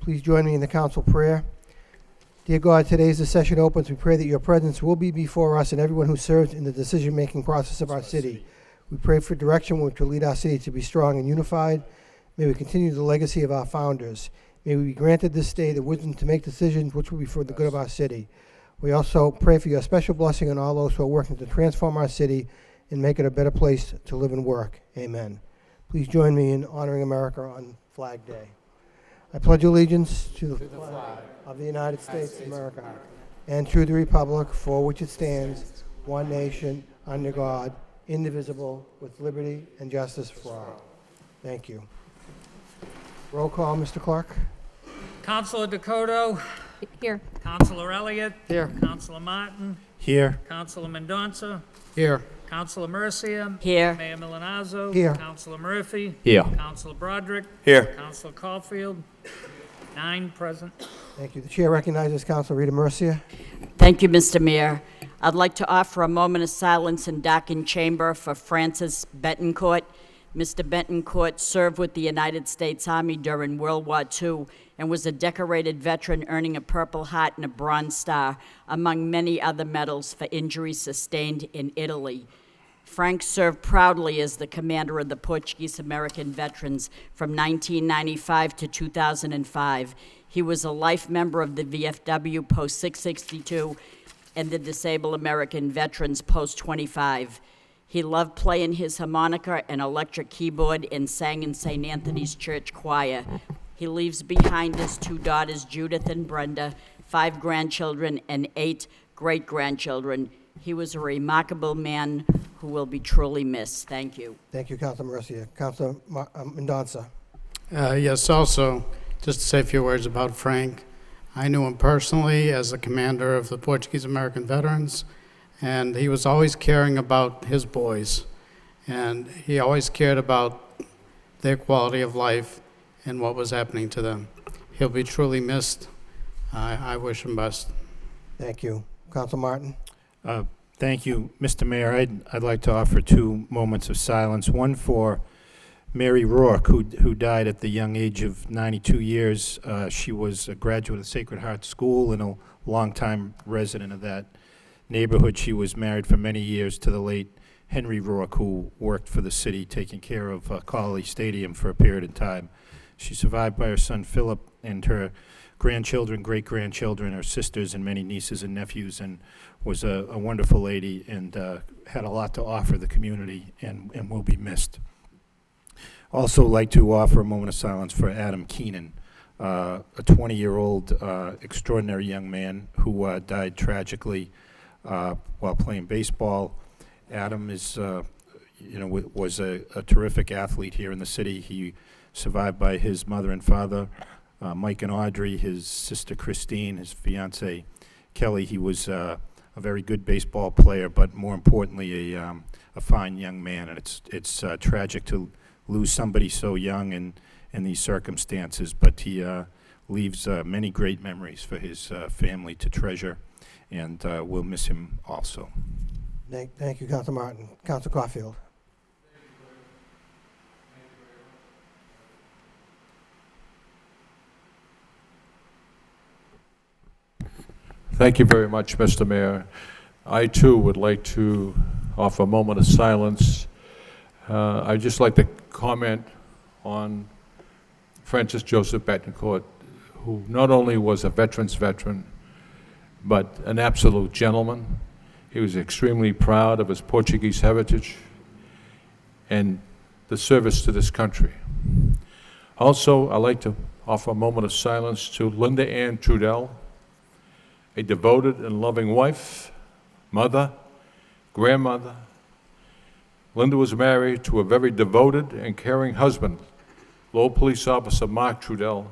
Please join me in the council prayer. Dear God, today as the session opens, we pray that your presence will be before us and everyone who serves in the decision-making process of our city. We pray for direction which will lead our city to be strong and unified. May we continue the legacy of our founders. May we be granted this day the wisdom to make decisions which will be for the good of our city. We also pray for your special blessing on all those who are working to transform our city and make it a better place to live and work. Amen. Please join me in honoring America on Flag Day. I pledge allegiance to the flag of the United States of America and to the republic for which it stands, one nation, under God, indivisible, with liberty and justice for all. Thank you. Roll call, Mr. Clark. Councilor Dakota. Here. Councilor Elliott. Here. Councilor Martin. Here. Councilor Mendonça. Here. Councilor Murcia. Here. Mayor Milanazzo. Here. Councilor Murphy. Here. Councilor Broderick. Here. Councilor Caulfield. 9 present. Thank you. The chair recognizes Councilor Rita Murcia. Thank you, Mr. Mayor. I'd like to offer a moment of silence in darkened chamber for Francis Betancourt. Mr. Betancourt served with the United States Army during World War II and was a decorated veteran earning a Purple Heart and a Bronze Star, among many other medals for injuries sustained in Italy. Frank served proudly as the commander of the Portuguese-American veterans from 1995 to 2005. He was a life member of the VFW post-662 and the Disabled American Veterans post-25. He loved playing his harmonica and electric keyboard and sang in St. Anthony's Church Choir. He leaves behind his 2 daughters, Judith and Brenda, 5 grandchildren, and 8 great-grandchildren. He was a remarkable man who will be truly missed. Thank you. Thank you, Councilor Murcia. Councilor Mendonça. Yes, also, just to say a few words about Frank. I knew him personally as a commander of the Portuguese-American Veterans, and he was always caring about his boys, and he always cared about their quality of life and what was happening to them. He'll be truly missed. I wish him best. Thank you. Councilor Martin. Thank you, Mr. Mayor. I'd like to offer 2 moments of silence. One for Mary Rourke, who died at the young age of 92 years. She was a graduate of Sacred Heart School and a longtime resident of that neighborhood. She was married for many years to the late Henry Rourke, who worked for the city, taking care of Colley Stadium for a period of time. She's survived by her son Philip and her grandchildren, great-grandchildren, her sisters, and many nieces and nephews, and was a wonderful lady and had a lot to offer the community and will be missed. Also like to offer a moment of silence for Adam Keenan, a 20-year-old extraordinary young man who died tragically while playing baseball. Adam is, was a terrific athlete here in the city. He survived by his mother and father, Mike and Audrey, his sister Christine, his fiance Kelly. He was a very good baseball player, but more importantly, a fine young man. And it's tragic to lose somebody so young in these circumstances, but he leaves many great memories for his family to treasure, and we'll miss him also. Thank you, Councilor Martin. Councilor Caulfield. Thank you very much, Mr. Mayor. I, too, would like to offer a moment of silence. I'd just like to comment on Francis Joseph Betancourt, who not only was a veteran's veteran, but an absolute gentleman. He was extremely proud of his Portuguese heritage and the service to this country. Also, I'd like to offer a moment of silence to Linda Ann Trudell, a devoted and loving wife, mother, grandmother. Linda was married to a very devoted and caring husband, Lowell Police Officer Mark Trudell,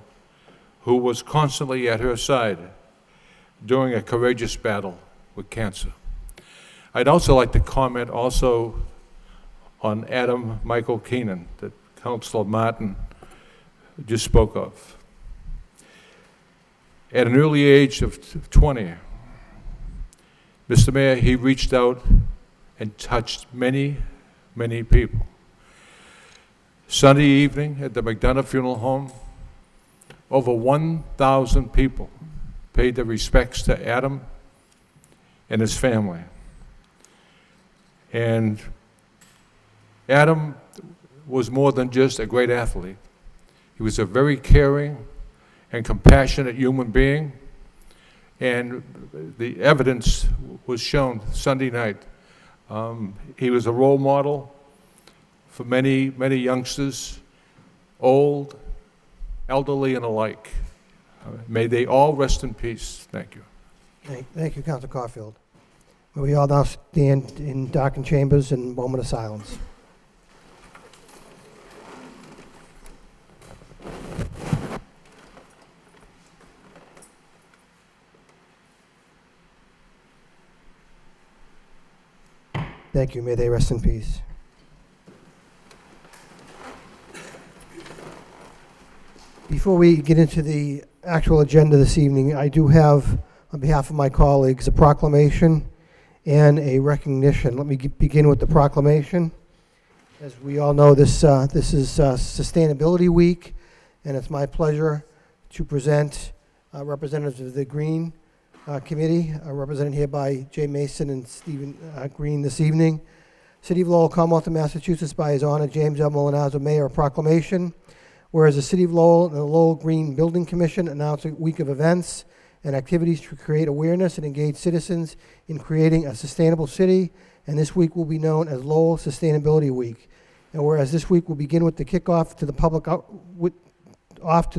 who was constantly at her side during a courageous battle with cancer. I'd also like to comment also on Adam Michael Keenan that Councilor Martin just spoke of. At an early age of 20, Mr. Mayor, he reached out and touched many, many people. Sunday evening at the McDonough Funeral Home, over 1,000 people paid their respects to Adam and his family. And Adam was more than just a great athlete. He was a very caring and compassionate human being, and the evidence was shown Sunday night. He was a role model for many, many youngsters, old, elderly, and alike. May they all rest in peace. Thank you. Thank you, Councilor Caulfield. May we all now stand in darkened chambers in a moment of silence. Thank you. May they rest in peace. Before we get into the actual agenda this evening, I do have, on behalf of my colleagues, a proclamation and a recognition. Let me begin with the proclamation. As we all know, this is Sustainability Week, and it's my pleasure to present representatives of the Green Committee, represented here by Jay Mason and Stephen Green this evening. City of Lowell, Commonwealth of Massachusetts, by His Honor James L. Molinazzo, Mayor, a proclamation. Whereas the City of Lowell and the Lowell Green Building Commission announced a week of events and activities to create awareness and engage citizens in creating a sustainable city, and this week will be known as Lowell Sustainability Week. And whereas this week will begin with the kickoff to the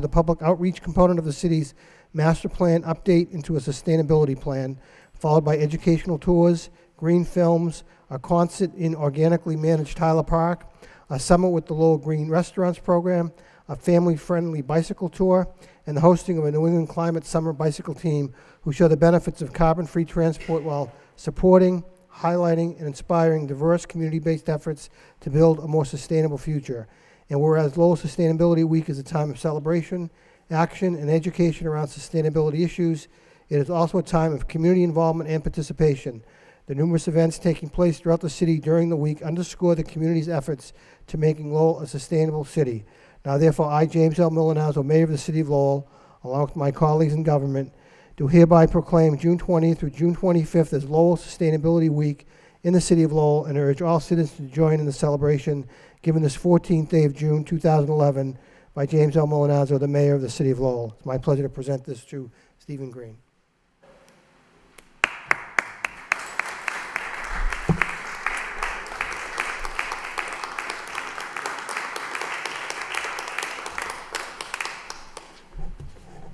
public outreach component of the city's master plan update into a sustainability plan, followed by educational tours, green films, a concert in organically managed Tyler Park, a summit with the Lowell Green Restaurants program, a family-friendly bicycle tour, and the hosting of a New England Climate Summer Bicycle Team who show the benefits of carbon-free transport while supporting, highlighting, and inspiring diverse community-based efforts to build a more sustainable future. And whereas Lowell Sustainability Week is a time of celebration, action, and education around sustainability issues, it is also a time of community involvement and participation. The numerous events taking place throughout the city during the week underscore the community's efforts to making Lowell a sustainable city. Now, therefore, I, James L. Molinazzo, Mayor of the City of Lowell, along with my colleagues in government, do hereby proclaim June 20th through June 25th as Lowell Sustainability Week in the City of Lowell, and urge all citizens to join in the celebration given this 14th day of June 2011 by James L. Molinazzo, the Mayor of the City of Lowell. It's my pleasure to present this to Stephen Green.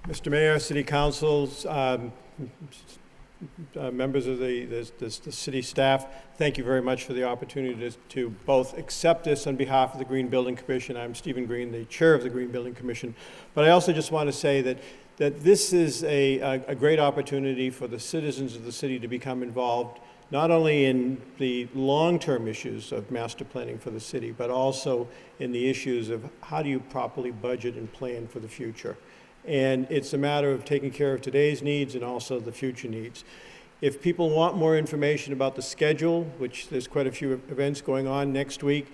Mr. Mayor, City Councils, members of the city staff, thank you very much for the opportunity to both accept this on behalf of the Green Building Commission. I'm Stephen Green, the chair of the Green Building Commission. But I also just want to say that this is a great opportunity for the citizens of the city to become involved, not only in the long-term issues of master planning for the city, but also in the issues of how do you properly budget and plan for the future. And it's a matter of taking care of today's needs and also the future needs. If people want more information about the schedule, which there's quite a few events going on next week,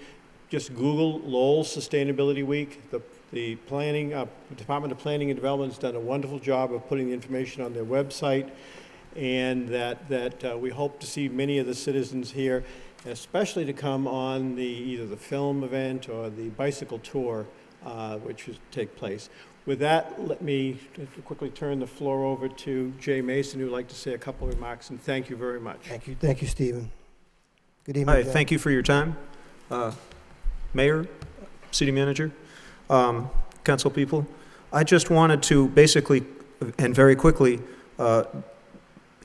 just Google Lowell Sustainability Week. The planning, Department of Planning and Development has done a wonderful job of putting the information on their website, and that we hope to see many of the citizens here, especially to come on either the film event or the bicycle tour, which will take place. With that, let me quickly turn the floor over to Jay Mason, who would like to say a couple of remarks, and thank you very much. Thank you, Stephen. Good evening. Hi, thank you for your time. Mayor, City Manager, Council people. I just wanted to basically and very quickly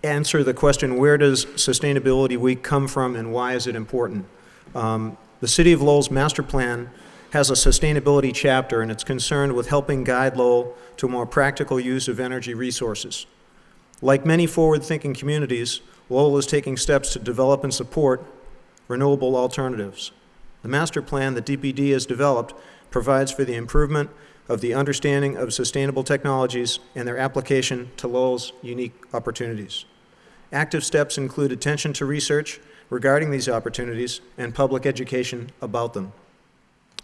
answer the question, where does Sustainability Week come from and why is it important? The City of Lowell's master plan has a sustainability chapter, and it's concerned with helping guide Lowell to a more practical use of energy resources. Like many forward-thinking communities, Lowell is taking steps to develop and support renewable alternatives. The master plan that DPD has developed provides for the improvement of the understanding of sustainable technologies and their application to Lowell's unique opportunities. Active steps include attention to research regarding these opportunities and public education about them.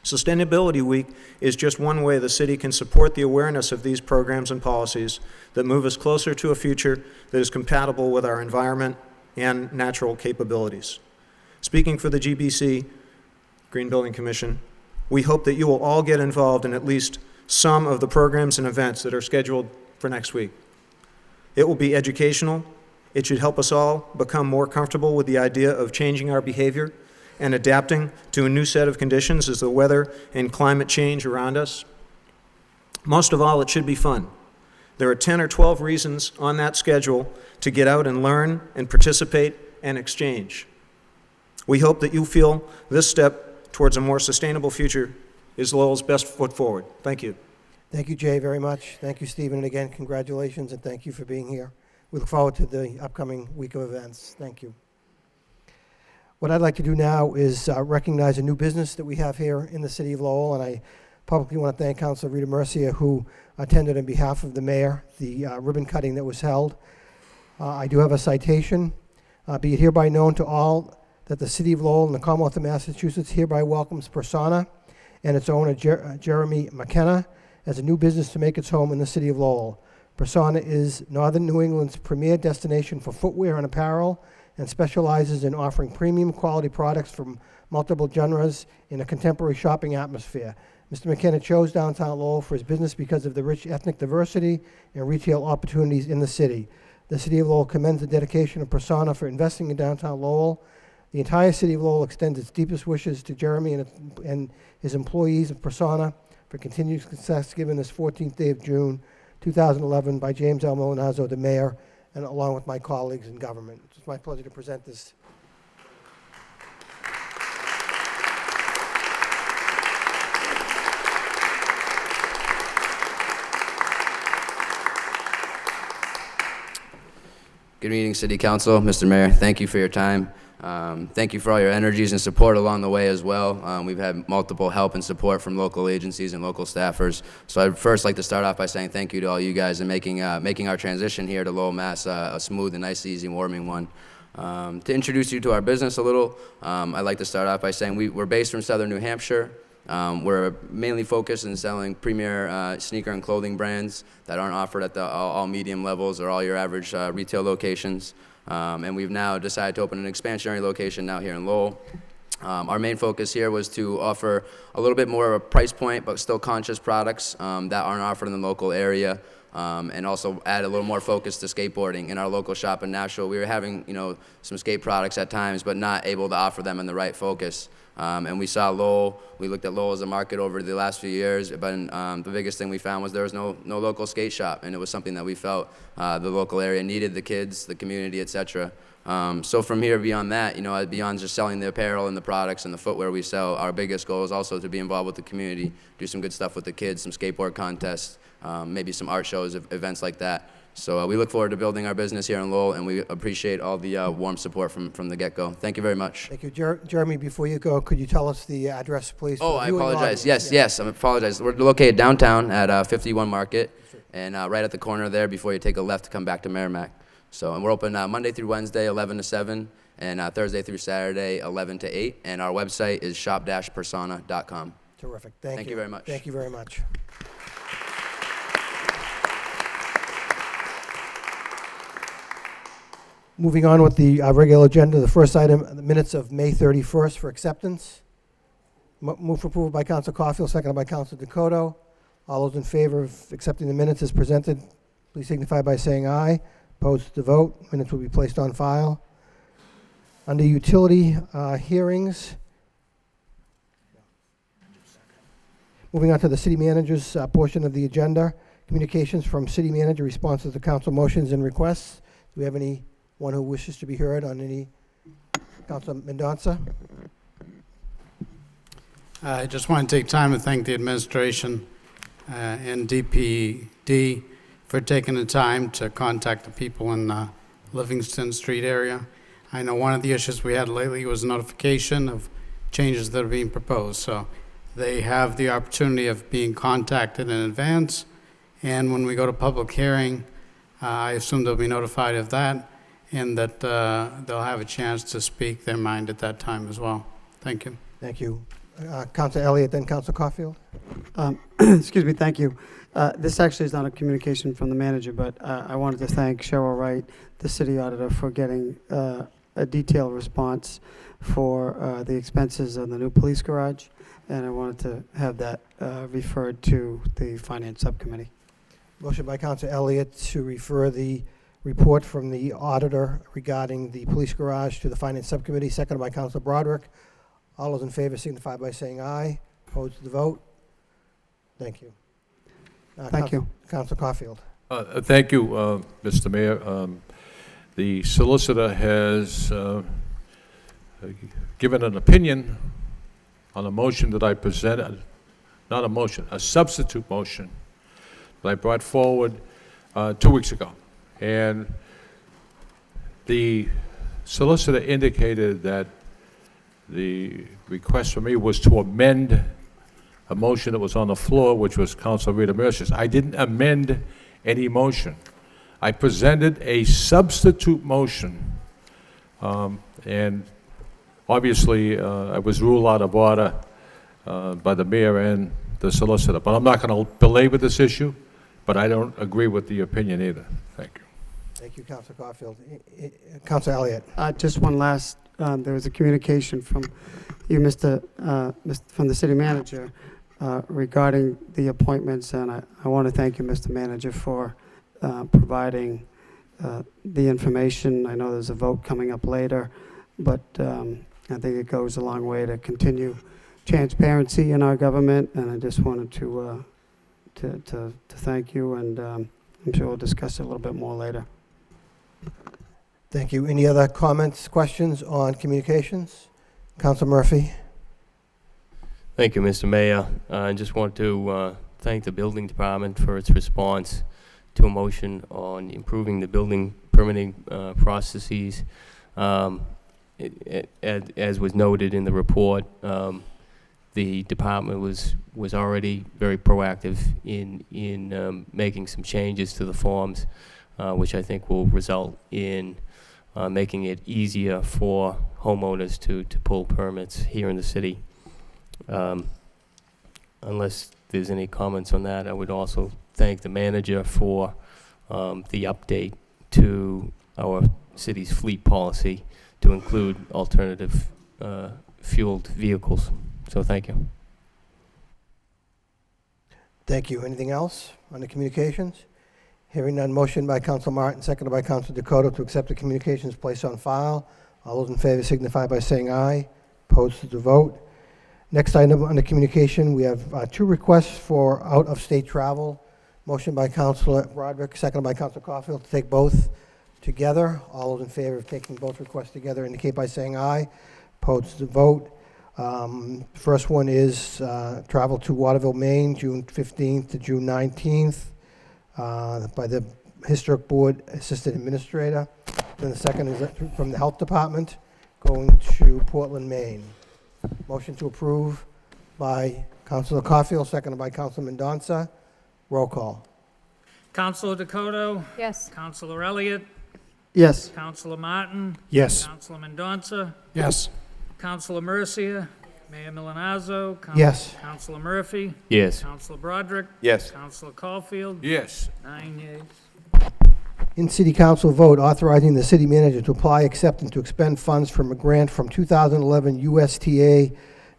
Sustainability Week is just one way the city can support the awareness of these programs and policies that move us closer to a future that is compatible with our environment and natural capabilities. Speaking for the GBC, Green Building Commission, we hope that you will all get involved in at least some of the programs and events that are scheduled for next week. It will be educational. It should help us all become more comfortable with the idea of changing our behavior and adapting to a new set of conditions as the weather and climate change around us. Most of all, it should be fun. There are 10 or 12 reasons on that schedule to get out and learn and participate and exchange. We hope that you feel this step towards a more sustainable future is Lowell's best foot forward. Thank you. Thank you, Jay, very much. Thank you, Stephen, and again, congratulations, and thank you for being here. We look forward to the upcoming week of events. Thank you. What I'd like to do now is recognize a new business that we have here in the city of Lowell, and I publicly want to thank Councilor Rita Mercia, who attended on behalf of the mayor the ribbon cutting that was held. I do have a citation. Be it hereby known to all that the city of Lowell and the Commonwealth of Massachusetts hereby welcomes Persona and its owner, Jeremy McKenna, as a new business to make its home in the city of Lowell. Persona is Northern New England's premier destination for footwear and apparel, and specializes in offering premium quality products from multiple genres in a contemporary shopping atmosphere. Mr. McKenna chose downtown Lowell for his business because of the rich ethnic diversity and retail opportunities in the city. The city of Lowell commends the dedication of Persona for investing in downtown Lowell. The entire city of Lowell extends its deepest wishes to Jeremy and his employees of Persona for continued success given this 14th day of June, 2011 by James L. Milanazzo, the mayor, and along with my colleagues in government. It's my pleasure to present this. Good evening, City Council. Mr. Mayor, thank you for your time. Thank you for all your energies and support along the way as well. We've had multiple help and support from local agencies and local staffers. So I'd first like to start off by saying thank you to all you guys and making our transition here to Lowell, Mass. A smooth and nice, easy, warming one. To introduce you to our business a little, I'd like to start off by saying we're based from Southern New Hampshire. We're mainly focused in selling premier sneaker and clothing brands that aren't offered at the all medium levels or all your average retail locations. And we've now decided to open an expansionary location now here in Lowell. Our main focus here was to offer a little bit more of a price point, but still conscious products that aren't offered in the local area, and also add a little more focus to skateboarding in our local shop in Nashville. We were having, some skate products at times, but not able to offer them in the right focus. And we saw Lowell, we looked at Lowell as a market over the last few years, but the biggest thing we found was there was no local skate shop, and it was something that we felt the local area needed, the kids, the community, etc. So from here beyond that, beyond just selling the apparel and the products and the footwear we sell, our biggest goal is also to be involved with the community, do some good stuff with the kids, some skateboard contests, maybe some art shows, events like that. So we look forward to building our business here in Lowell, and we appreciate all the warm support from the get-go. Thank you very much. Thank you. Jeremy, before you go, could you tell us the address, please? Oh, I apologize. Yes, I apologize. We're located downtown at 51 Market, and right at the corner there before you take a left to come back to Merrimack. So, and we're open Monday through Wednesday, 11 to 7, and Thursday through Saturday, 11 to 8. And our website is shop-persona.com. Terrific. Thank you very much. Thank you very much. Moving on with the regular agenda, the first item, the minutes of May 31st for acceptance. Move for approval by Council Caulfield, seconded by Council Dakota. All those in favor of accepting the minutes as presented, please signify by saying aye. Opposed to vote. Minutes will be placed on file. Under utility hearings, moving on to the city manager's portion of the agenda. Communications from city manager, responses to council motions and requests. Do we have anyone who wishes to be heard on any? Councilor Mendonça? I just want to take time to thank the administration and DPD for taking the time to contact the people in the Livingston Street area. I know one of the issues we had lately was notification of changes that are being proposed. So they have the opportunity of being contacted in advance. And when we go to public hearing, I assume they'll be notified of that and that they'll have a chance to speak their mind at that time as well. Thank you. Thank you. Council Elliott, then Council Caulfield. Excuse me, thank you. This actually is not a communication from the manager, but I wanted to thank Cheryl Wright, the city auditor, for getting a detailed response for the expenses of the new police garage, and I wanted to have that referred to the Finance Subcommittee. Motion by Council Elliott to refer the report from the auditor regarding the police garage to the Finance Subcommittee, seconded by Council Broderick. All those in favor signify by saying aye. Opposed to the vote? Thank you. Thank you. Council Caulfield. Thank you, Mr. Mayor. The solicitor has given an opinion on a motion that I presented, not a motion, a substitute motion that I brought forward 2 weeks ago. And the solicitor indicated that the request from me was to amend a motion that was on the floor, which was Councilor Rita Mercer's. I didn't amend any motion. I presented a substitute motion, and obviously I was ruled out of order by the mayor and the solicitor. But I'm not going to belabor this issue, but I don't agree with the opinion either. Thank you. Thank you, Council Caulfield. Council Elliott. Just one last, there was a communication from you, from the city manager regarding the appointments, and I want to thank you, Mr. Manager, for providing the information. I know there's a vote coming up later, but I think it goes a long way to continue transparency in our government, and I just wanted to thank you, and I'm sure we'll discuss it a little bit more later. Thank you. Any other comments, questions on communications? Council Murphy. Thank you, Mr. Mayor. I just want to thank the building department for its response to a motion on improving the building permitting processes. As was noted in the report, the department was already very proactive in making some changes to the forms, which I think will result in making it easier for homeowners to pull permits here in the city. Unless there's any comments on that, I would also thank the manager for the update to our city's fleet policy to include alternative fueled vehicles. So thank you. Thank you. Anything else on the communications? Hearing none, motion by Council Martin, seconded by Council Dakota to accept the communications placed on file. All those in favor signify by saying aye. Opposed to the vote. Next item on the communication, we have 2 requests for out-of-state travel. Motion by Councilor Broderick, seconded by Councilor Caulfield to take both together. All those in favor of taking both requests together indicate by saying aye. Opposed to the vote. First one is travel to Waterville, Maine, June 15th to June 19th by the Historic Board Assistant Administrator. Then the second is from the Health Department going to Portland, Maine. Motion to approve by Councilor Caulfield, seconded by Councilor Mendonça. Roll call. Councilor Dakota? Yes. Councilor Elliott? Yes. Councilor Martin? Yes. Councilor Mendonça? Yes. Councilor Mercia? Mayor Milanazzo? Yes. Councilor Murphy? Yes. Councilor Broderick? Yes. Councilor Caulfield? Yes. 9 yeas. In City Council vote authorizing the city manager to apply, accept, and to expend funds from a grant from 2011 USTA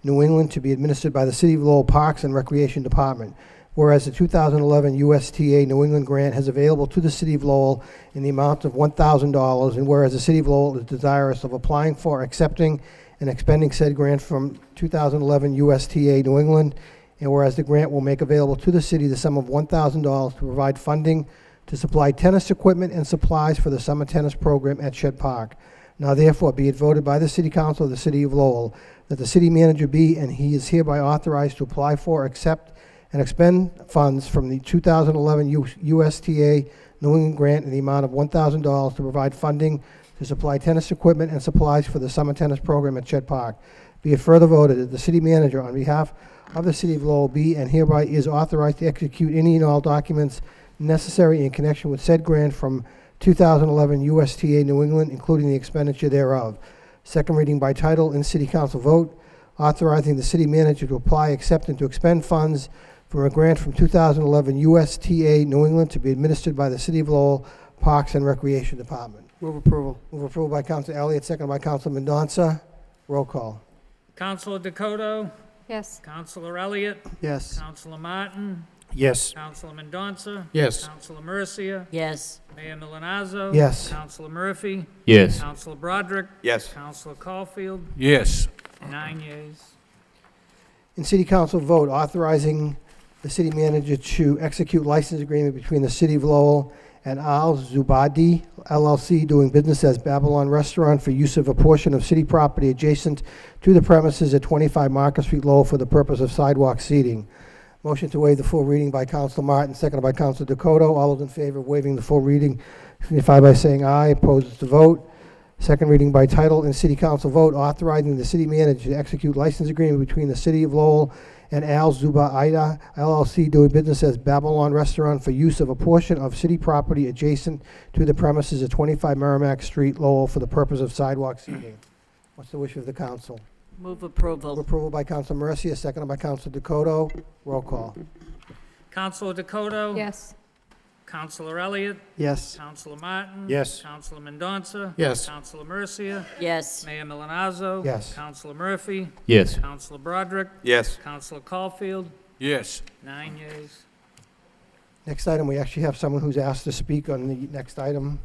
New England to be administered by the City of Lowell Parks and Recreation Department. Whereas the 2011 USTA New England grant has available to the City of Lowell in the amount of $1,000, and whereas the City of Lowell is desirous of applying for, accepting, and expending said grant from 2011 USTA New England, and whereas the grant will make available to the city the sum of $1,000 to provide funding to supply tennis equipment and supplies for the summer tennis program at Shed Park. Now therefore be it voted by the City Council of the City of Lowell that the city manager be and he is hereby authorized to apply for, accept, and expend funds from the 2011 USTA New England grant in the amount of $1,000 to provide funding to supply tennis equipment and supplies for the summer tennis program at Shed Park. Be it further voted that the city manager on behalf of the City of Lowell be and hereby is authorized to execute any and all documents necessary in connection with said grant from 2011 USTA New England, including the expenditure thereof. Second reading by title in City Council vote. authorizing the city manager to apply, accept, and to expend funds from a grant from 2011 USTA New England to be administered by the City of Lowell Parks and Recreation Department. Move approval. Move approval by Councilor Elliott, second by Councilor Mendonça. Roll call. Counselor Dakota, Yes. Counselor Elliott, Yes. Counselor Martin, Yes. Counselor Mendonça, Yes. Counselor Mercia, Yes. Mayor Milonazo. Yes. Counselor Murphy, Yes. Counselor Broderick, Yes. Counselor Caulfield, Yes. 9 yeas. In City Council vote, authorizing the city manager to execute license agreement between the City of Lowell and Al Zubadi LLC, doing business as Babylon Restaurant, for use of a portion of city property adjacent to the premises at 25 Market Street, Lowell, for the purpose of sidewalk seating. Motion to waive the full reading by Councilor Martin, seconded by Councilor Dakota. All those in favor of waiving the full reading signify by saying aye. Opposed to vote. Second reading by title in City Council vote, authorizing the city manager to execute license agreement between the City of Lowell and Al Zubaida LLC, doing business as Babylon Restaurant, for use of a portion of city property adjacent to the premises at 25 Merrimack Street, Lowell, for the purpose of sidewalk seating. What's the wish of the council? Move approval. Approval by Councilor Mercia, seconded by Councilor Dakota. Roll call. Counselor Dakota. Yes. Counselor Elliott, Yes. Counselor Martin. Yes. Counselor Mendonça. Yes. Counselor Mercia, Yes. Mayor Milonazo. Yes. Counselor Murphy, Yes. Counselor Broderick, Yes. Counselor Caulfield, Yes. 9 yeas. Next item, we actually have someone who's asked to speak on the next item.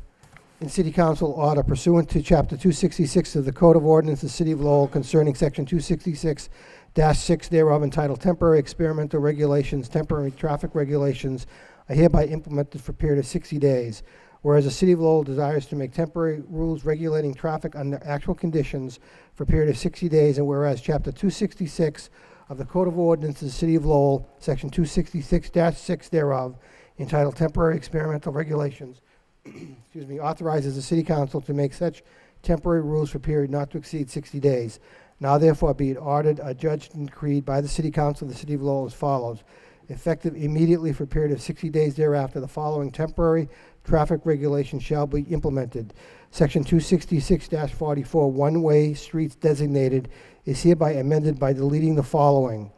In City Council order pursuant to Chapter 266 of the Code of Ordinance of the City of Lowell concerning Section 266-6 thereof, entitled Temporary Experimental Regulations, Temporary Traffic Regulations, are hereby implemented for a period of 60 days. Whereas the City of Lowell desires to make temporary rules regulating traffic under actual conditions for a period of 60 days, and whereas Chapter 266 of the Code of Ordinance of the City of Lowell, Section 266-6 thereof, entitled Temporary Experimental Regulations, excuse me, authorizes the City Council to make such temporary rules for a period not to exceed 60 days. Now therefore be it ordered, adjudged, and decreed by the City Council of the City of Lowell as follows. Effective immediately for a period of 60 days thereafter, the following temporary traffic regulations shall be implemented. Section 266-44, one-way streets designated, is hereby amended by deleting the following: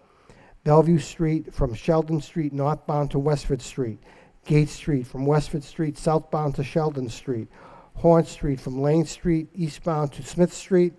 Bellevue Street from Sheldon Street northbound to Westford Street, Gate Street from Westford Street southbound to Sheldon Street, Horn Street from Lane Street eastbound to Smith Street.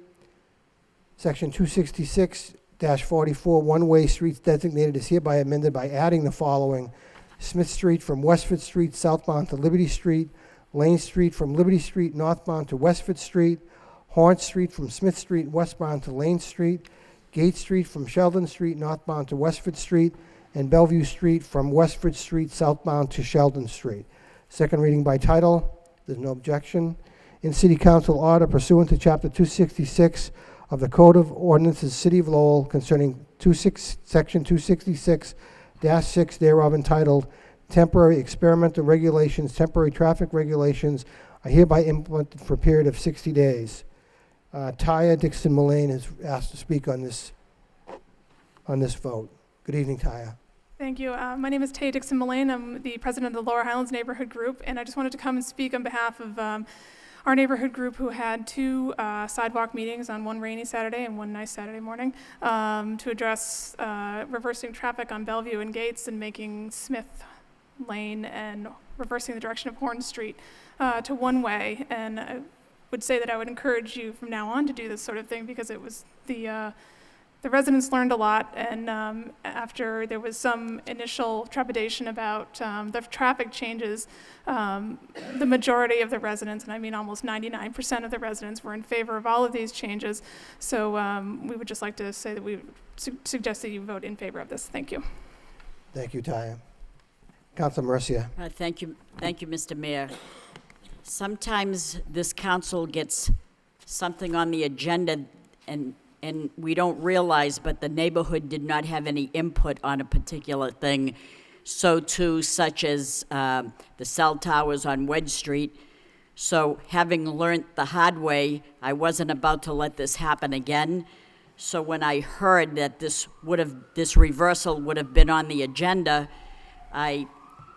Section 266-44, one-way streets designated, is hereby amended by adding the following: Smith Street from Westford Street southbound to Liberty Street, Lane Street from Liberty Street northbound to Westford Street, Horn Street from Smith Street westbound to Lane Street, Gate Street from Sheldon Street northbound to Westford Street, and Bellevue Street from Westford Street southbound to Sheldon Street. Second reading by title. There's no objection. In City Council order pursuant to Chapter 266 of the Code of Ordinances, City of Lowell, concerning Section 266-6 thereof, entitled Temporary Experimental Regulations, Temporary Traffic Regulations, are hereby implemented for a period of 60 days. Taya Dixon Mullane has asked to speak on this vote. Good evening, Taya. Thank you. My name is Tay Dixon Mullane. I'm the president of the Lower Highlands Neighborhood Group, and I just wanted to come and speak on behalf of our neighborhood group, who had two sidewalk meetings on one rainy Saturday and one nice Saturday morning, to address reversing traffic on Bellevue and Gates and making Smith Lane and reversing the direction of Horn Street to one-way. And I would say that I would encourage you from now on to do this sort of thing, because it was the residents learned a lot, and after there was some initial trepidation about the traffic changes, the majority of the residents, and I mean almost 99% of the residents, were in favor of all of these changes. So we would just like to say that we suggest that you vote in favor of this. Thank you. Thank you, Taya. Councilor Mercia. Thank you, Mr. Mayor. Sometimes this council gets something on the agenda and we don't realize, but the neighborhood did not have any input on a particular thing. So too, such as the cell towers on Wedge Street. So having learned the hard way, I wasn't about to let this happen again. So when I heard that this reversal would have been on the agenda, I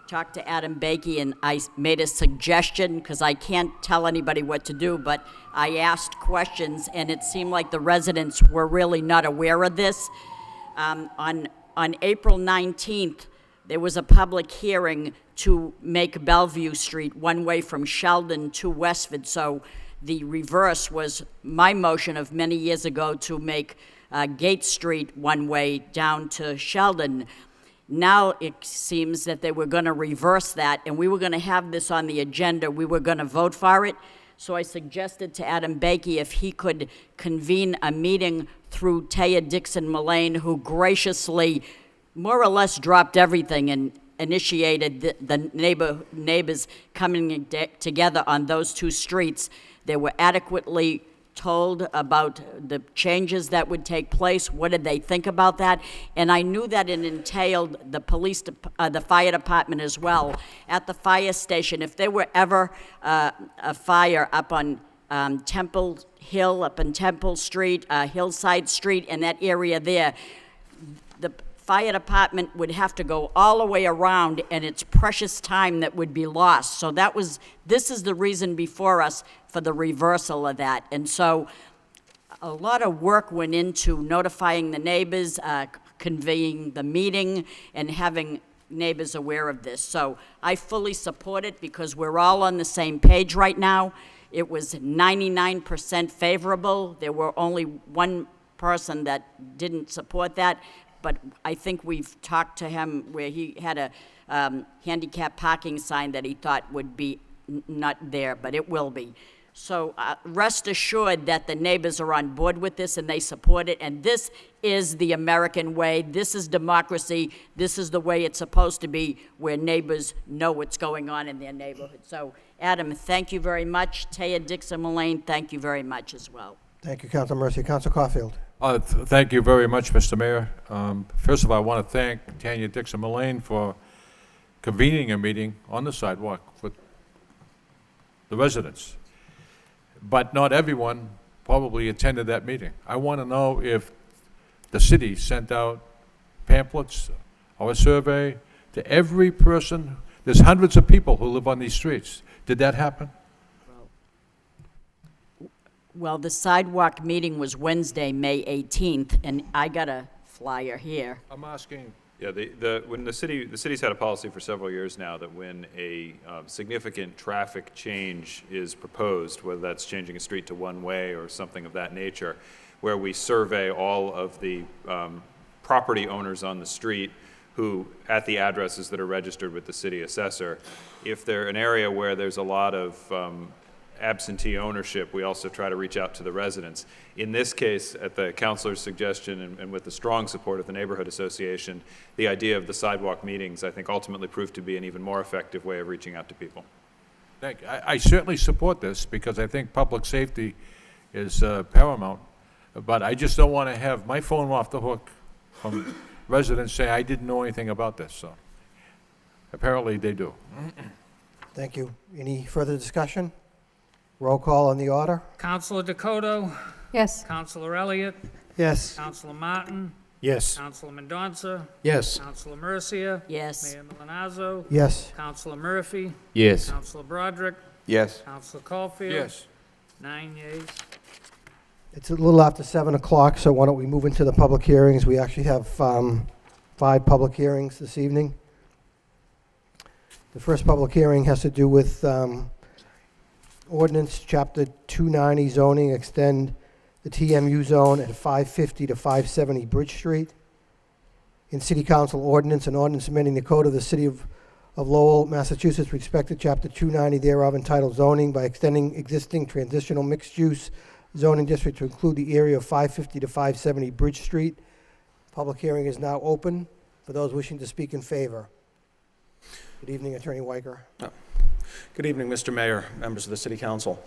talked to Adam Bakey, and I made a suggestion, because I can't tell anybody what to do, but I asked questions, and it seemed like the residents were really not aware of this. On April 19th, there was a public hearing to make Bellevue Street one-way from Sheldon to Westford, so the reverse was my motion of many years ago to make Gate Street one-way down to Sheldon. Now it seems that they were going to reverse that, and we were going to have this on the agenda. We were going to vote for it. So I suggested to Adam Bakey if he could convene a meeting through Taya Dixon Mullane, who graciously more or less dropped everything and initiated the neighbors coming together on those two streets. They were adequately told about the changes that would take place. What did they think about that? And I knew that it entailed the the fire department as well. At the fire station, if there were ever a fire up on Temple Hill, up on Temple Street, Hillside Street, and that area there, the fire department would have to go all the way around, and it's precious time that would be lost. So this is the reason before us for the reversal of that. And so a lot of work went into notifying the neighbors, conveying the meeting, and having neighbors aware of this. So I fully support it because we're all on the same page right now. It was 99% favorable. There were only one person that didn't support that, but I think we've talked to him where he had a handicap parking sign that he thought would be not there, but it will be. So rest assured that the neighbors are on board with this and they support it, and this is the American way. This is democracy. This is the way it's supposed to be, where neighbors know what's going on in their neighborhood. So, Adam, thank you very much. Taya Dixon Mullane, thank you very much as well. Thank you, Council Mercy. Council Caulfield. Thank you very much, Mr. Mayor. First of all, I want to thank Tanya Dixon Mullane for convening a meeting on the sidewalk with the residents. But not everyone probably attended that meeting. I want to know if the city sent out pamphlets or a survey to every person. There's hundreds of people who live on these streets. Did that happen? Well, the sidewalk meeting was Wednesday, May 18th, and I got a flyer here. I'm asking. Yeah, when the city's had a policy for several years now that when a significant traffic change is proposed, whether that's changing a street to one-way or something of that nature, where we survey all of the property owners on the street who, at the addresses that are registered with the city assessor, if they're an area where there's a lot of absentee ownership, we also try to reach out to the residents. In this case, at the councilor's suggestion and with the strong support of the neighborhood association, the idea of the sidewalk meetings, I think, ultimately proved to be an even more effective way of reaching out to people. Thank you. I certainly support this because I think public safety is paramount. But I just don't want to have my phone off the hook from residents saying I didn't know anything about this. So apparently they do. Thank you. Any further discussion? Roll call on the order. Councilor Dakota. Yes. Councilor Elliott. Yes. Councilor Martin. Yes. Councilor Mendonça. Yes. Councilor Mercia. Yes. Mayor Milanazzo. Yes. Councilor Murphy. Yes. Councilor Broderick. Yes. Councilor Caulfield. Yes. 9 yeas. It's a little after 7 o'clock, so why don't we move into the public hearings? We actually have 5 public hearings this evening. The first public hearing has to do with ordinance chapter 290 zoning, extend the TMU zone at 550 to 570 Bridge Street. In City Council ordinance, an ordinance amending the code of the City of Lowell, Massachusetts, respect to chapter 290 thereof entitled zoning by extending existing transitional mixed-use zoning district to include the area of 550 to 570 Bridge Street. Public hearing is now open for those wishing to speak in favor. Good evening, Attorney Weicker. Good evening, Mr. Mayor, members of the City Council.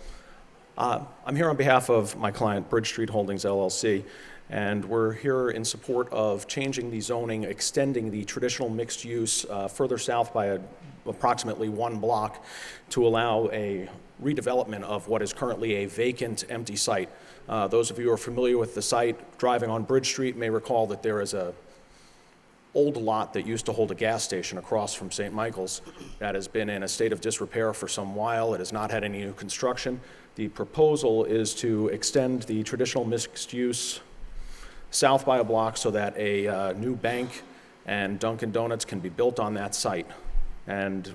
I'm here on behalf of my client, Bridge Street Holdings, LLC, and we're here in support of changing the zoning, extending the traditional mixed use further south by approximately 1 block to allow a redevelopment of what is currently a vacant, empty site. Those of you who are familiar with the site, driving on Bridge Street may recall that there is a old lot that used to hold a gas station across from St. Michael's that has been in a state of disrepair for some while. It has not had any new construction. The proposal is to extend the traditional mixed use south by a block so that a new bank and Dunkin' Donuts can be built on that site. And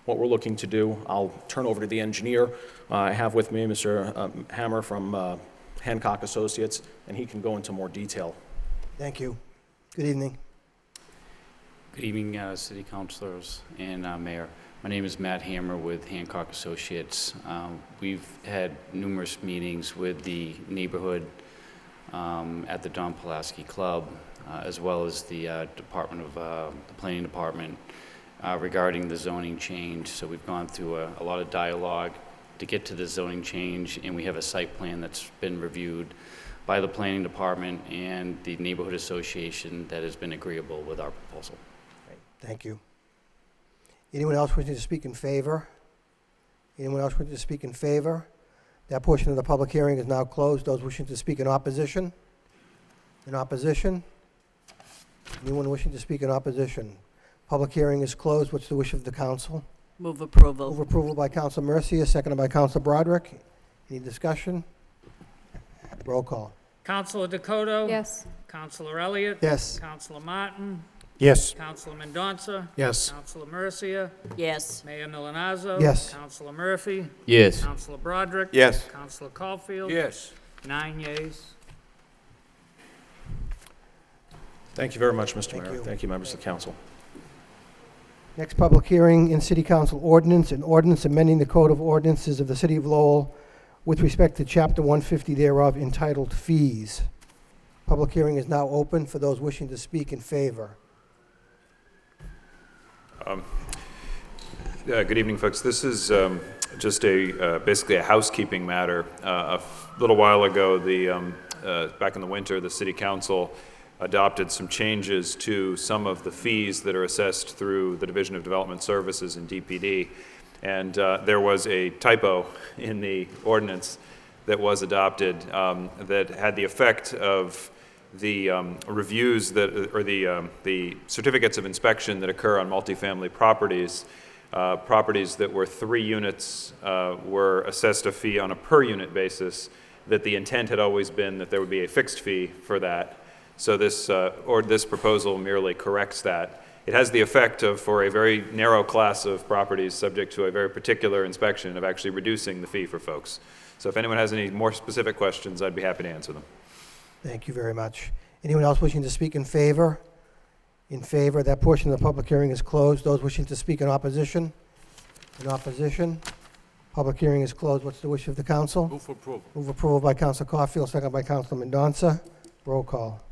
what we're looking to do, I'll turn over to the engineer. I have with me Mr. Hammer from Hancock Associates, and he can go into more detail. Thank you. Good evening. Good evening, City Councilors and Mayor. My name is Matt Hammer with Hancock Associates. We've had numerous meetings with the neighborhood at the Don Pulaski Club, as well as the the Planning Department regarding the zoning change. So we've gone through a lot of dialogue to get to the zoning change, and we have a site plan that's been reviewed by the Planning Department and the Neighborhood Association that has been agreeable with our proposal. Thank you. Anyone else wishing to speak in favor? Anyone else wishing to speak in favor? That portion of the public hearing is now closed. Those wishing to speak in opposition? In opposition? Anyone wishing to speak in opposition? Public hearing is closed. What's the wish of the council? Move approval. Move approval by Council Mercia, seconded by Council Broderick. Any discussion? Roll call. Councilor Dakota? Yes. Councilor Elliott? Yes. Councilor Martin? Yes. Councilor Mendonça? Yes. Councilor Mercia? Yes. Mayor Milonazo? Yes. Councilor Murphy? Yes. Councilor Broderick? Yes. Councilor Caulfield? Yes. 9 yeas. Thank you very much, Mr. Thank Mayor. you. Thank you, members of the council. Next public hearing in City Council ordinance, an ordinance amending the Code of Ordinances of the City of Lowell with respect to Chapter 150 thereof entitled Fees. Public hearing is now open for those wishing to speak in favor. Good evening, folks. This is just basically a housekeeping matter. Little while ago, back in the winter, the City Council adopted some changes to some of the fees that are assessed through the Division of Development Services in DPD. And there was a typo in the ordinance that was adopted that had the effect of the reviews or the certificates of inspection that occur on multifamily properties. Properties that were 3 units were assessed a fee on a per unit basis, that the intent had always been that there would be a fixed fee for that. So this proposal merely corrects that. It has the effect of, for a very narrow class of properties subject to a very particular inspection, of actually reducing the fee for folks. So if anyone has any more specific questions, I'd be happy to answer them. Thank you very much. Anyone else wishing to speak in favor? In favor. That portion of the public hearing is closed. Those wishing to speak in opposition? In opposition? Public hearing is closed. What's the wish of the council? Move for approval. Move approval by Council Caulfield, second by Council Mendonça. Roll call.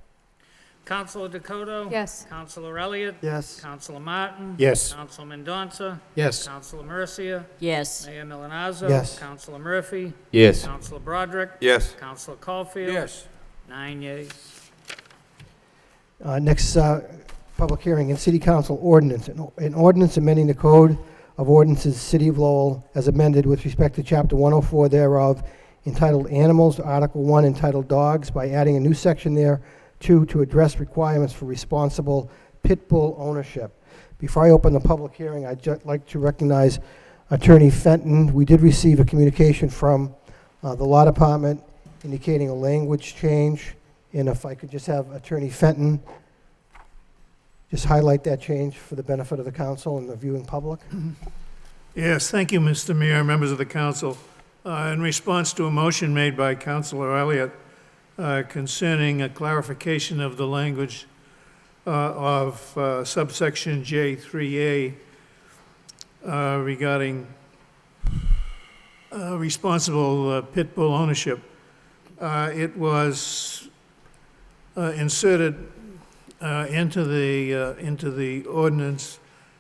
Councilor Dakota? Yes. Councilor Elliott? Yes. Councilor Martin? Yes. Councilor Mendonça? Yes. Councilor Mercia? Yes. Mayor Milonazo? Yes. Councilor Murphy? Yes. Councilor Broderick? Yes. Councilor Caulfield? Yes. 9 yeas. Next public hearing in City Council ordinance. An ordinance amending the Code of Ordinances, City of Lowell, as amended with respect to Chapter 104 thereof, entitled Animals, Article 1 entitled Dogs, by adding a new section there, 2, to address requirements for responsible pit bull ownership. Before I open the public hearing, I'd just like to recognize Attorney Fenton. We did receive a communication from the Law Department indicating a language change, and if I could just have Attorney Fenton just highlight that change for the benefit of the council and the viewing public. Yes, thank you, Mr. Mayor, members of the council. In response to a motion made by Councilor Elliott concerning a clarification of the language of subsection J3A regarding responsible pit bull ownership, it was inserted into the ordinance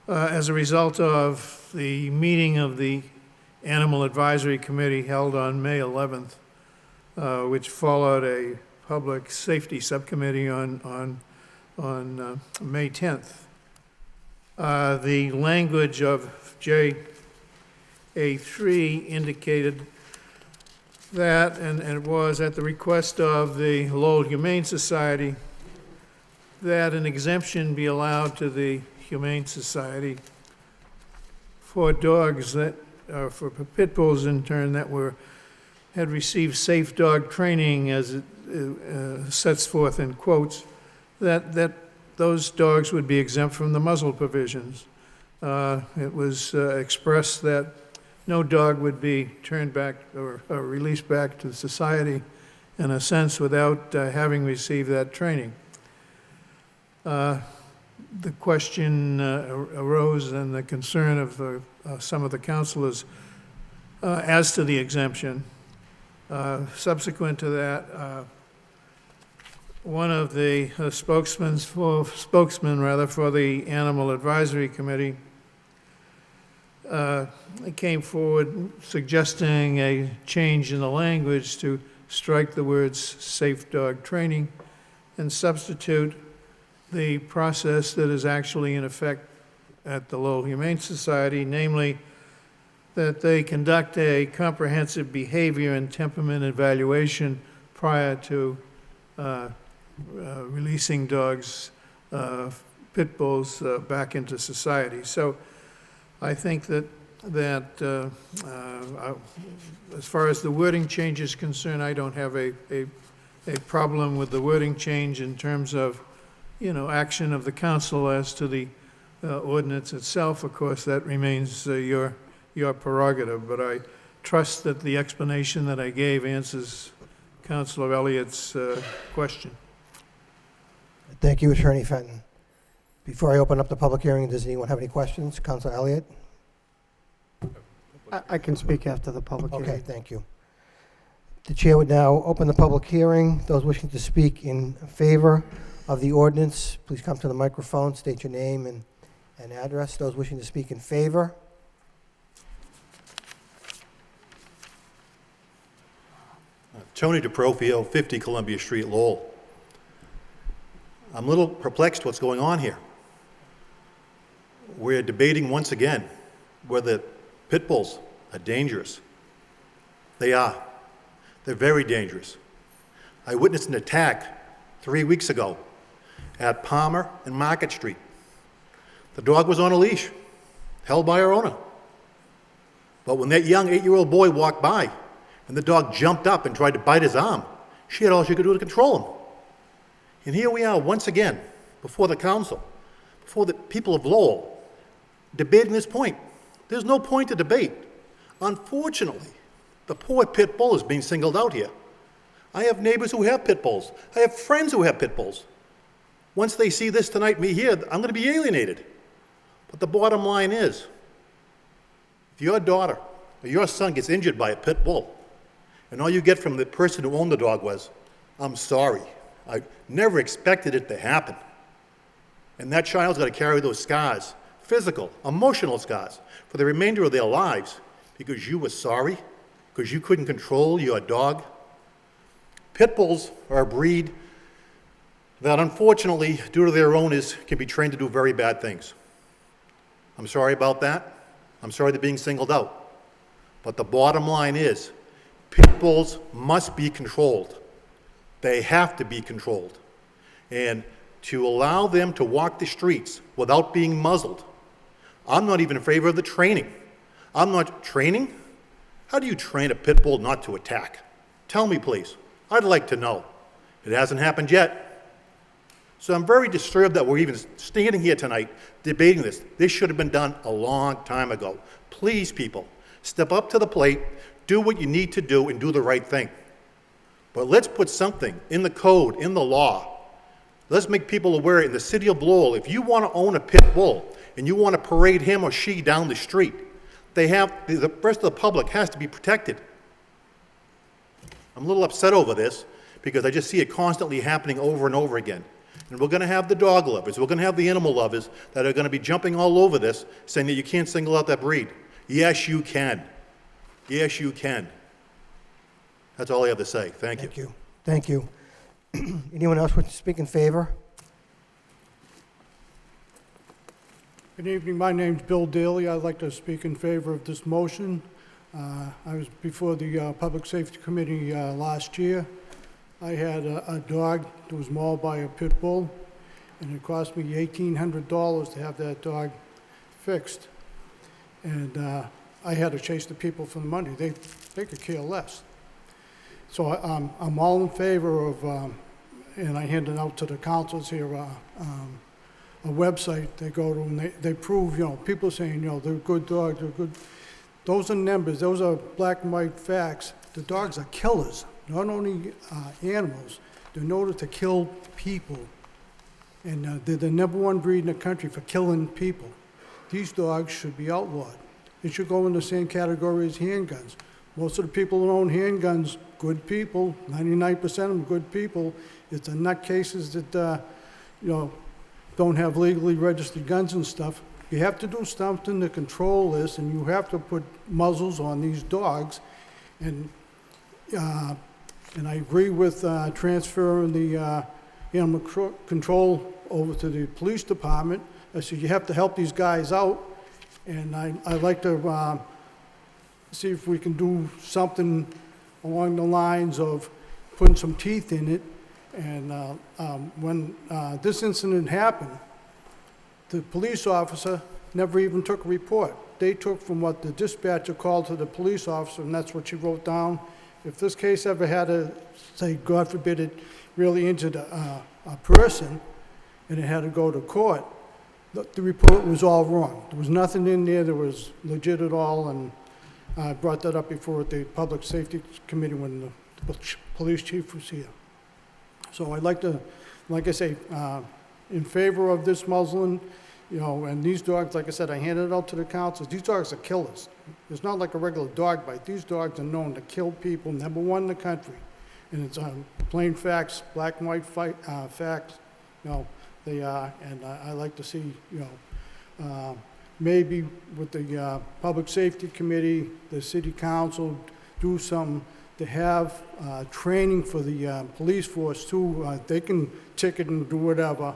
as a result of the meeting of the Animal Advisory Committee held on May 11th, which followed a public safety subcommittee on May 10th. The language of JA3 indicated that, and it was at the request of the Lowell Humane Society, that an exemption be allowed to the Humane Society for dogs that, for pit bulls in turn, that had received safe dog training, as it sets forth in quotes, that those dogs would be exempt from the muzzle provisions. It was expressed that no dog would be turned back or released back to society, in a sense, without having received that training. The question arose, and the concern of some of the councilors as to the exemption. Subsequent to that, one of the spokesmen for the Animal Advisory Committee came forward suggesting a change in the language to strike the words safe dog training and substitute the process that is actually in effect at the Lowell Humane Society, namely that they conduct a comprehensive behavior and temperament evaluation prior to releasing dogs, pit bulls, back into society. So I think that as far as the wording change is concerned, I don't have a problem with the wording change in terms of, action of the council as to the ordinance itself. Of course, that remains your prerogative, but I trust that the explanation that I gave answers Councilor Elliott's question. Thank you, Attorney Fenton. Before I open up the public hearing, does anyone have any questions? Councilor Elliott? I can speak after the public hearing. Okay, thank you. The chair would now open the public hearing. Those wishing to speak in favor of the ordinance, please come to the microphone, state your name and address. Those wishing to speak in favor? Tony DeProfio, 50 Columbia Street, Lowell. I'm a little perplexed what's going on here. We're debating once again whether pit bulls are dangerous. They are. They're very dangerous. I witnessed an attack 3 weeks ago at Palmer and Market Street. The dog was on a leash, held by her owner. But when that young 8-year-old boy walked by and the dog jumped up and tried to bite his arm, she had all she could do to control him. And here we are once again before the council, before the people of Lowell, debating this point. There's no point to debate. Unfortunately, the poor pit bull is being singled out here. I have neighbors who have pit bulls. I have friends who have pit bulls. Once they see this tonight, me here, I'm going to be alienated. But the bottom line is, if your daughter or your son gets injured by a pit bull, and all you get from the person who owned the dog was, "I'm sorry, I never expected it to happen," and that child's got to carry those scars, physical, emotional scars, for the remainder of their lives because you were sorry, because you couldn't control your dog. Pit bulls are a breed that unfortunately, due to their owners, can be trained to do very bad things. I'm sorry about that. I'm sorry they're being singled out. But the bottom line is, pit bulls must be controlled. They have to be controlled. And to allow them to walk the streets without being muzzled, I'm not even in favor of the training. I'm not training? How do you train a pit bull not to attack? Tell me, please. I'd like to know. It hasn't happened yet. So I'm very disturbed that we're even standing here tonight debating this. This should have been done a long time ago. Please, people, step up to the plate, do what you need to do, and do the right thing. But let's put something in the code, in the law. Let's make people aware in the city of Lowell, if you want to own a pit bull and you want to parade him or she down the street, the rest of the public has to be protected. I'm a little upset over this because I just see it constantly happening over and over again. And we're going to have the dog lovers, we're going to have the animal lovers that are going to be jumping all over this, saying that you can't single out that breed. Yes, you can. Yes, you can. That's all I have to say. Thank you. Thank you. Anyone else want to speak in favor? Good evening. My name's Bill Daly. I'd like to speak in favor of this motion. I was before the Public Safety Committee last year. I had a dog that was mauled by a pit bull, and it cost me $1,800 to have that dog fixed. And I had to chase the people for the money. They could care less. So I'm all in favor of, and I handed out to the councils here, a website they go to, and they prove, people saying, they're good dogs, they're good. Those are numbers, those are black and white facts. The dogs are killers, not only animals, they're noted to kill people. And they're the #1 breed in the country for killing people. These dogs should be outlawed. It should go in the same category as handguns. Most of the people who own handguns, good people, 99% of them good people. It's the nutcases that, don't have legally registered guns and stuff. You have to do something to control this, and you have to put muzzles on these dogs. And I agree with transferring the animal control over to the police department. I said, you have to help these guys out. And I'd like to see if we can do something along the lines of putting some teeth in it. And when this incident happened, the police officer never even took a report. They took from what the dispatcher called to the police officer, and that's what she wrote down. If this case ever had a, say, God forbid, it really injured a person, and it had to go to court, the report was all wrong. There was nothing in there that was legit at all, and I brought that up before at the Public Safety Committee when the police chief was here. So I'd like to, like I say, in favor of this muzzling, and these dogs, like I said, I handed it out to the councils. These dogs are killers. It's not like a regular dog bite. These dogs are known to kill people, #1 in the country. And it's plain facts, black and white facts. They are, and I like to see, maybe with the Public Safety Committee, the City Council, do something to have training for the police force too. They can ticket and do whatever,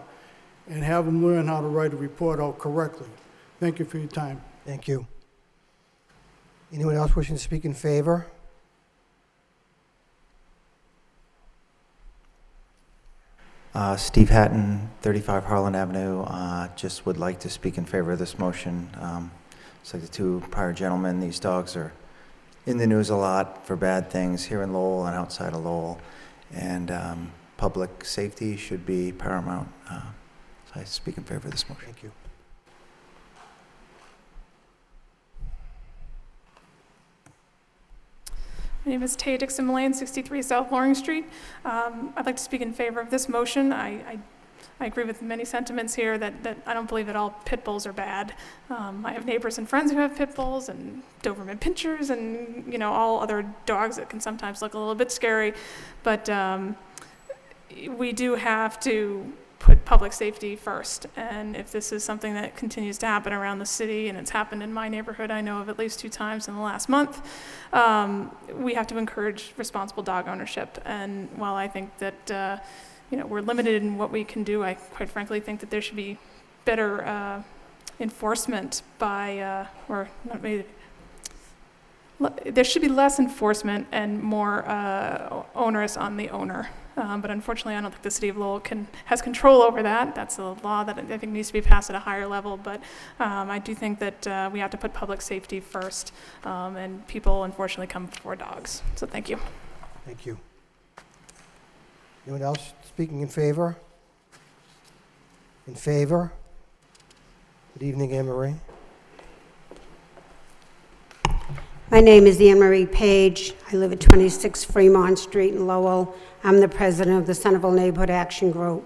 and have them learn how to write a report out correctly. Thank you for your time. Thank you. Anyone else wishing to speak in favor? Steve Hatton, 35 Harlan Avenue. Just would like to speak in favor of this motion. It's like the two prior gentlemen. These dogs are in the news a lot for bad things here in Lowell and outside of Lowell. And public safety should be paramount. So I speak in favor of this motion. Thank you. My name is Taya Dixon-Mullane, 63 South Loring Street. I'd like to speak in favor of this motion. I agree with many sentiments here that I don't believe that all pit bulls are bad. I have neighbors and friends who have pit bulls and Doberman pinchers and all other dogs that can sometimes look a little bit scary. But we do have to put public safety first. And if this is something that continues to happen around the city, and it's happened in my neighborhood, I know of at least 2 times in the last month, we have to encourage responsible dog ownership. And while I think that we're limited in what we can do, I quite frankly think that there should be better enforcement by, or not maybe, there should be less enforcement and more onerous on the owner. But unfortunately, I don't think the city of Lowell has control over that. That's a law that I think needs to be passed at a higher level. But I do think that we have to put public safety first, and people unfortunately come before dogs. So thank you. Thank you. Anyone else speaking in favor? In favor? Good evening, Anne Marie. My name is Anne Marie Page. I live at 26 Fremont Street in Lowell. I'm the president of the Centerville Neighborhood Action Group.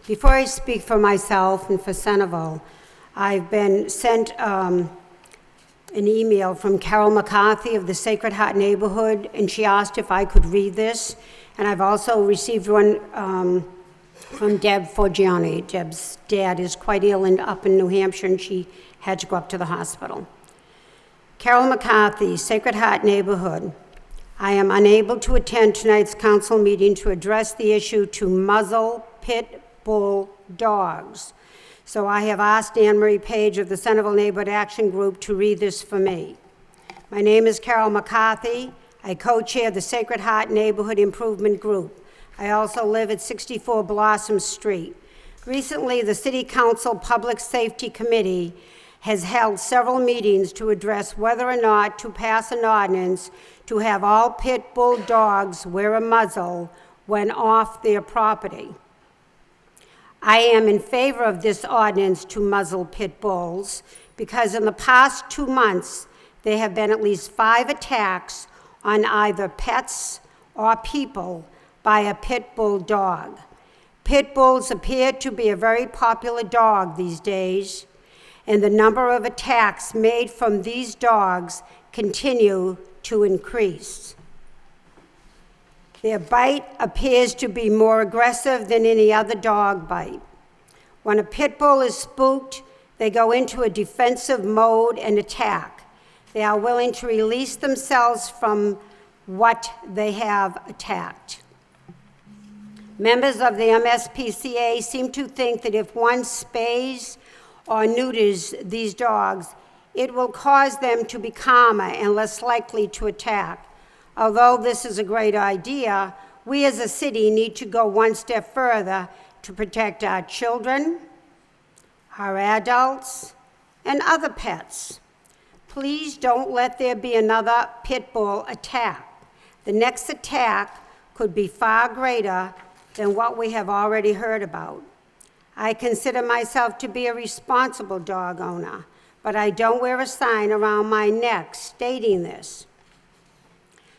Before I speak for myself and for Centerville, I've been sent an email from Carol McCarthy of the Sacred Heart Neighborhood, and she asked if I could read this. And I've also received one from Deb Forgiani. Deb's dad is quite ill and up in New Hampshire, and she had to go up to the hospital. Carol McCarthy, Sacred Heart Neighborhood. I am unable to attend tonight's council meeting to address the issue to muzzle pit bull dogs. So I have asked Anne Marie Page of the Centerville Neighborhood Action Group to read this for me. My name is Carol McCarthy. I co-chair the Sacred Heart Neighborhood Improvement Group. I also live at 64 Blossom Street. Recently, the City Council Public Safety Committee has held several meetings to address whether or not to pass an ordinance to have all pit bull dogs wear a muzzle when off their property. I am in favor of this ordinance to muzzle pit bulls because in the past 2 months, there have been at least 5 attacks on either pets or people by a pit bull dog. Pit bulls appear to be a very popular dog these days, and the number of attacks made from these dogs continue to increase. Their bite appears to be more aggressive than any other dog bite. When a pit bull is spooked, they go into a defensive mode and attack. They are willing to release themselves from what they have attacked. Members of the MSPCA seem to think that if one spays or neuters these dogs, it will cause them to be calmer and less likely to attack. Although this is a great idea, we as a city need to go one step further to protect our children, our adults, and other pets. Please don't let there be another pit bull attack. The next attack could be far greater than what we have already heard about. I consider myself to be a responsible dog owner, but I don't wear a sign around my neck stating this.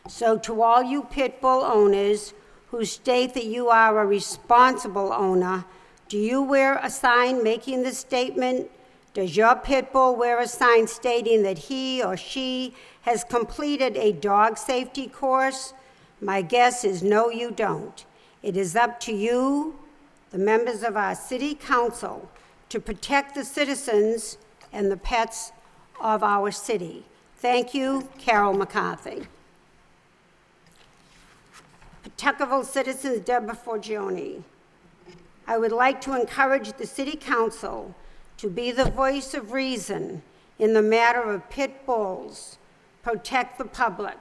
So to all you pit bull owners who state that you are a responsible owner, do you wear a sign making this statement? Does your pit bull wear a sign stating that he or she has completed a dog safety course? My guess is no, you don't. It is up to you, the members of our city council, to protect the citizens and the pets of our city. Thank you, Carol McCarthy. Pawtuckaville citizens, Deborah Forgione. I would like to encourage the city council to be the voice of reason in the matter of pit bulls, protect the public,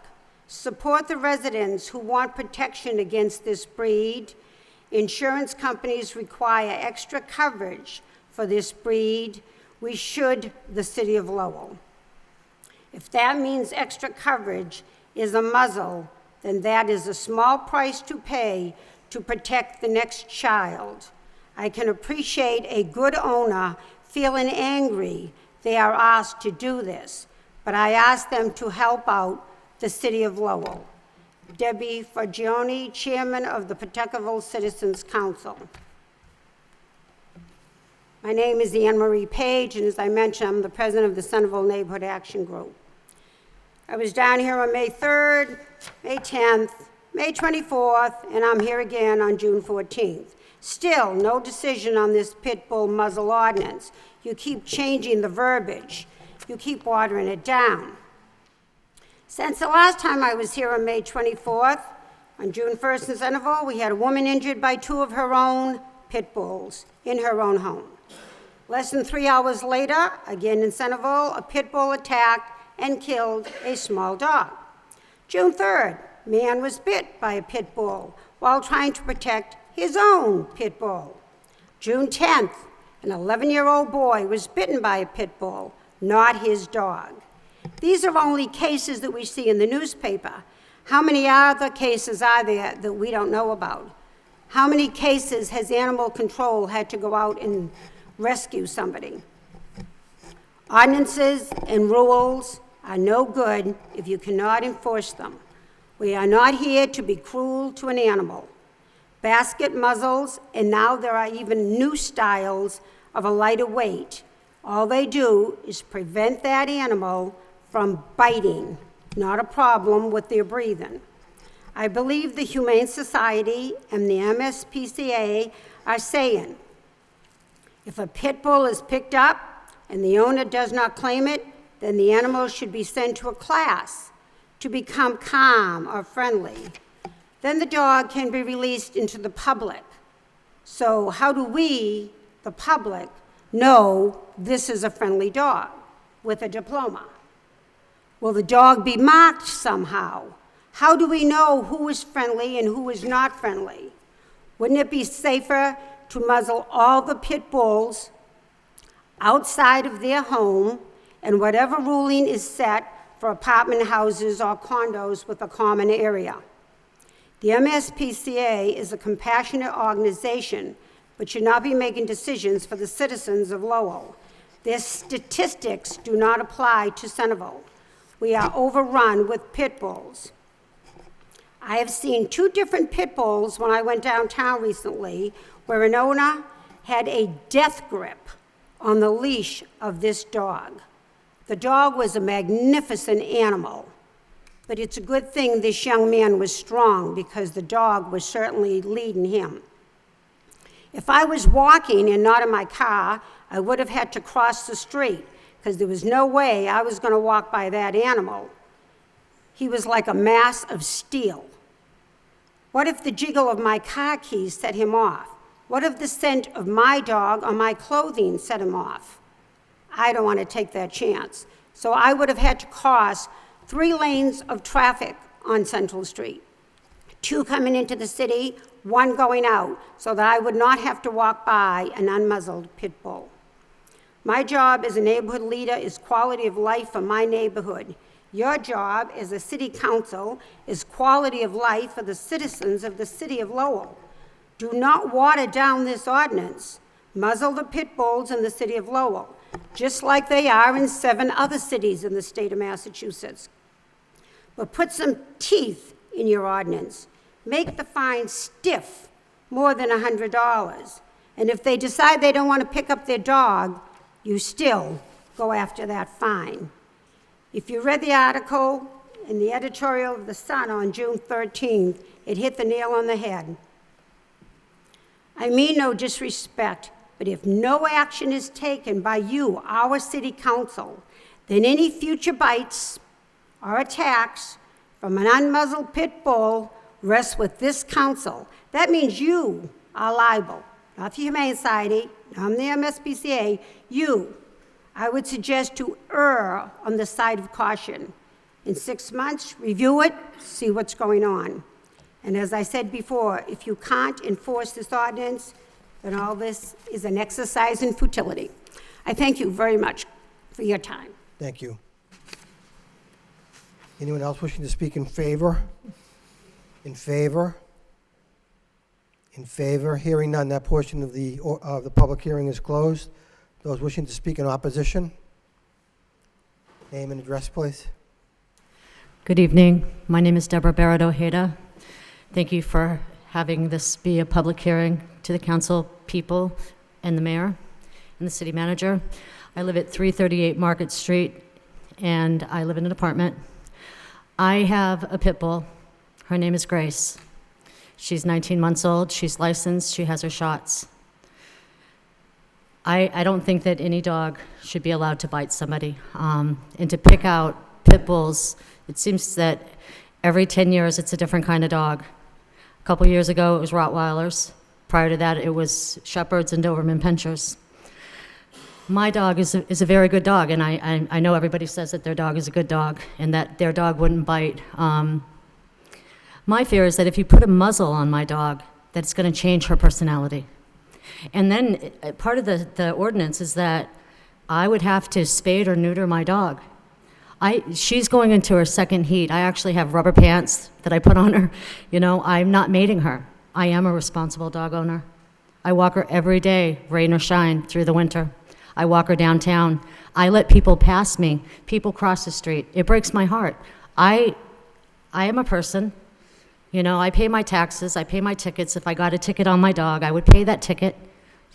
support the residents who want protection against this breed. Insurance companies require extra coverage for this breed. We should, the city of Lowell. If that means extra coverage is a muzzle, then that is a small price to pay to protect the next child. I can appreciate a good owner feeling angry they are asked to do this, but I ask them to help out the city of Lowell. Debbie Forgione, Chairman of the Pawtuckaville Citizens Council. My name is Anne Marie Page, and as I mentioned, I'm the president of the Centerville Neighborhood Action Group. I was down here on May 3rd, May 10th, May 24th, and I'm here again on June 14th. Still, no decision on this pit bull muzzle ordinance. You keep changing the verbiage. You keep watering it down. Since the last time I was here on May 24th, on June 1st in Centerville, we had a woman injured by 2 of her own pit bulls in her own home. Less than 3 hours later, again in Centerville, a pit bull attacked and killed a small dog. June 3rd, man was bit by a pit bull while trying to protect his own pit bull. June 10th, an 11-year-old boy was bitten by a pit bull, not his dog. These are only cases that we see in the newspaper. How many other cases are there that we don't know about? How many cases has animal control had to go out and rescue somebody? Ordinances and rules are no good if you cannot enforce them. We are not here to be cruel to an animal. Basket muzzles, and now there are even new styles of a lighter weight. All they do is prevent that animal from biting, not a problem with their breathing. I believe the Humane Society and the MSPCA are saying, if a pit bull is picked up and the owner does not claim it, then the animal should be sent to a class to become calm or friendly. Then the dog can be released into the public. So how do we, the public, know this is a friendly dog with a diploma? Will the dog be marked somehow? How do we know who is friendly and who is not friendly? Wouldn't it be safer to muzzle all the pit bulls outside of their home, and whatever ruling is set for apartment houses or condos with a common area. The MSPCA is a compassionate organization, but should not be making decisions for the citizens of Lowell. Their statistics do not apply to Centerville. We are overrun with pit bulls. I have seen 2 different pit bulls when I went downtown recently, where an owner had a death grip on the leash of this dog. The dog was a magnificent animal, but it's a good thing this young man was strong, because the dog was certainly leading him. If I was walking and not in my car, I would have had to cross the street, because there was no way I was going to walk by that animal. He was like a mass of steel. What if the jiggle of my car keys set him off? What if the scent of my dog on my clothing set him off? I don't want to take that chance. So I would have had to cross 3 lanes of traffic on Central Street, 2 coming into the city, 1 going out, so that I would not have to walk by an unmuzzled pit bull. My job as a neighborhood leader is quality of life for my neighborhood. Your job as a city council is quality of life for the citizens of the city of Lowell. Do not water down this ordinance. Muzzle the pit bulls in the city of Lowell, just like they are in 7 other cities in the state of Massachusetts. But put some teeth in your ordinance. Make the fine stiff, more than $100. And if they decide they don't want to pick up their dog, you still go after that fine. If you read the article in the editorial of The Sun on June 13th, it hit the nail on the head. I mean no disrespect, but if no action is taken by you, our city council, then any future bites or attacks from an unmuzzled pit bull rests with this council. That means you are liable, not the Humane Society, not the MSPCA, you. I would suggest to err on the side of caution. In 6 months, review it, see what's going on. And as I said before, if you can't enforce this ordinance, then all this is an exercise in futility. I thank you very much for your time. Thank you. Anyone else wishing to speak in favor? In favor? In favor? Hearing none, that portion of the public hearing is closed. Those wishing to speak in opposition? Name and address, please. Good evening. My name is Deborah Barrett Ojeda. Thank you for having this be a public hearing to the council people and the mayor and the city manager. I live at 338 Market Street, and I live in an apartment. I have a pit bull. Her name is Grace. She's 19 months old. She's licensed. She has her shots. I don't think that any dog should be allowed to bite somebody. And to pick out pit bulls, it seems that every 10 years it's a different kind of dog. A couple years ago it was Rottweilers. Prior to that it was Shepherds and Doberman Pinschers. My dog is a very good dog, and I know everybody says that their dog is a good dog and that their dog wouldn't bite. My fear is that if you put a muzzle on my dog, that it's going to change her personality. And then part of the ordinance is that I would have to spade or neuter my dog. She's going into her second heat. I actually have rubber pants that I put on her. You know, I'm not mating her. I am a responsible dog owner. I walk her every day, rain or shine, through the winter. I walk her downtown. I let people pass me. People cross the street. It breaks my heart. I am a person. You know, I pay my taxes. I pay my tickets. If I got a ticket on my dog, I would pay that ticket.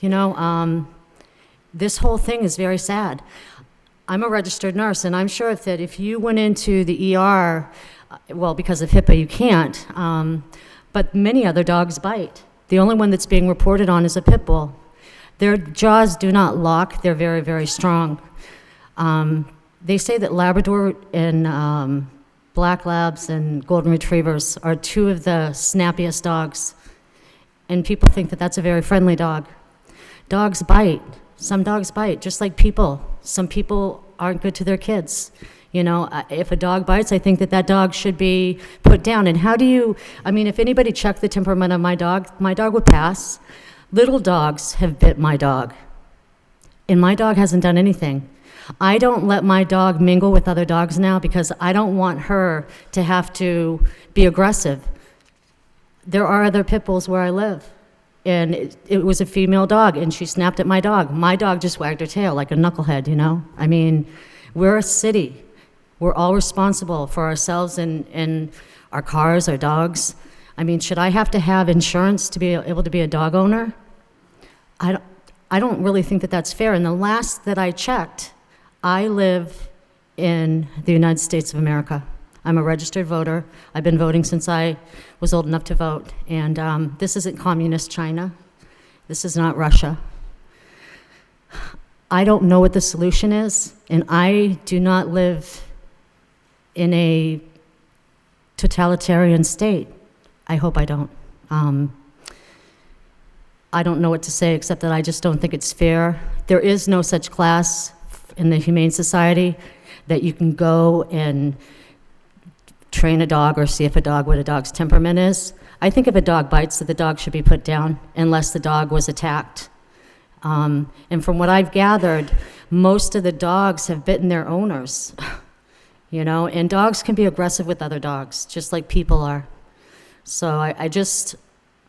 You know, this whole thing is very sad. I'm a registered nurse, and I'm sure that if you went into the ER, well, because of HIPAA, you can't, but many other dogs bite. The only one that's being reported on is a pit bull. Their jaws do not lock. They're very, very strong. They say that Labrador and Black Labs and Golden Retrievers are 2 of the snappiest dogs, and people think that that's a very friendly dog. Dogs bite. Some dogs bite, just like people. Some people aren't good to their kids. You know, if a dog bites, I think that that dog should be put down. And how do you, I mean, if anybody checked the temperament of my dog would pass. Little dogs have bit my dog, and my dog hasn't done anything. I don't let my dog mingle with other dogs now because I don't want her to have to be aggressive. There are other pit bulls where I live, and it was a female dog, and she snapped at my dog. My dog just wagged her tail like a knucklehead, you know? I mean, we're a city. We're all responsible for ourselves and our cars, our dogs. I mean, should I have to have insurance to be able to be a dog owner? I don't really think that that's fair. And the last that I checked, I live in the United States of America. I'm a registered voter. I've been voting since I was old enough to vote. And this isn't communist China. This is not Russia. I don't know what the solution is, and I do not live in a totalitarian state. I hope I don't. I don't know what to say except that I just don't think it's fair. There is no such class in the Humane Society that you can go and train a dog or see if what a dog's temperament is. I think if a dog bites, that the dog should be put down unless the dog was attacked. And from what I've gathered, most of the dogs have bitten their owners, you know, and dogs can be aggressive with other dogs, just like people are. So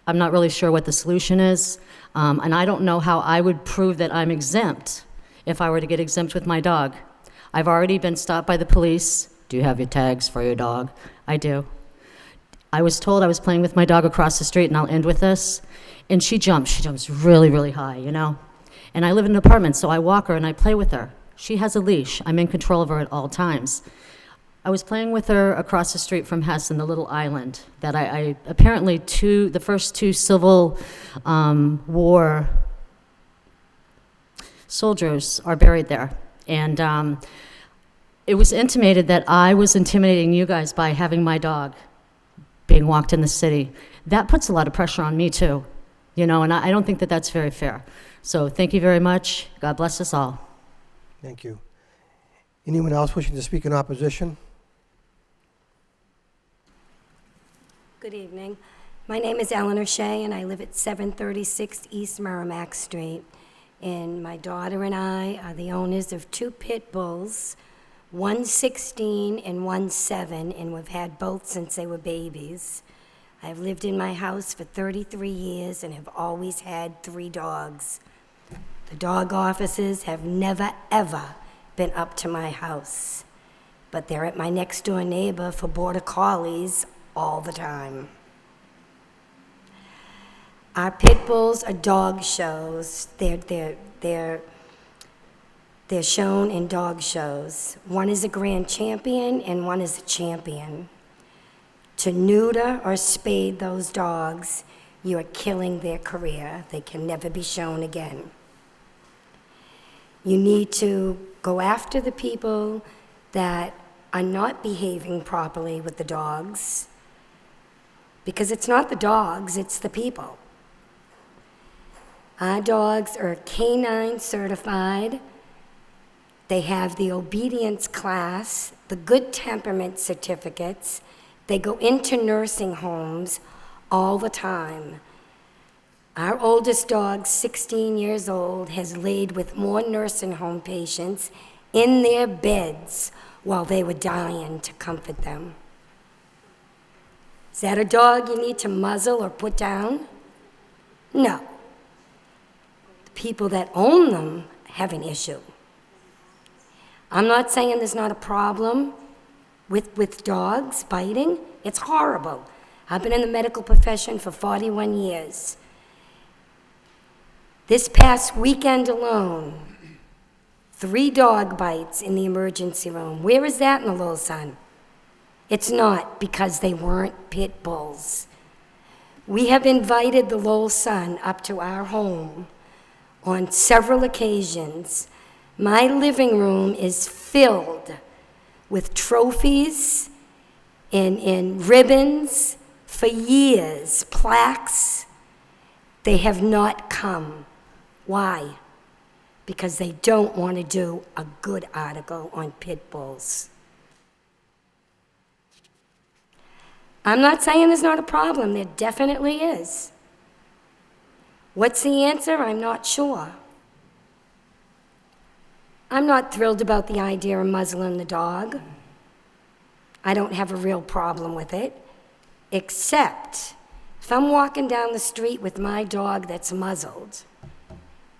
I'm not really sure what the solution is, and I don't know how I would prove that I'm exempt if I were to get exempt with my dog. I've already been stopped by the police. Do you have your tags for your dog? I do. I was told I was playing with my dog across the street, and I'll end with this, and she jumps. She jumps really, really high, you know? And I live in an apartment, so I walk her and I play with her. She has a leash. I'm in control of her at all times. I was playing with her across the street from Hessen, the little island that I apparently the first two Civil War soldiers are buried there. And it was intimated that I was intimidating you guys by having my dog being walked in the city. That puts a lot of pressure on me too, you know, and I don't think that that's very fair. So thank you very much. God bless us all. Thank you. Anyone else wishing to speak in opposition? Good evening. My name is Eleanor Shea, and I live at 736 East Merrimack Street. And my daughter and I are the owners of two pit bulls, one 16 and one 7, and we've had both since they were babies. I've lived in my house for 33 years and have always had 3 dogs. The dog officers have never, ever been up to my house, but they're at my next door neighbor for border collies all the time. Our pit bulls are dog shows. They're shown in dog shows. One is a grand champion and one is a champion. To neuter or spade those dogs, you are killing their career. They can never be shown again. You need to go after the people that are not behaving properly with the dogs, because it's not the dogs, it's the people. Our dogs are canine certified. They have the obedience class, the good temperament certificates. They go into nursing homes all the time. Our oldest dog, 16 years old, has laid with more nursing home patients in their beds while they were dying to comfort them. Is that a dog you need to muzzle or put down? No. The people that own them have an issue. I'm not saying there's not a problem with dogs biting. It's horrible. I've been in the medical profession for 41 years. This past weekend alone, 3 dog bites in the emergency room. Where is that in the Lowell Sun? It's not because they weren't pit bulls. We have invited the Lowell Sun up to our home on several occasions. My living room is filled with trophies and ribbons for years, plaques. They have not come. Why? Because they don't want to do a good article on pit bulls. I'm not saying there's not a problem. There definitely is. What's the answer? I'm not sure. I'm not thrilled about the idea of muzzling the dog. I don't have a real problem with it, except if I'm walking down the street with my dog that's muzzled,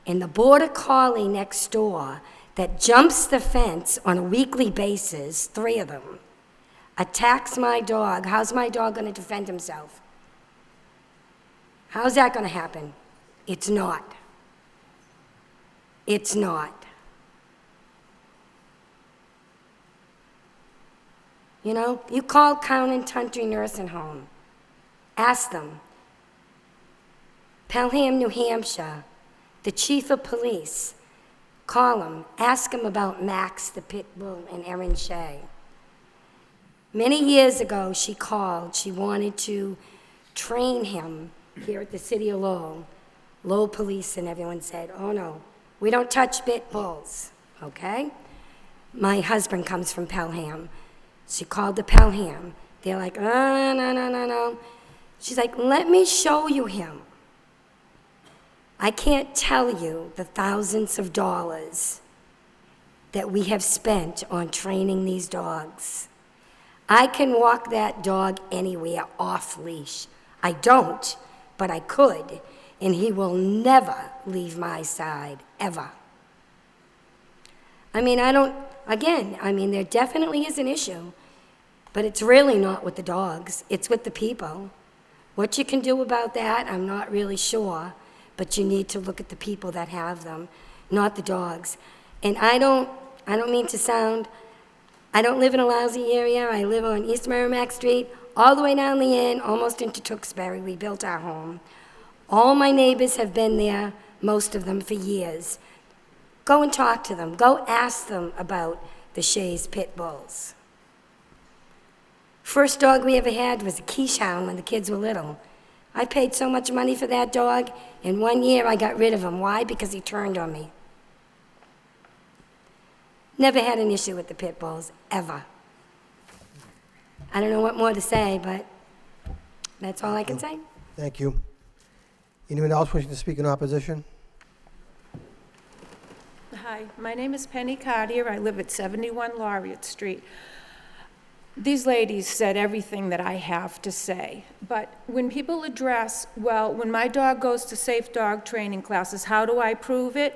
and the border collie next door that jumps the fence on a weekly basis, 3 of them, attacks my dog, how's my dog going to defend himself? How's that going to happen? It's not. It's not. You know, you call County Country Nursing Home. Ask them. Pelham, New Hampshire, the chief of police. Call him. Ask him about Max, the pit bull, and Erin Shea. Many years ago, she called. She wanted to train him here at the city of Lowell. Lowell police, and everyone said, oh no, we don't touch pit bulls, okay? My husband comes from Pelham. She called the Pelham. They're like, oh, no. She's like, let me show you him. I can't tell you the thousands of dollars that we have spent on training these dogs. I can walk that dog anywhere off leash. I don't, but I could, and he will never leave my side, ever. I mean, there definitely is an issue, but it's really not with the dogs, it's with the people. What you can do about that, I'm not really sure, but you need to look at the people that have them, not the dogs. And I don't mean to sound, I don't live in a lousy area. I live on East Merrimack Street, all the way down the end, almost into Tewksbury. We built our home. All my neighbors have been there, most of them, for years. Go and talk to them. Go ask them about the Shays pit bulls. First dog we ever had was a Keeshond when the kids were little. I paid so much money for that dog, in 1 year I got rid of him. Why? Because he turned on me. Never had an issue with the pit bulls, ever. I don't know what more to say, but that's all I can say. Thank you. Anyone else wishing to speak in opposition? Hi, my name is Penny Cartier. I live at 71 Laureate Street. These ladies said everything that I have to say, but when people address, well, when my dog goes to safe dog training classes, how do I prove it?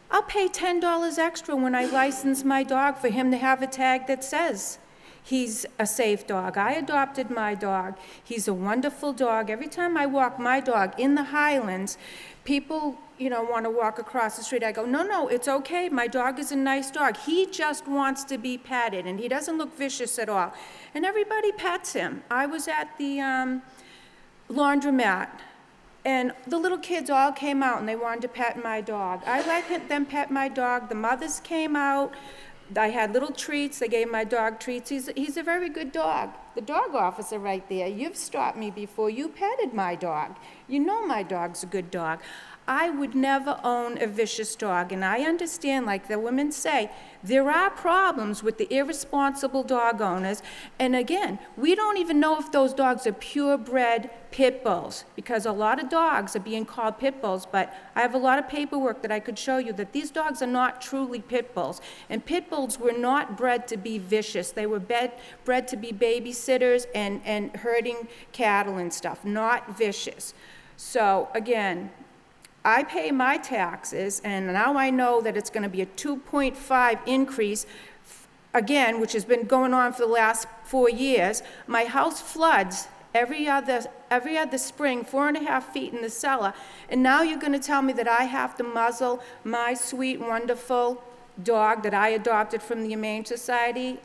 I'll pay $10 extra when I license my dog for him to have a tag that says he's a safe dog. I adopted my dog. He's a wonderful dog. Every time I walk my dog in the Highlands, people, want to walk across the street. I go, no, it's okay. My dog is a nice dog. He just wants to be patted, and he doesn't look vicious at all. And everybody pets him. I was at the laundromat, and the little kids all came out, and they wanted to pet my dog. I let them pet my dog. The mothers came out. I had little treats. They gave my dog treats. He's a very good dog. The dog officer right there, you've stopped me before. You petted my dog. You know my dog's a good dog. I would never own a vicious dog, and I understand, like the women say, there are problems with the irresponsible dog owners, and again, we don't even know if those dogs are purebred pit bulls, because a lot of dogs are being called pit bulls, but I have a lot of paperwork that I could show you that these dogs are not truly pit bulls, and pit bulls were not bred to be vicious. They were bred to be babysitters and herding cattle and stuff, not vicious. So again, I pay my taxes, and now I know that it's going to be a 2.5 increase, again, which has been going on for the last 4 years. My house floods every other spring, 4.5 feet in the cellar, and now you're going to tell me that I have to muzzle my sweet, wonderful dog that I adopted from the Humane Society?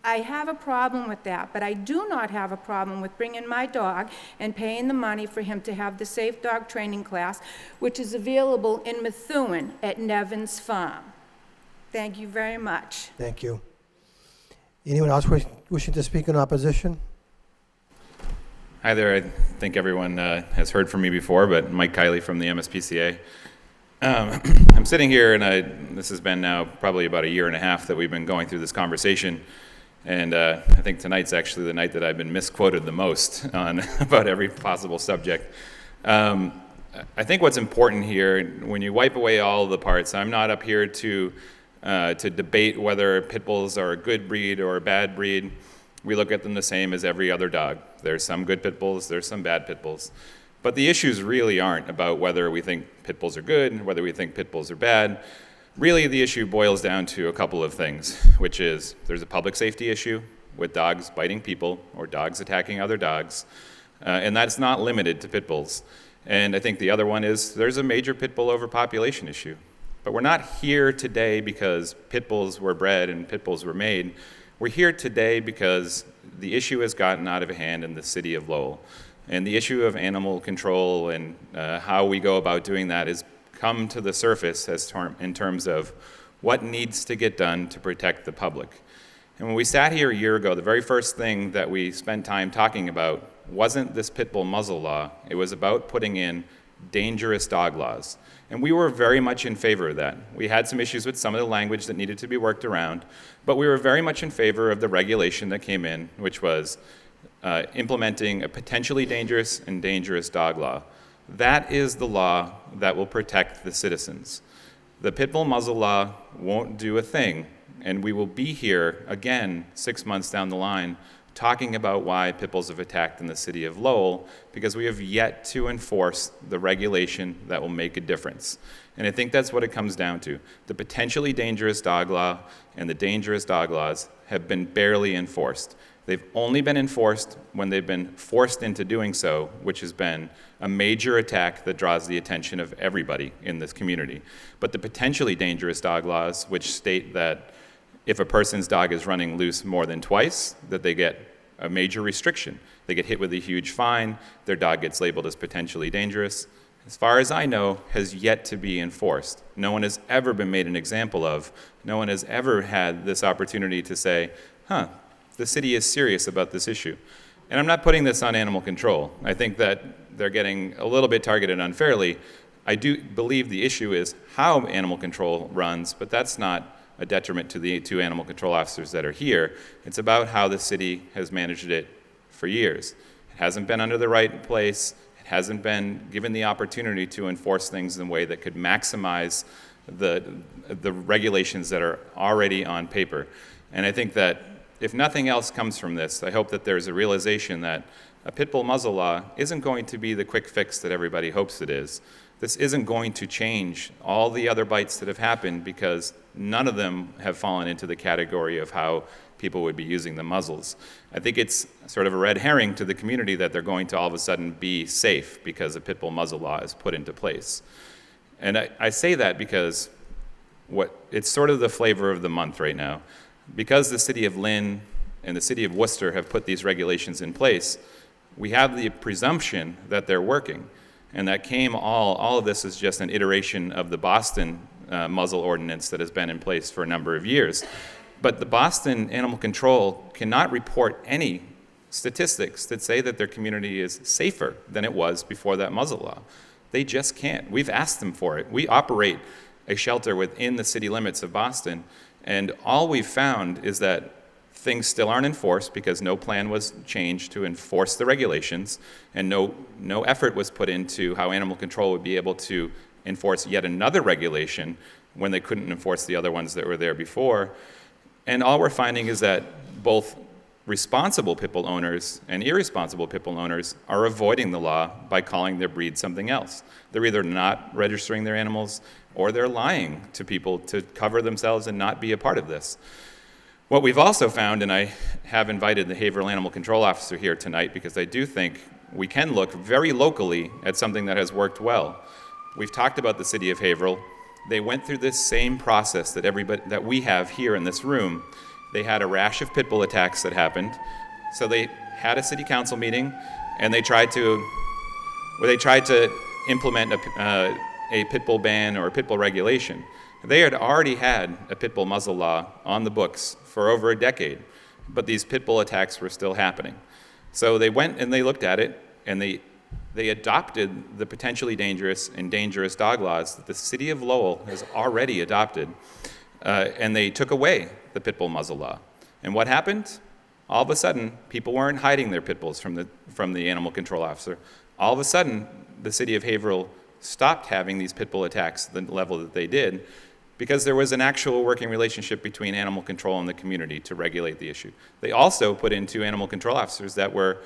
I have a problem with that, but I do not have a problem with bringing my dog and paying the money for him to have the safe dog training class, which is available in Methuen at Nevins Farm. Thank you very much. Thank you. Anyone else wishing to speak in opposition? Hi there. I think everyone has heard from me before, but Mike Kiley from the MSPCA. I'm sitting here, and this has been now probably about 1.5 years that we've been going through this conversation. And I think tonight's actually the night that I've been misquoted the most on about every possible subject. I think what's important here, when you wipe away all of the parts, I'm not up here to debate whether pit bulls are a good breed or a bad breed. We look at them the same as every other dog. There's some good pit bulls, there's some bad pit bulls. But the issues really aren't about whether we think pit bulls are good, whether we think pit bulls are bad. Really, the issue boils down to a couple of things, which is there's a public safety issue with dogs biting people or dogs attacking other dogs, and that's not limited to pit bulls. And I think the other one is there's a major pit bull overpopulation issue. But we're not here today because pit bulls were bred and pit bulls were made. We're here today because the issue has gotten out of hand in the city of Lowell. And the issue of animal control and how we go about doing that has come to the surface in terms of what needs to get done to protect the public. And when we sat here a year ago, the very first thing that we spent time talking about wasn't this pit bull muzzle law. It was about putting in dangerous dog laws. And we were very much in favor of that. We had some issues with some of the language that needed to be worked around, but we were very much in favor of the regulation that came in, which was implementing a potentially dangerous and dangerous dog law. That is the law that will protect the citizens. The pit bull muzzle law won't do a thing, and we will be here again 6 months down the line talking about why pit bulls have attacked in the city of Lowell, because we have yet to enforce the regulation that will make a difference. And I think that's what it comes down to. The potentially dangerous dog law and the dangerous dog laws have been barely enforced. They've only been enforced when they've been forced into doing so, which has been a major attack that draws the attention of everybody in this community. But the potentially dangerous dog laws, which state that if a person's dog is running loose more than twice, that they get a major restriction. They get hit with a huge fine, their dog gets labeled as potentially dangerous. As far as I know, has yet to be enforced. No one has ever been made an example of. No one has ever had this opportunity to say, the city is serious about this issue. And I'm not putting this on animal control. I think that they're getting a little bit targeted unfairly. I do believe the issue is how animal control runs, but that's not a detriment to the two animal control officers that are here. It's about how the city has managed it for years. It hasn't been under the right place. It hasn't been given the opportunity to enforce things in a way that could maximize the regulations that are already on paper. And I think that if nothing else comes from this, I hope that there's a realization that a pit bull muzzle law isn't going to be the quick fix that everybody hopes it is. This isn't going to change all the other bites that have happened because none of them have fallen into the category of how people would be using the muzzles. I think it's sort of a red herring to the community that they're going to all of a sudden be safe because a pit bull muzzle law is put into place. And I say that because it's sort of the flavor of the month right now. Because the city of Lynn and the city of Worcester have put these regulations in place, we have the presumption that they're working. And that all of this is just an iteration of the Boston muzzle ordinance that has been in place for a number of years. But the Boston Animal Control cannot report any statistics that say that their community is safer than it was before that muzzle law. They just can't. We've asked them for it. We operate a shelter within the city limits of Boston, and all we've found is that things still aren't enforced because no plan was changed to enforce the regulations, and no effort was put into how animal control would be able to enforce yet another regulation when they couldn't enforce the other ones that were there before. And all we're finding is that both responsible pit bull owners and irresponsible pit bull owners are avoiding the law by calling their breed something else. They're either not registering their animals or they're lying to people to cover themselves and not be a part of this. What we've also found, and I have invited the behavioral animal control officer here tonight because I do think we can look very locally at something that has worked well. We've talked about the city of Haverhill. They went through this same process that we have here in this room. They had a rash of pit bull attacks that happened. So they had a city council meeting and they tried to implement a pit bull ban or a pit bull regulation. They had already had a pit bull muzzle law on the books for over a decade, but these pit bull attacks were still happening. So they went and they looked at it, and they adopted the potentially dangerous and dangerous dog laws that the city of Lowell has already adopted, and they took away the pit bull muzzle law. And what happened? All of a sudden, people weren't hiding their pit bulls from the animal control officer. All of a sudden, the city of Haverhill stopped having these pit bull attacks the level that they did, because there was an actual working relationship between animal control and the community to regulate the issue. They also put in 2 animal control officers that were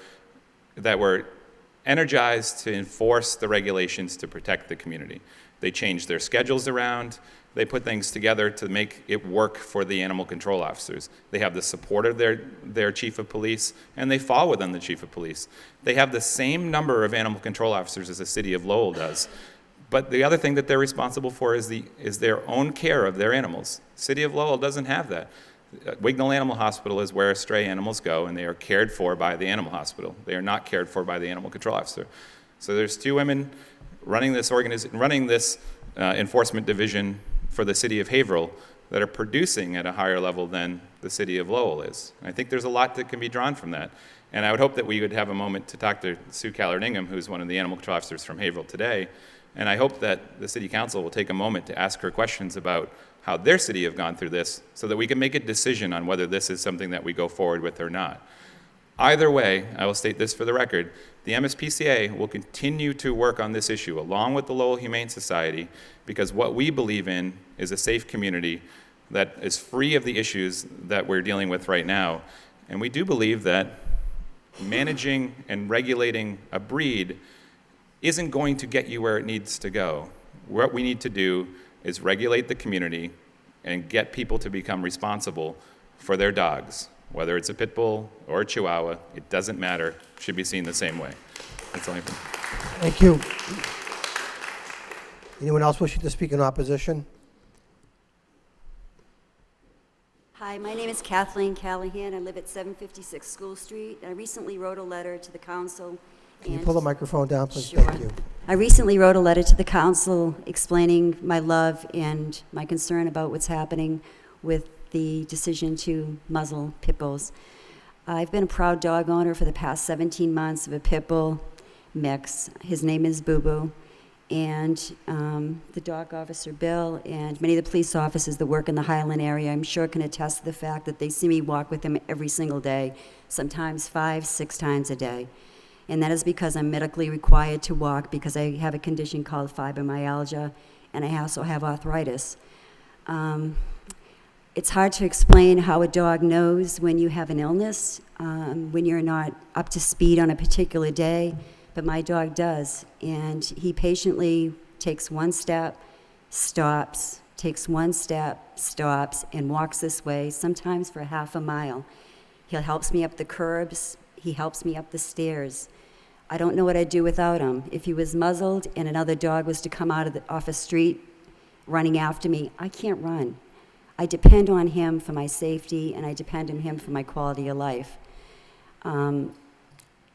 energized to enforce the regulations to protect the community. They changed their schedules around. They put things together to make it work for the animal control officers. They have the support of their chief of police, and they fall within the chief of police. They have the same number of animal control officers as the city of Lowell does. But the other thing that they're responsible for is their own care of their animals. City of Lowell doesn't have that. Wignall Animal Hospital is where stray animals go, and they are cared for by the animal hospital. They are not cared for by the animal control officer. So there's 2 women running this enforcement division for the city of Haverhill that are producing at a higher level than the city of Lowell is. And I think there's a lot that can be drawn from that. And I would hope that we would have a moment to talk to Sue Callard-Ingham, who's one of the animal control officers from Haverhill today. And I hope that the city council will take a moment to ask her questions about how their city have gone through this so that we can make a decision on whether this is something that we go forward with or not. Either way, I will state this for the record, the MSPCA will continue to work on this issue along with the Lowell Humane Society, because what we believe in is a safe community that is free of the issues that we're dealing with right now. And we do believe that managing and regulating a breed isn't going to get you where it needs to go. What we need to do is regulate the community and get people to become responsible for their dogs. Whether it's a pit bull or a chihuahua, it doesn't matter. It should be seen the same way. That's all I think. Thank you. Anyone else wishing to speak in opposition? Hi, my name is Kathleen Callahan. I live at 756 School Street. I recently wrote a letter to the council. Can you pull the microphone down, please? Sure. Thank you. I recently wrote a letter to the council explaining my love and my concern about what's happening with the decision to muzzle pit bulls. I've been a proud dog owner for the past 17 months of a pit bull mix. His name is Boo Boo. And the dog officer, Bill, and many of the police officers that work in the Highland area, I'm sure can attest to the fact that they see me walk with him every single day, sometimes 5-6 times a day. And that is because I'm medically required to walk because I have a condition called fibromyalgia, and I also have arthritis. It's hard to explain how a dog knows when you have an illness, when you're not up to speed on a particular day, but my dog does. And he patiently takes one step, stops, takes one step, stops, and walks this way, sometimes for half a mile. He helps me up the curbs. He helps me up the stairs. I don't know what I'd do without him. If he was muzzled and another dog was to come off a street running after me, I can't run. I depend on him for my safety, and I depend on him for my quality of life.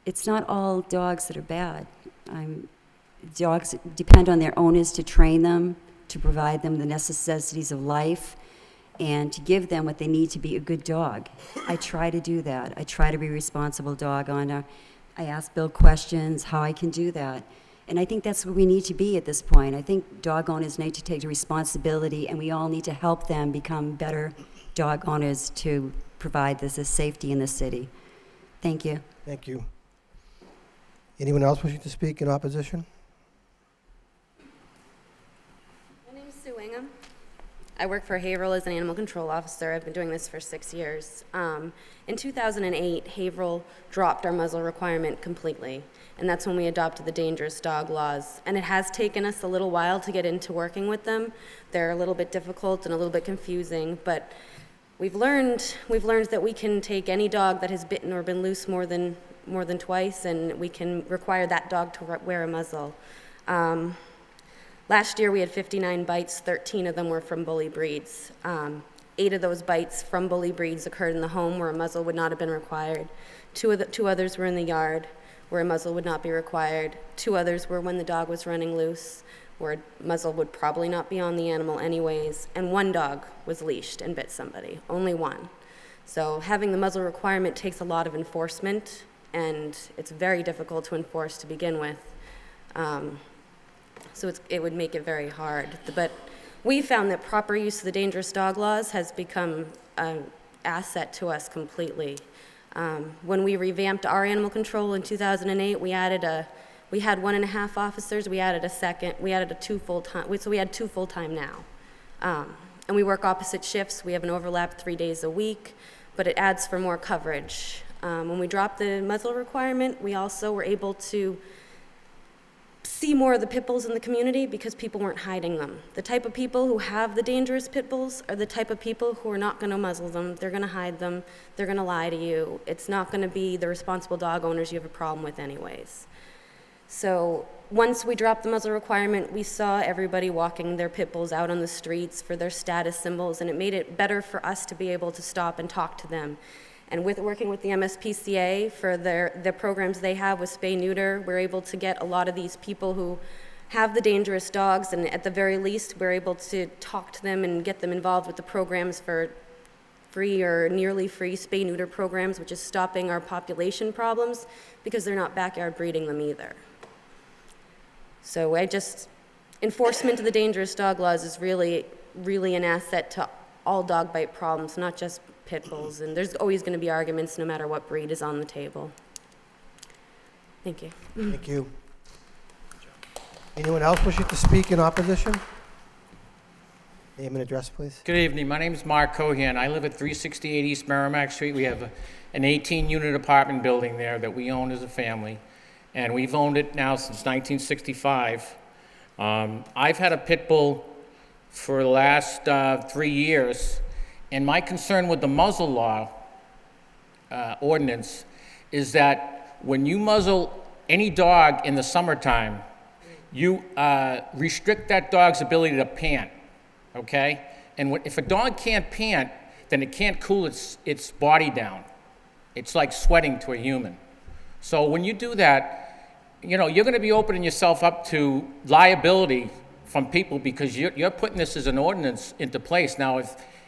It's not all dogs that are bad. Dogs depend on their owners to train them, to provide them the necessities of life, and to give them what they need to be a good dog. I try to do that. I try to be a responsible dog owner. I ask Bill questions, how I can do that. And I think that's where we need to be at this point. I think dog owners need to take the responsibility, and we all need to help them become better dog owners to provide this safety in the city. Thank you. Thank you. Anyone else wishing to speak in opposition? My name is Sue Ingham. I work for Haverhill as an animal control officer. I've been doing this for 6 years. In 2008, Haverhill dropped our muzzle requirement completely, and that's when we adopted the dangerous dog laws. And it has taken us a little while to get into working with them. They're a little bit difficult and a little bit confusing, but we've learned that we can take any dog that has bitten or been loose more than twice, and we can require that dog to wear a muzzle. Last year we had 59 bites, 13 of them were from bully breeds. 8 of those bites from bully breeds occurred in the home where a muzzle would not have been required. Two others were in the yard where a muzzle would not be required. 2 others were when the dog was running loose, where a muzzle would probably not be on the animal anyways. And 1 dog was leashed and bit somebody, only 1. So having the muzzle requirement takes a lot of enforcement, and it's very difficult to enforce to begin with. So it would make it very hard. But we found that proper use of the dangerous dog laws has become an asset to us completely. When we revamped our animal control in 2008, we added We had 1.5 officers, we added a 2 full-time, so we had 2 full-time now. And we work opposite shifts, we have an overlap 3 days a week, but it adds for more coverage. When we dropped the muzzle requirement, we also were able to see more of the pit bulls in the community because people weren't hiding them. The type of people who have the dangerous pit bulls are the type of people who are not going to muzzle them. They're going to hide them. They're going to lie to you. It's not going to be the responsible dog owners you have a problem with anyways. So once we dropped the muzzle requirement, we saw everybody walking their pit bulls out on the streets for their status symbols, and it made it better for us to be able to stop and talk to them. And with working with the MSPCA for the programs they have with spay-neuter, we're able to get a lot of these people who have the dangerous dogs, and at the very least, we're able to talk to them and get them involved with the programs for free or nearly free spay-neuter programs, which is stopping our population problems because they're not backyard breeding them either. So enforcement of the dangerous dog laws is really, really an asset to all dog bite problems, not just pit bulls, and there's always going to be arguments no matter what breed is on the table. Thank you. Thank you. Anyone else wishing to speak in opposition? Name and address, please. Good evening. My name is Mark Cohan. I live at 368 East Merrimack Street. We have an 18-unit apartment building there that we own as a family, and we've owned it now since 1965. I've had a pit bull for the last 3 years, and my concern with the muzzle law ordinance is that when you muzzle any dog in the summertime, you restrict that dog's ability to pant, okay? And if a dog can't pant, then it can't cool its body down. It's like sweating to a human. So when you do that, you know, you're going to be opening yourself up to liability from people because you're putting this as an ordinance into place. Now,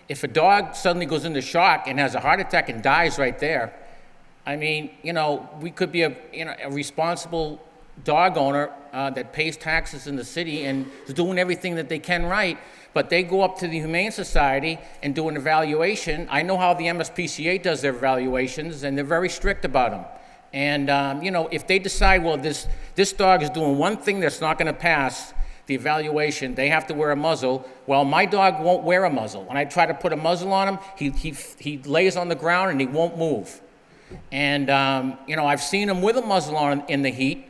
if a dog suddenly goes into shock and has a heart attack and dies right there, I mean, you know, we could be a responsible dog owner that pays taxes in the city and is doing everything that they can right, but they go up to the Humane Society and do an evaluation. I know how the MSPCA does their evaluations, and they're very strict about them. And, you know, if they decide, well, this dog is doing one thing that's not going to pass the evaluation, they have to wear a muzzle. Well, my dog won't wear a muzzle. When I try to put a muzzle on him, he lays on the ground and he won't move. And, you know, I've seen him with a muzzle on in the heat,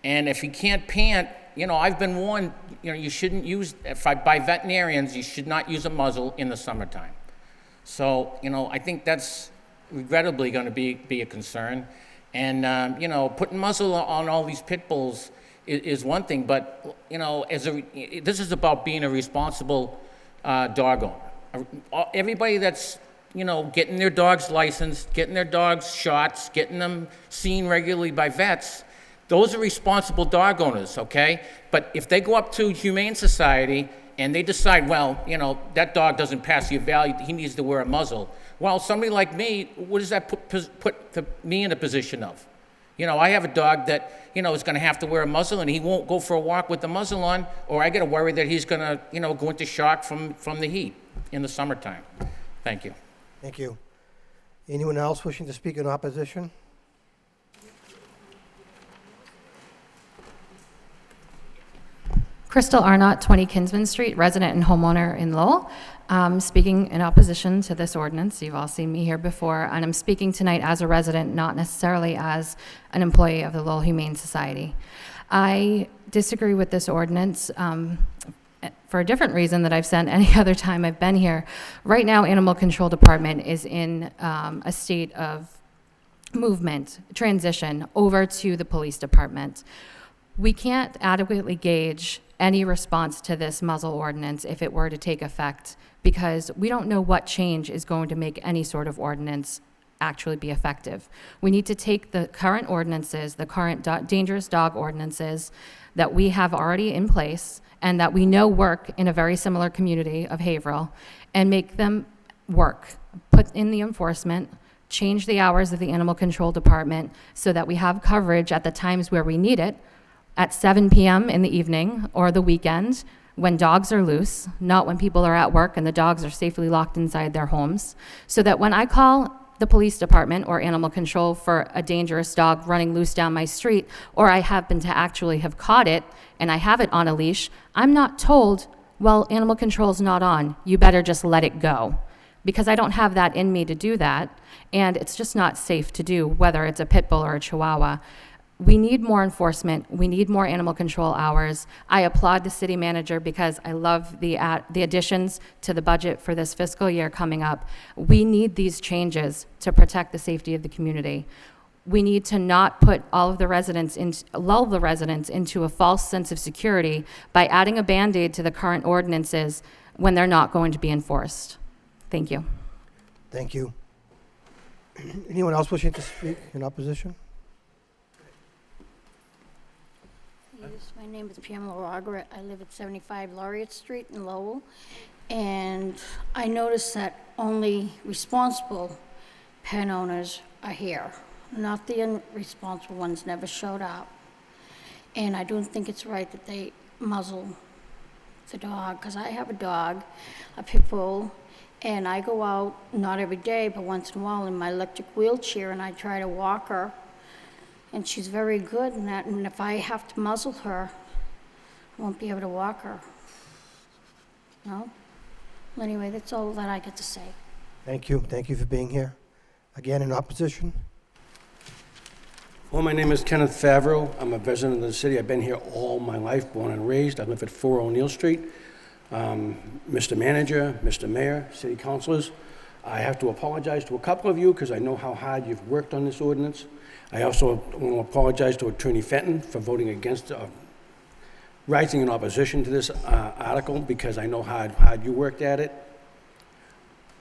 and if he can't pant, you know, I've been warned, you know, you shouldn't use, by veterinarians, you should not use a muzzle in the summertime. So, you know, I think that's regrettably going to be a concern. And, you know, putting muzzle on all these pit bulls is one thing, but, you know, this is about being a responsible dog owner. Everybody that's, you know, getting their dogs licensed, getting their dogs shots, getting them seen regularly by vets, those are responsible dog owners, okay? But if they go up to Humane Society and they decide, well, you know, that dog doesn't pass the evaluation, he needs to wear a muzzle. Well, somebody like me, what does that put me in a position of? You know, I have a dog that, you know, is going to have to wear a muzzle and he won't go for a walk with the muzzle on, or I got to worry that he's going to, you know, go into shock from the heat in the summertime. Thank you. Thank you. Anyone else wishing to speak in opposition? Crystal Arnott, 20 Kinsman Street, resident and homeowner in Lowell. Speaking in opposition to this ordinance. You've all seen me here before, and I'm speaking tonight as a resident, not necessarily as an employee of the Lowell Humane Society. I disagree with this ordinance for a different reason that I've said any other time I've been here. Right now, Animal Control Department is in a state of movement, transition over to the police department. We can't adequately gauge any response to this muzzle ordinance if it were to take effect, because we don't know what change is going to make any sort of ordinance actually be effective. We need to take the current ordinances, the current dangerous dog ordinances that we have already in place and that we know work in a very similar community of Haverhill, and make them work. Put in the enforcement, change the hours of the Animal Control Department so that we have coverage at the times where we need it, at 7 p.m. in the evening or the weekend when dogs are loose, not when people are at work and the dogs are safely locked inside their homes, so that when I call the police department or animal control for a dangerous dog running loose down my street, or I happen to actually have caught it and I have it on a leash, I'm not told, well, animal control's not on, you better just let it go. Because I don't have that in me to do that, and it's just not safe to do, whether it's a pit bull or a chihuahua. We need more enforcement. We need more animal control hours. I applaud the city manager because I love the additions to the budget for this fiscal year coming up. We need these changes to protect the safety of the community. We need to not put all of the residents lull the residents into a false sense of security by adding a Band-Aid to the current ordinances when they're not going to be enforced. Thank you. Thank you. Anyone else wishing to speak in opposition? Yes, my name is Pamela Roger. I live at 75 Laureate Street in Lowell. And I noticed that only responsible pet owners are here. Not the irresponsible ones never showed up. And I don't think it's right that they muzzle the dog, because I have a dog, a pit bull, and I go out, not every day, but once in a while in my electric wheelchair, and I try to walk her. And she's very good in that, and if I have to muzzle her, I won't be able to walk her. No? Well, anyway, that's all that I get to say. Thank you. Thank you for being here. Again, in opposition? Well, my name is Kenneth Favreau. I'm a resident of the city. I've been here all my life, born and raised. I live at 4 O'Neill Street. Mr. Manager, Mr. Mayor, city councilors, I have to apologize to a couple of you because I know how hard you've worked on this ordinance. I also want to apologize to Attorney Fenton for voting against, rising in opposition to this article, because I know how hard you worked at it.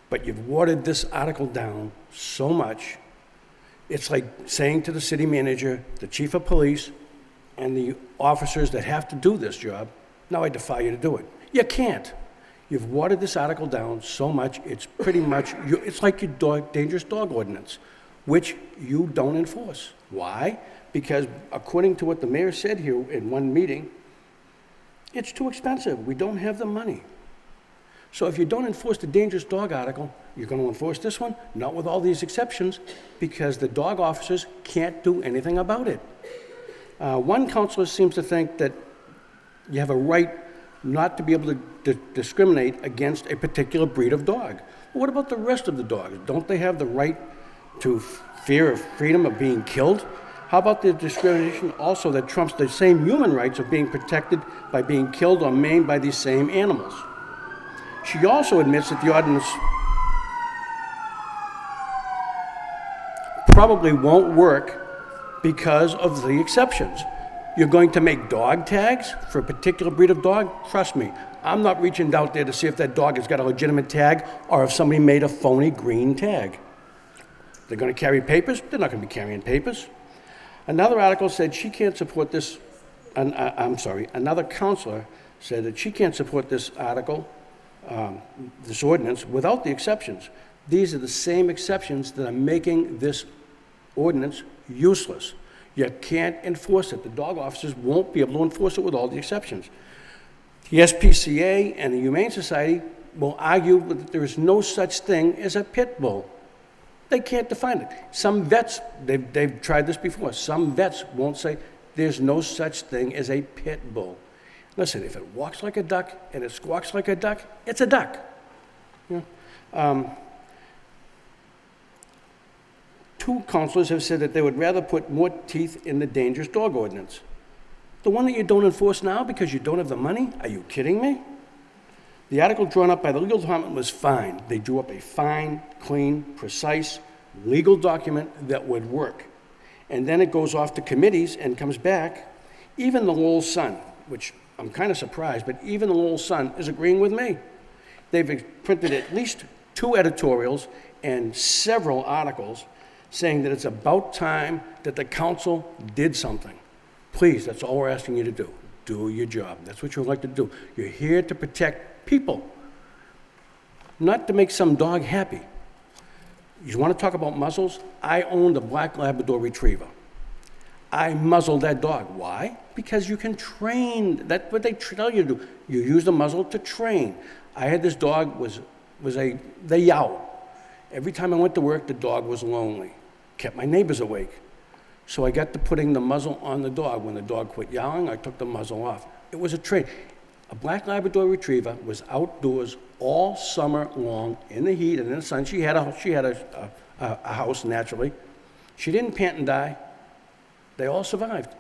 But you've watered this article down so much. It's like saying to the city manager, the chief of police, and the officers that have to do this job, now I defy you to do it. You can't. You've watered this article down so much, it's pretty much, it's like your dangerous dog ordinance, which you don't enforce. Why? Because according to what the mayor said here in one meeting, it's too expensive. We don't have the money. So if you don't enforce the dangerous dog article, you're going to enforce this one, not with all these exceptions, because the dog officers can't do anything about it. One councilor seems to think that you have a right not to be able to discriminate against a particular breed of dog. Well, what about the rest of the dogs? Don't they have the right to fear of freedom of being killed? How about the discrimination also that trumps the same human rights of being protected by being killed or maimed by these same animals? She also admits that the ordinance probably won't work because of the exceptions. You're going to make dog tags for a particular breed of dog? Trust me, I'm not reaching out there to see if that dog has got a legitimate tag or if somebody made a phony green tag. They're going to carry papers? They're not going to be carrying papers. Another article said she can't support this, another counselor said that she can't support this article, this ordinance, without the exceptions. These are the same exceptions that are making this ordinance useless. You can't enforce it. The dog officers won't be able to enforce it with all the exceptions. The SPCA and the Humane Society will argue that there is no such thing as a pit bull. They can't define it. Some vets, they've tried this before, some vets won't say there's no such thing as a pit bull. Listen, if it walks like a duck and it squawks like a duck, it's a duck. You know? Two councilors have said that they would rather put more teeth in the dangerous dog ordinance. The one that you don't enforce now because you don't have the money? Are you kidding me? The article drawn up by the legal department was fine. They drew up a fine, clean, precise, legal document that would work. And then it goes off to committees and comes back. Even the Lowell Sun, which I'm kind of surprised, but even the Lowell Sun is agreeing with me. They've printed at least 2 editorials and several articles saying that it's about time that the council did something. Please, that's all we're asking you to do. Do your job. That's what you'd like to do. You're here to protect people, not to make some dog happy. You want to talk about muzzles? I owned a black Labrador Retriever. I muzzled that dog. Why? Because you can train. That's what they tell you to do. You use the muzzle to train. I had this dog, they yowl. Every time I went to work, the dog was lonely. Kept my neighbors awake. So I got to putting the muzzle on the dog. When the dog quit yowling, I took the muzzle off. It was a trade. A black Labrador Retriever was outdoors all summer long in the heat and in the sun. She had a house, naturally. She didn't pant and die. They all survived.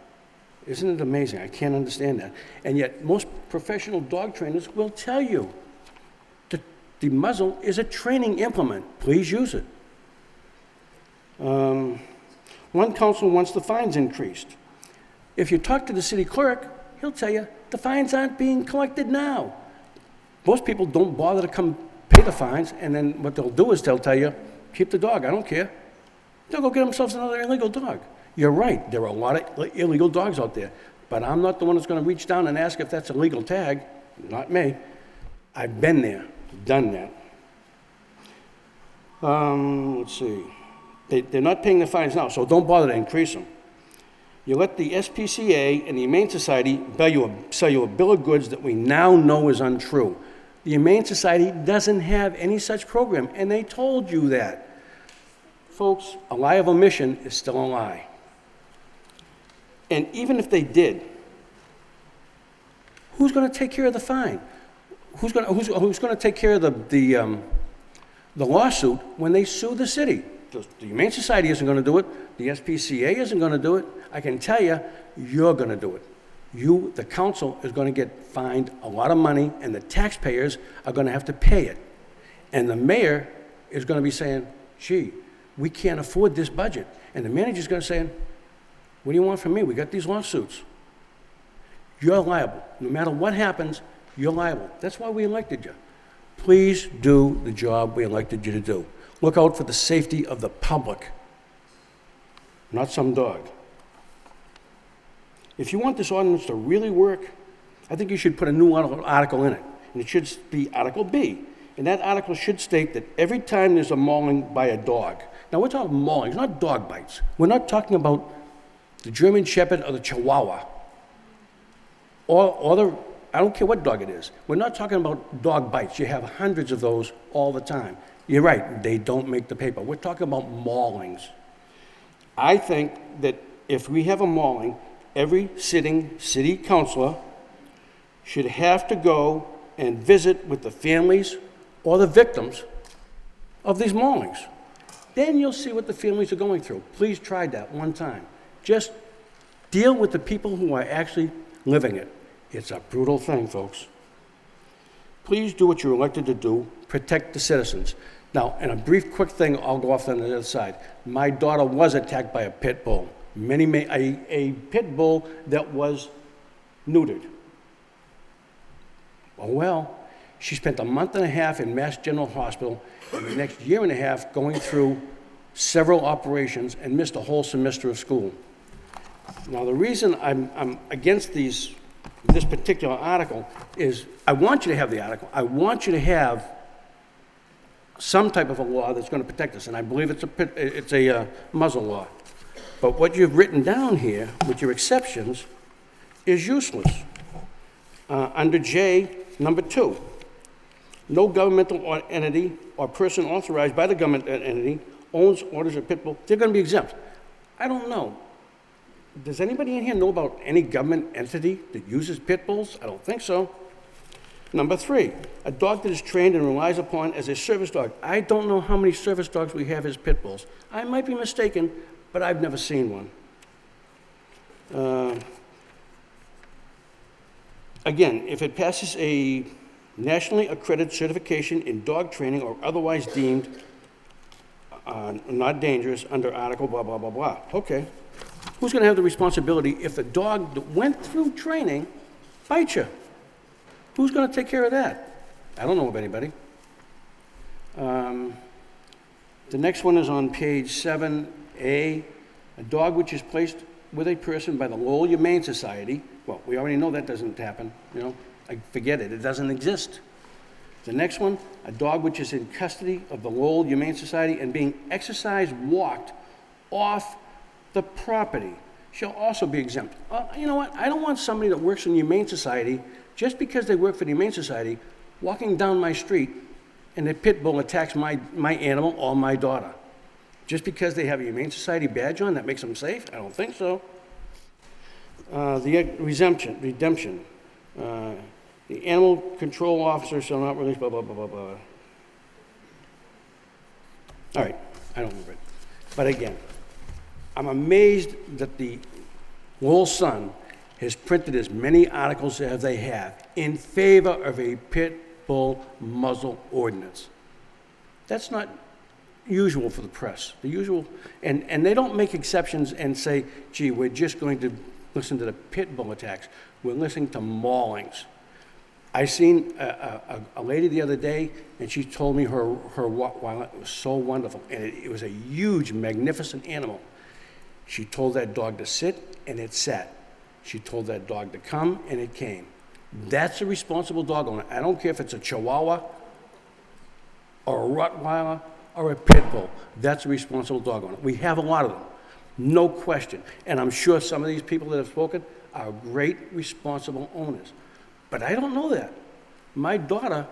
Isn't it amazing? I can't understand that. And yet, most professional dog trainers will tell you that the muzzle is a training implement. Please use it. One council wants the fines increased. If you talk to the city clerk, he'll tell you the fines aren't being collected now. Most people don't bother to come pay the fines, and then what they'll do is they'll tell you, keep the dog, I don't care. They'll go get themselves another illegal dog. You're right, there are a lot of illegal dogs out there, but I'm not the one that's going to reach down and ask if that's a legal tag. Not me. I've been there, done that. Let's see. They're not paying the fines now, so don't bother to increase them. You let the SPCA and the Humane Society sell you a bill of goods that we now know is untrue. The Humane Society doesn't have any such program, and they told you that. Folks, a lie of omission is still a lie. And even if they did, who's going to take care of the fine? Who's going to take care of the lawsuit when they sue the city? The Humane Society isn't going to do it. The SPCA isn't going to do it. I can tell you, you're going to do it. You, the council, is going to get fined a lot of money, and the taxpayers are going to have to pay it. And the mayor is going to be saying, gee, we can't afford this budget. And the manager's going to say, what do you want from me? We got these lawsuits. You're liable. No matter what happens, you're liable. That's why we elected you. Please do the job we elected you to do. Look out for the safety of the public, not some dog. If you want this ordinance to really work, I think you should put a new article in it, and it should be Article B. And that article should state that every time there's a mauling by a dog, now we're talking maulings, not dog bites. We're not talking about the German Shepherd or the Chihuahua, or the, I don't care what dog it is. We're not talking about dog bites. You have hundreds of those all the time. You're right, they don't make the paper. We're talking about maulings. I think that if we have a mauling, every sitting city councilor should have to go and visit with the families or the victims of these maulings. Then you'll see what the families are going through. Please try that one time. Just deal with the people who are actually living it. It's a brutal thing, folks. Please do what you're elected to do. Protect the citizens. Now, in a brief, quick thing, I'll go off on the other side. My daughter was attacked by a pit bull. A pit bull that was neutered. Oh well, she spent a month and a half in Mass General Hospital, and the next year and a half going through several operations and missed a whole semester of school. Now, the reason I'm against this particular article is I want you to have the article. I want you to have some type of a law that's going to protect us, and I believe it's a muzzle law. But what you've written down here, with your exceptions, is useless. Under J, number 2, no governmental entity or person authorized by the government entity owns, orders a pit bull. They're going to be exempt. I don't know. Does anybody in here know about any government entity that uses pit bulls? I don't think so. Number 3, a dog that is trained and relies upon as a service dog. I don't know how many service dogs we have as pit bulls. I might be mistaken, but I've never seen one. Again, if it passes a nationally accredited certification in dog training or otherwise deemed not dangerous under Article blah, blah, blah, blah. Okay. Who's going to have the responsibility if the dog that went through training bites you? Who's going to take care of that? I don't know of anybody. The next one is on page 7A. A dog which is placed with a person by the Lowell Humane Society. Well, we already know that doesn't happen. You know, I forget it. It doesn't exist. The next one, a dog which is in custody of the Lowell Humane Society and being exercised, walked off the property shall also be exempt. You know what? I don't want somebody that works in the Humane Society, just because they work for the Humane Society, walking down my street and a pit bull attacks my animal or my daughter. Just because they have a Humane Society badge on, that makes them safe? I don't think so. The redemption. The animal control officer shall not release, blah, blah, blah, blah, blah. All right, I don't remember it. But again, I'm amazed that the Lowell Sun has printed as many articles as they have in favor of a pit bull muzzle ordinance. That's not usual for the press. The usual, and they don't make exceptions and say, gee, we're just going to listen to the pit bull attacks. We're listening to maulings. I seen a lady the other day, and she told me her Rottweiler was so wonderful, and it was a huge, magnificent animal. She told that dog to sit, and it sat. She told that dog to come, and it came. That's a responsible dog owner. I don't care if it's a Chihuahua or a Rottweiler or a pit bull. That's a responsible dog owner. We have a lot of them, no question. And I'm sure some of these people that have spoken are great, responsible owners. But I don't know that. My daughter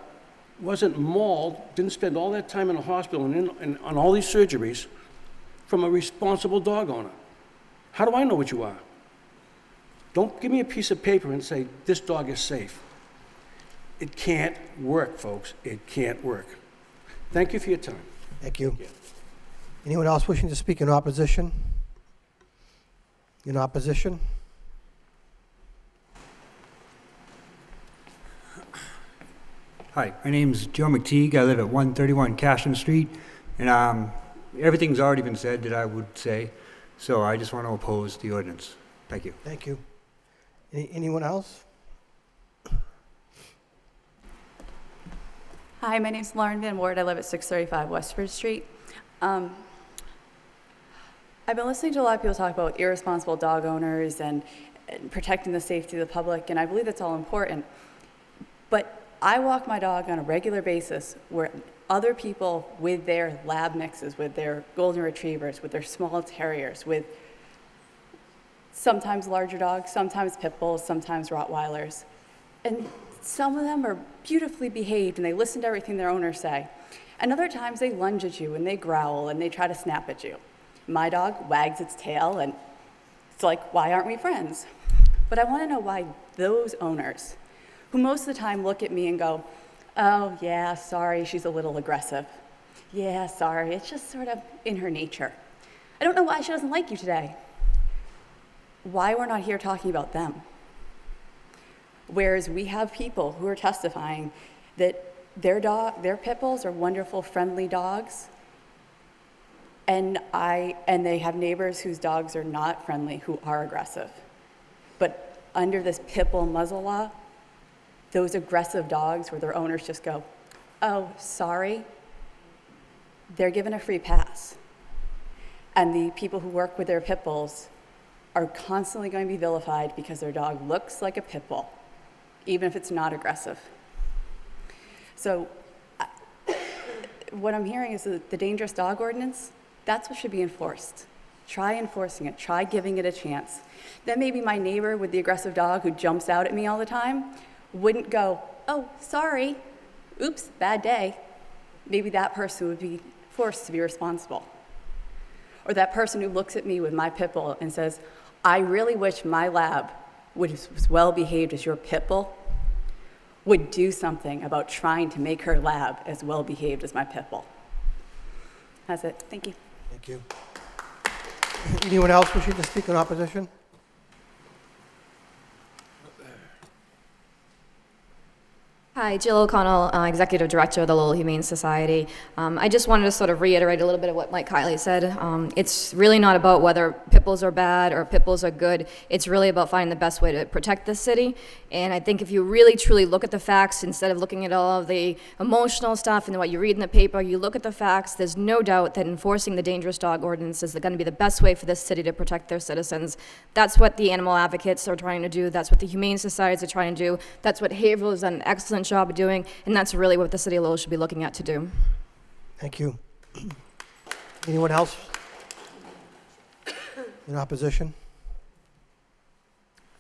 wasn't mauled, didn't spend all that time in the hospital and on all these surgeries from a responsible dog owner. How do I know what you are? Don't give me a piece of paper and say, this dog is safe. It can't work, folks. It can't work. Thank you for your time. Thank you. Anyone else wishing to speak in opposition? In opposition? Hi, my name's Joe McTeague. I live at 131 Cashton Street, and everything's already been said that I would say, so I just want to oppose the ordinance. Thank you. Thank you. Anyone else? Hi, my name's Lauren Van Ward. I live at 635 Westford Street. I've been listening to a lot of people talk about irresponsible dog owners and protecting the safety of the public, and I believe that's all important. But I walk my dog on a regular basis where other people with their lab mixes, with their golden retrievers, with their small terriers, with sometimes larger dogs, sometimes pit bulls, sometimes Rottweilers. And some of them are beautifully behaved and they listen to everything their owners say. And other times they lunge at you and they growl and they try to snap at you. My dog wags its tail and it's like, why aren't we friends? But I want to know why those owners, who most of the time look at me and go, oh yeah, sorry, she's a little aggressive. Yeah, sorry, it's just sort of in her nature. I don't know why she doesn't like you today. Why we're not here talking about them. Whereas we have people who are testifying that their pit bulls are wonderful, friendly dogs, and they have neighbors whose dogs are not friendly, who are aggressive. But under this pit bull muzzle law, those aggressive dogs where their owners just go, oh, sorry, they're given a free pass. And the people who work with their pit bulls are constantly going to be vilified because their dog looks like a pit bull, even if it's not aggressive. So what I'm hearing is that the dangerous dog ordinance, that's what should be enforced. Try enforcing it, try giving it a chance. Then maybe my neighbor with the aggressive dog who jumps out at me all the time wouldn't go, oh, sorry, oops, bad day. Maybe that person would be forced to be responsible. Or that person who looks at me with my pit bull and says, I really wish my lab was as well behaved as your pit bull, would do something about trying to make her lab as well behaved as my pit bull. That's it. Thank you. Thank you. Anyone else wishing to speak in opposition? Hi, Jill O'Connell, Executive Director of the Lowell Humane Society. I just wanted to sort of reiterate a little bit of what Mike Kiley said. It's really not about whether pit bulls are bad or pit bulls are good. It's really about finding the best way to protect this city. And I think if you really truly look at the facts, instead of looking at all of the emotional stuff and what you read in the paper, you look at the facts, there's no doubt that enforcing the dangerous dog ordinance is going to be the best way for this city to protect their citizens. That's what the animal advocates are trying to do. That's what the Humane Societies are trying to do. That's what Haverhill has done an excellent job of doing, and that's really what the city of Lowell should be looking at to do. Thank you. Anyone else in opposition?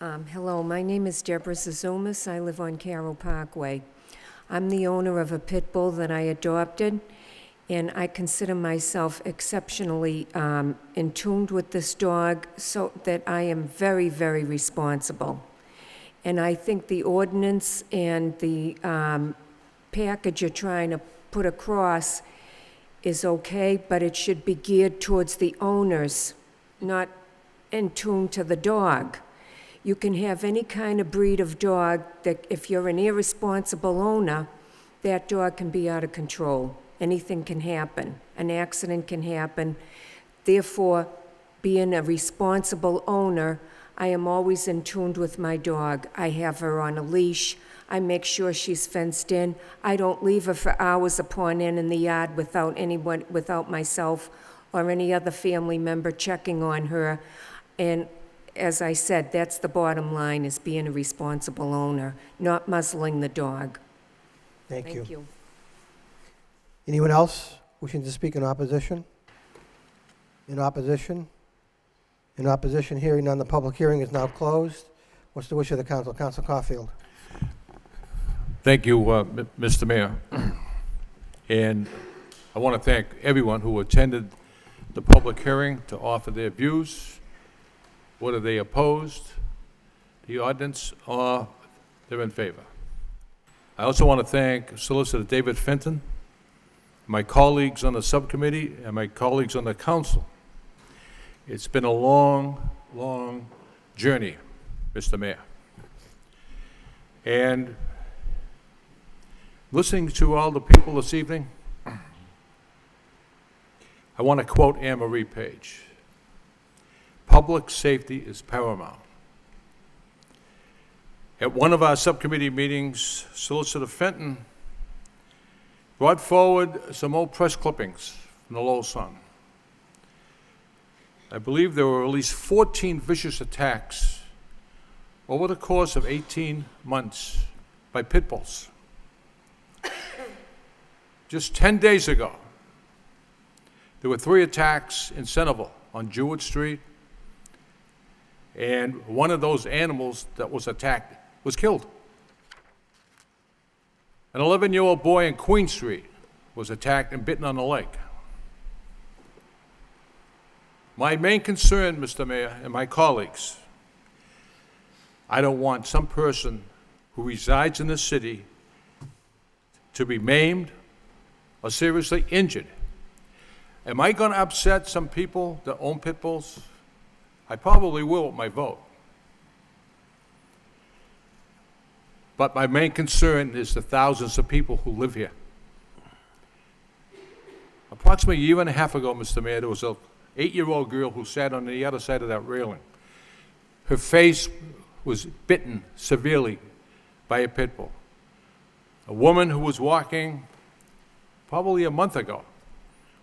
Hello, my name is Deborah Zazomas. I live on Carroll Parkway. I'm the owner of a pit bull that I adopted, and I consider myself exceptionally in tune with this dog, so that I am very, very responsible. And I think the ordinance and the package you're trying to put across is okay, but it should be geared towards the owners, not in tune to the dog. You can have any kind of breed of dog that if you're an irresponsible owner, that dog can be out of control. Anything can happen. An accident can happen. Therefore, being a responsible owner, I am always in tune with my dog. I have her on a leash. I make sure she's fenced in. I don't leave her for hours upon end in the yard without anyone, without myself or any other family member checking on her. And as I said, that's the bottom line, is being a responsible owner, not muzzling the dog. Thank you. Thank you. Anyone else wishing to speak in opposition? In opposition? In opposition, hearing none, the public hearing is now closed. What's the wish of the council? Council Caulfield. Thank you, Mr. Mayor. And I want to thank everyone who attended the public hearing to offer their views, whether they opposed the ordinance or they're in favor. I also want to thank Solicitor David Fenton, my colleagues on the subcommittee, and my colleagues on the council. It's been a long, long journey, Mr. Mayor. And listening to all the people this evening, I want to quote Anne Marie Page. Public safety is paramount. At one of our subcommittee meetings, Solicitor Fenton brought forward some old press clippings from the Lowell Sun. I believe there were at least 14 vicious attacks over the course of 18 months by pit bulls. Just 10 days ago, there were 3 attacks in Centerville on Jewett Street, and one of those animals that was attacked was killed. An 11-year-old boy in Queen Street was attacked and bitten on the leg. My main concern, Mr. Mayor, and my colleagues, I don't want some person who resides in the city to be maimed or seriously injured. Am I going to upset some people that own pit bulls? I probably will with my vote. But my main concern is the thousands of people who live here. Approximately a year and a half ago, Mr. Mayor, there was an 8-year-old girl who sat on the other side of that railing. Her face was bitten severely by a pit bull. A woman who was walking probably a month ago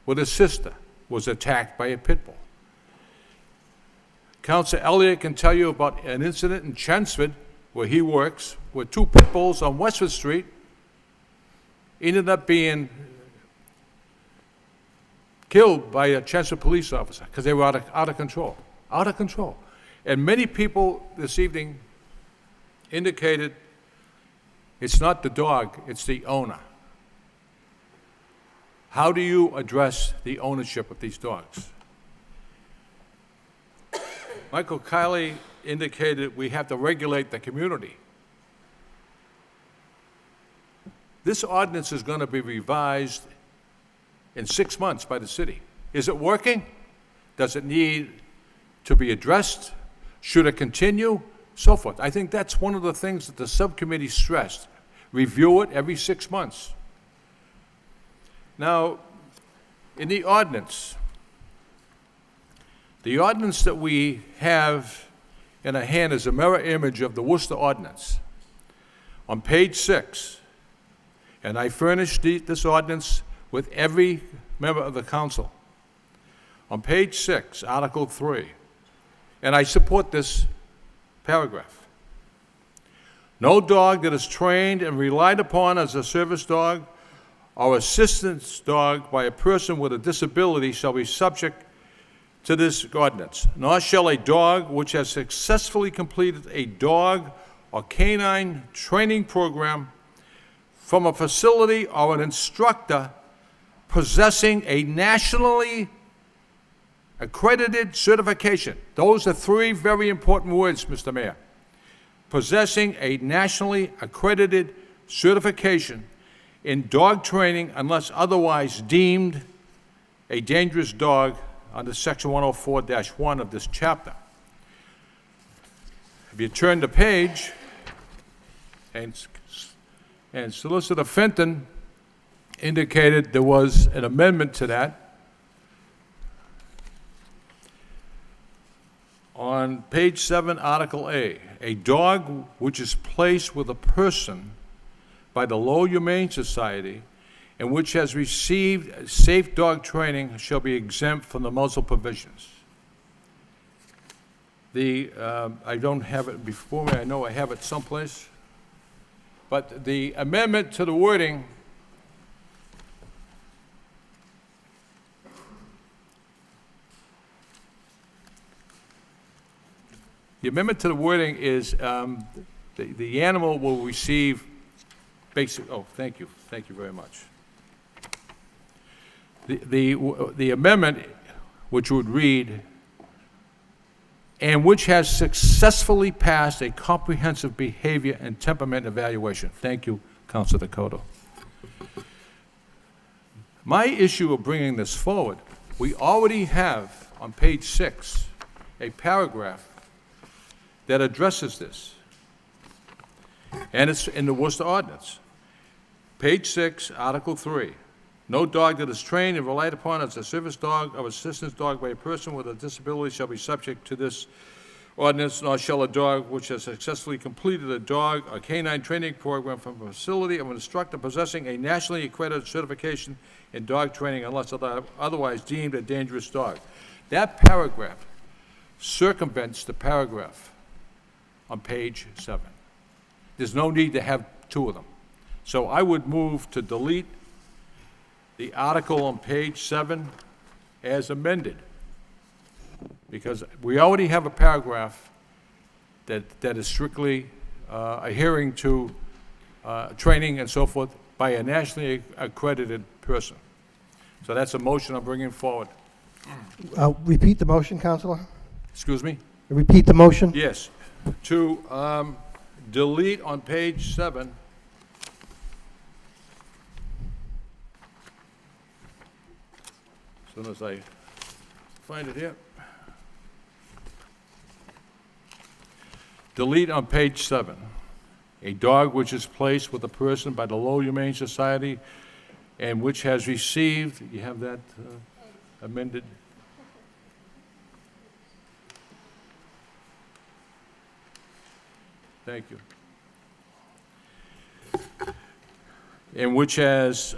with her sister was attacked by a pit bull. Councilor Elliott can tell you about an incident in Chelmsford, where he works, where 2 pit bulls on Westford Street ended up being killed by a Chelmsford police officer because they were out of control. Out of control. And many people this evening indicated it's not the dog, it's the owner. How do you address the ownership of these dogs? Michael Kiley indicated we have to regulate the community. This ordinance is going to be revised in 6 months by the city. Is it working? Does it need to be addressed? Should it continue? So forth. I think that's one of the things that the subcommittee stressed. Review it every 6 months. Now, in the ordinance that we have in our hand is a mirror image of the Worcester ordinance. On page 6, and I furnished this ordinance with every member of the council. On page 6, Article 3, and I support this paragraph. No dog that is trained and relied upon as a service dog or assistance dog by a person with a disability shall be subject to this ordinance, nor shall a dog which has successfully completed a dog or canine training program from a facility or an instructor possessing a nationally accredited certification. Those are three very important words, Mr. Mayor. Possessing a nationally accredited certification in dog training unless otherwise deemed a dangerous dog under Section 104-1 of this chapter. If you turn the page, and Solicitor Fenton indicated there was an amendment to that. On page 7, Article a dog which is placed with a person by the Lowell Humane Society and which has received safe dog training shall be exempt from the muzzle provisions. I don't have it before me, I know I have it someplace, but the amendment to the wording is the animal will receive basic, oh, thank you very much. The amendment, which would read, and which has successfully passed a comprehensive behavior and temperament evaluation. Thank you, Councilor Dakota. My issue of bringing this forward, we already have on page 6 a paragraph that addresses this, and it's in the Worcester Ordinance. Page 6, Article 3. No dog that is trained and relied upon as a service dog or assistance dog by a person with a disability shall be subject to this ordinance, nor shall a dog which has successfully completed a dog or canine training program from a facility of an instructor possessing a nationally accredited certification in dog training unless otherwise deemed a dangerous dog. That paragraph circumvents the paragraph on page 7. There's no need to have two of them. So I would move to delete the article on page 7 as amended, because we already have a paragraph that is strictly adhering to training and so forth by a nationally accredited person. So that's a motion I'm bringing forward. Repeat the motion, Councilor. Excuse me? Repeat the motion. Yes. To delete on page 7 as soon as I find it here. Delete on page 7. A dog which is placed with a person by the Lowell Humane Society and which has received, you have that amended? Thank you. And which has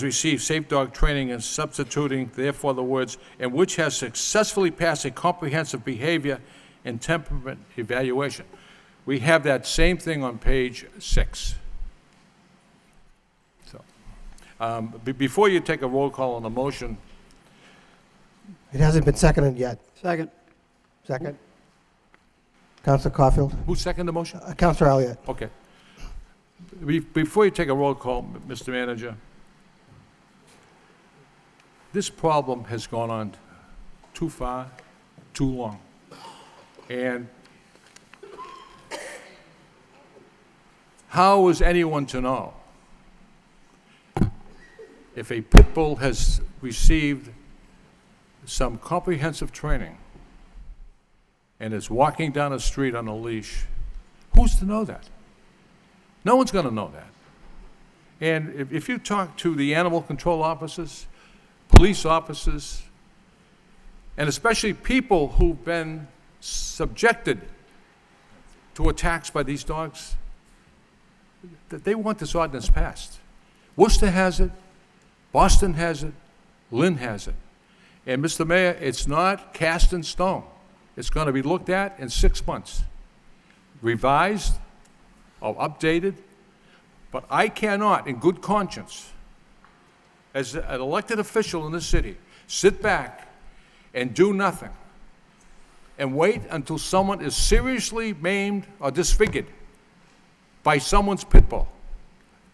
received safe dog training and substituting, therefore, the words, and which has successfully passed a comprehensive behavior and temperament evaluation. We have that same thing on page 6. So, before you take a roll call on the motion. It hasn't been seconded yet. Second. Second. Councilor Caulfield. Who seconded the motion? Councilor Elliott. Okay. Before you take a roll call, Mr. Manager, this problem has gone on too far, too long. And how is anyone to know if a pit bull has received some comprehensive training and is walking down a street on a leash? Who's to know that? No one's going to know that. And if you talk to the animal control officers, police officers, and especially people who've been subjected to attacks by these dogs, that they want this ordinance passed. Worcester has it, Boston has it, Lynn has it. And Mr. Mayor, it's not cast in stone. It's going to be looked at in 6 months, revised or updated, but I cannot, in good conscience, as an elected official in this city, sit back and do nothing and wait until someone is seriously maimed or disfigured by someone's pit bull.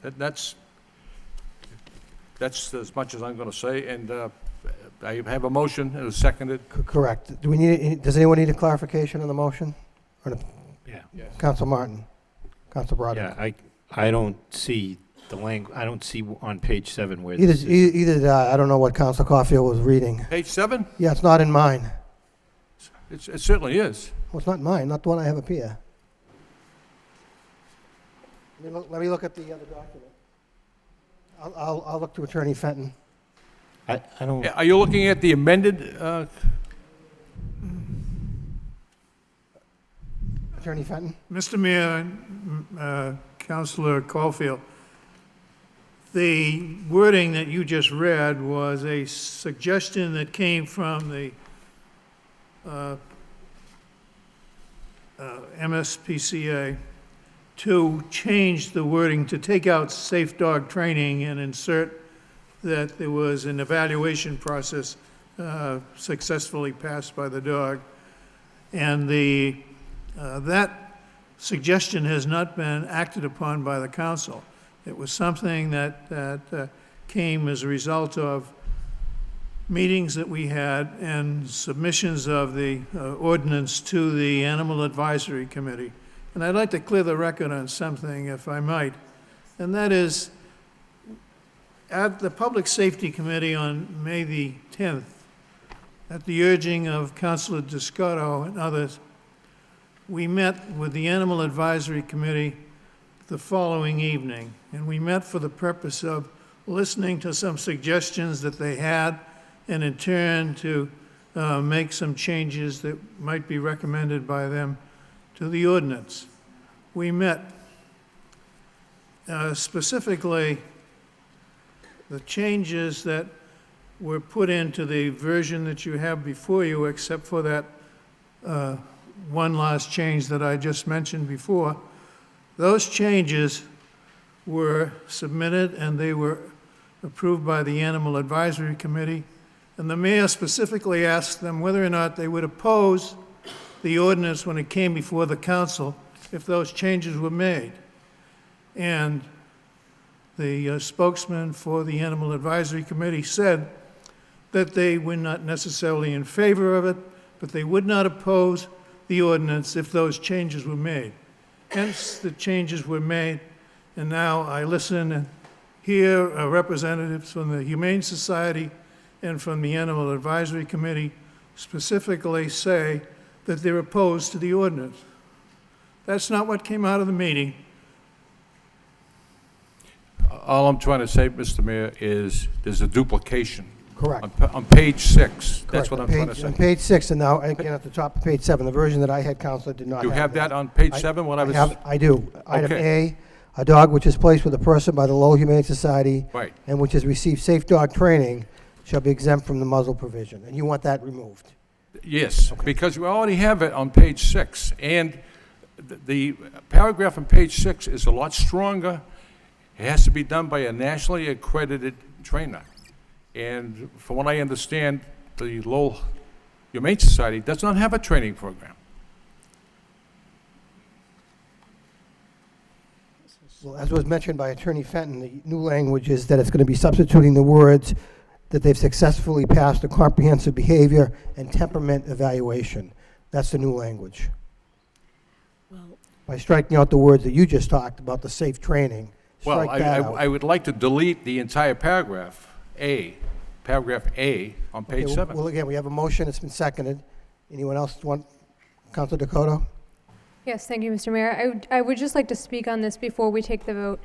That's as much as I'm going to say, and I have a motion and a seconded. Correct. Do we need, does anyone need a clarification on the motion? Yeah. Council Martin, Council Broderick. Yeah, I don't see the I don't see on page 7 where Either, this is. either did I don't know what Council Caulfield was reading. Page 7? Yeah, it's not in mine. It certainly is. Well, it's not mine, not the one I have up here. Let me look at the other document. I'll look to Attorney Fenton. I don't. Are you looking at the amended? Attorney Fenton? Mr. Mayor, Councilor Caulfield, the wording that you just read was a suggestion that came from the MSPCA to change the wording, to take out safe dog training and insert that there was an evaluation process successfully passed by the dog. And that suggestion has not been acted upon by the council. It was something that came as a result of meetings that we had and submissions of the ordinance to the Animal Advisory Committee. And I'd like to clear the record on something, if I might. And that is, at the Public Safety Committee on May the 10th, at the urging of Councilor Discotto and others, we met with the Animal Advisory Committee the following evening, and we met for the purpose of listening to some suggestions that they had, and in turn to make some changes that might be recommended by them to the ordinance. We met specifically the changes that were put into the version that you have before you, except for that one last change that I just mentioned before. Those changes were submitted and they were approved by the Animal Advisory Committee. And the mayor specifically asked them whether or not they would oppose the ordinance when it came before the council if those changes were made. And the spokesman for the Animal Advisory Committee said that they were not necessarily in favor of it, but they would not oppose the ordinance if those changes were made. Hence, the changes were made, and now I listen and hear representatives from the Humane Society and from the Animal Advisory Committee specifically say that they're opposed to the ordinance. That's not what came out of the meeting. All I'm trying to say, Mr. Mayor, is there's a duplication. Correct. On page 6, that's Correct. what On I'm trying to page- say. On page 6, and now, again, at the top of page 7, the version that I had, Counselor, did not You have have that on page 7, what I was... I do. Item Okay. A dog which is placed with a person by the Lowell Humane Society Right. and which has received safe dog training shall be exempt from the muzzle provision, and you want that removed. Yes, because we already have it on page 6, and the paragraph on page 6 is a lot stronger. It has to be done by a nationally accredited trainer. And from what I understand, the Lowell Humane Society does not have a training program. Well, as was mentioned by Attorney Fenton, the new language is that it's going to be substituting the words that they've successfully passed a comprehensive behavior and temperament evaluation. That's the new language. By striking out the words that you just talked about, the safe training, Well, strike that out. I would like to delete the entire paragraph, paragraph A on page Okay, 7. Well, again, we have a motion, it's been seconded. Anyone else want, Councilor Dakota? Yes, thank you, Mr. Mayor. I would just like to speak on this before we take the vote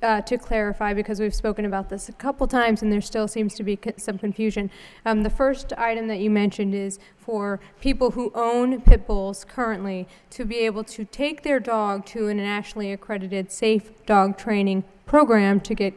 to clarify, because we've spoken about this a couple times and there still seems to be some confusion. The first item that you mentioned is for people who own pit bulls currently to be able to take their dog to a nationally accredited safe dog training program to get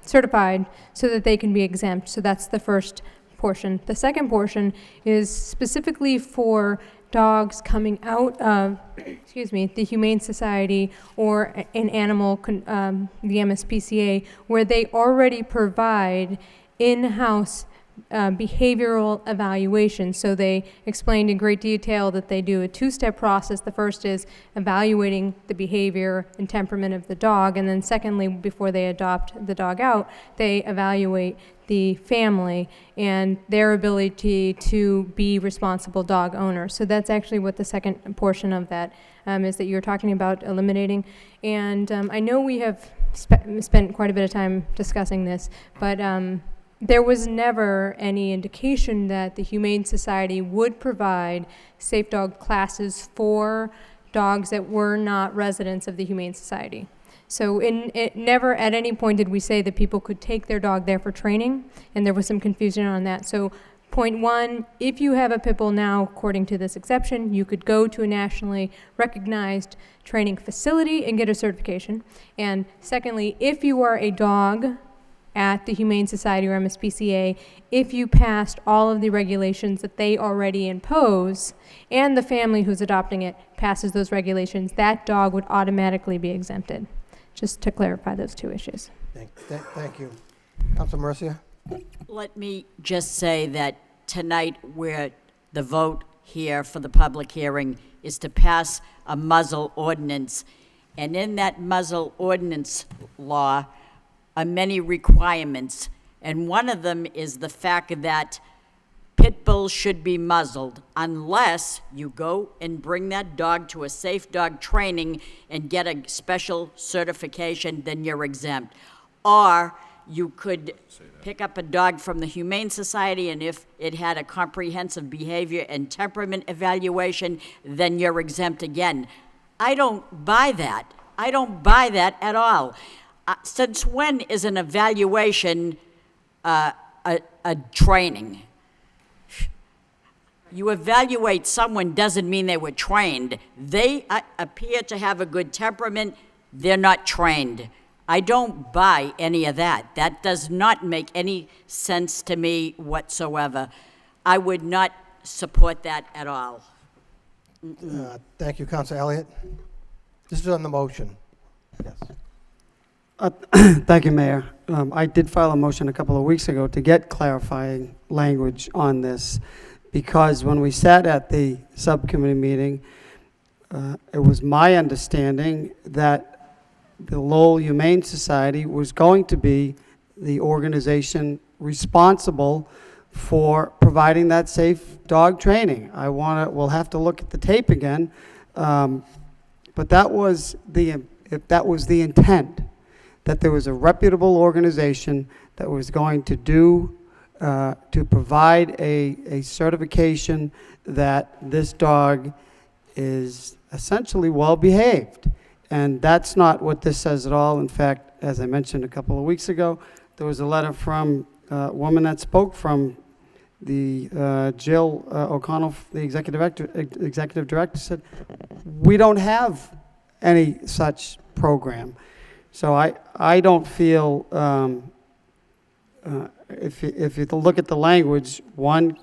certified so that they can be exempt. So that's the first portion. The second portion is specifically for dogs coming out of, the Humane Society or an animal, the MSPCA, where they already provide in-house behavioral evaluation. So they explained in great detail that they do a two-step process. The first is evaluating the behavior and temperament of the dog, and then secondly, before they adopt the dog out, they evaluate the family and their ability to be responsible dog owners. So that's actually what the second portion of that is that you're talking about eliminating. And I know we have spent quite a bit of time discussing this, but there was never any indication that the Humane Society would provide safe dog classes for dogs that were not residents of the Humane Society. So it never at any point did we say that people could take their dog there for training, and there was some confusion on that. So point one, if you have a pit bull now, according to this exception, you could go to a nationally recognized training facility and get a certification. And secondly, if you are a dog at the Humane Society or MSPCA, if you passed all of the regulations that they already impose, and the family who's adopting it passes those regulations, that dog would automatically be exempted. Just to clarify those two issues. Thank you. Councilor Mercia? Let me just say that tonight the vote here for the public hearing is to pass a muzzle ordinance. And in that muzzle ordinance law are many requirements. And one of them is the fact that pit bulls should be muzzled unless you go and bring that dog to a safe dog training and get a special certification, then you're exempt. Or you could pick up a dog from the Humane Society, and if it had a comprehensive behavior and temperament evaluation, then you're exempt again. I don't buy that. I don't buy that at all. Since when is an evaluation a training? You evaluate someone doesn't mean they were trained. They appear to have a good temperament. They're not trained. I don't buy any of that. That does not make any sense to me whatsoever. I would not support that at all. Thank you, Councilor Elliott. This is on the motion. Yes. Thank you, Mayor. I did file a motion a couple of weeks ago to get clarifying language on this, because when we sat at the subcommittee meeting, it was my understanding that the Lowell Humane Society was going to be the organization responsible for providing that safe dog training. We'll have to look at the tape again, but that was the intent, that there was a reputable organization that was going to to provide a certification that this dog is essentially well behaved. And that's not what this says at all. In fact, as I mentioned a couple of weeks ago, there was a letter from a woman that spoke from the Jill O'Connell, the executive director, said, we don't have any such program. So I don't feel, if you look at the language, one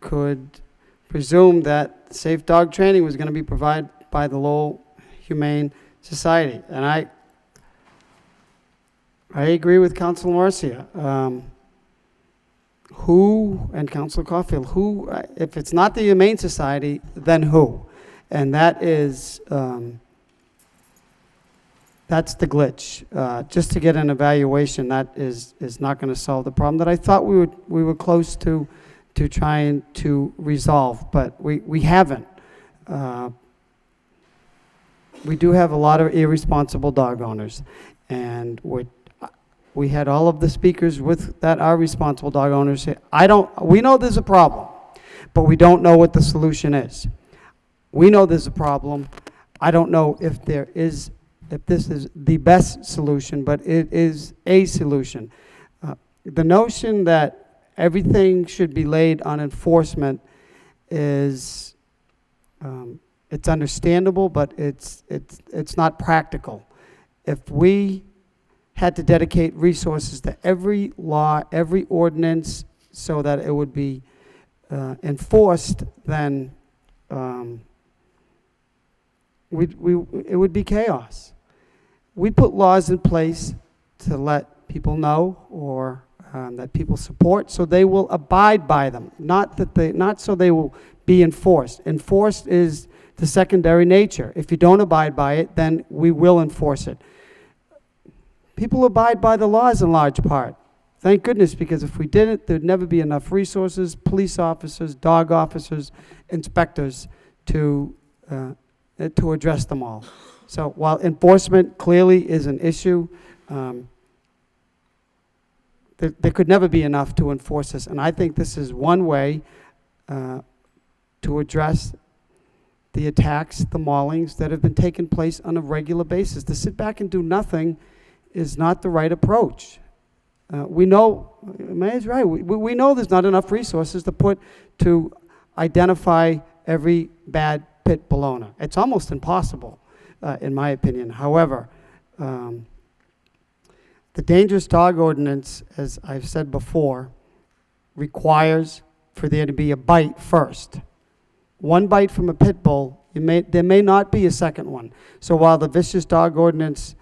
could presume that safe dog training was going to be provided by the Lowell Humane Society. And I agree with Councilor Marcia. Who, and Councilor Caulfield, who, if it's not the Humane Society, then who? And that is, that's the glitch. Just to get an evaluation, that is not going to solve the problem that I thought we were close to trying to resolve, but we haven't. We do have a lot of irresponsible dog owners, and we had all of the speakers that are responsible dog owners say, we know there's a problem, but we don't know what the solution is. We know there's a problem. I don't know if this is the best solution, but it is a solution. The notion that everything should be laid on enforcement is, it's understandable, but it's not practical. If we had to dedicate resources to every law, every ordinance, so that it would be enforced, then it would be chaos. We put laws in place to let people know or that people support, so they will abide by them. Not so they will be enforced. Enforced is the secondary nature. If you don't abide by it, then we will enforce it. People abide by the laws in large part. Thank goodness, because if we didn't, there'd never be enough resources, police officers, dog officers, inspectors to address them all. So while enforcement clearly is an issue, there could never be enough to enforce this. And I think this is one way to address the attacks, the maulings that have been taking place on a regular basis. To sit back and do nothing is not the right approach. We know, Mayor's right, we know there's not enough resources to identify every bad pit bull owner. It's almost impossible, in my opinion. However, the dangerous dog ordinance, as I've said before, requires for there to be a bite first. One bite from a pit bull, there may not be a second one. So while the vicious dog ordinance,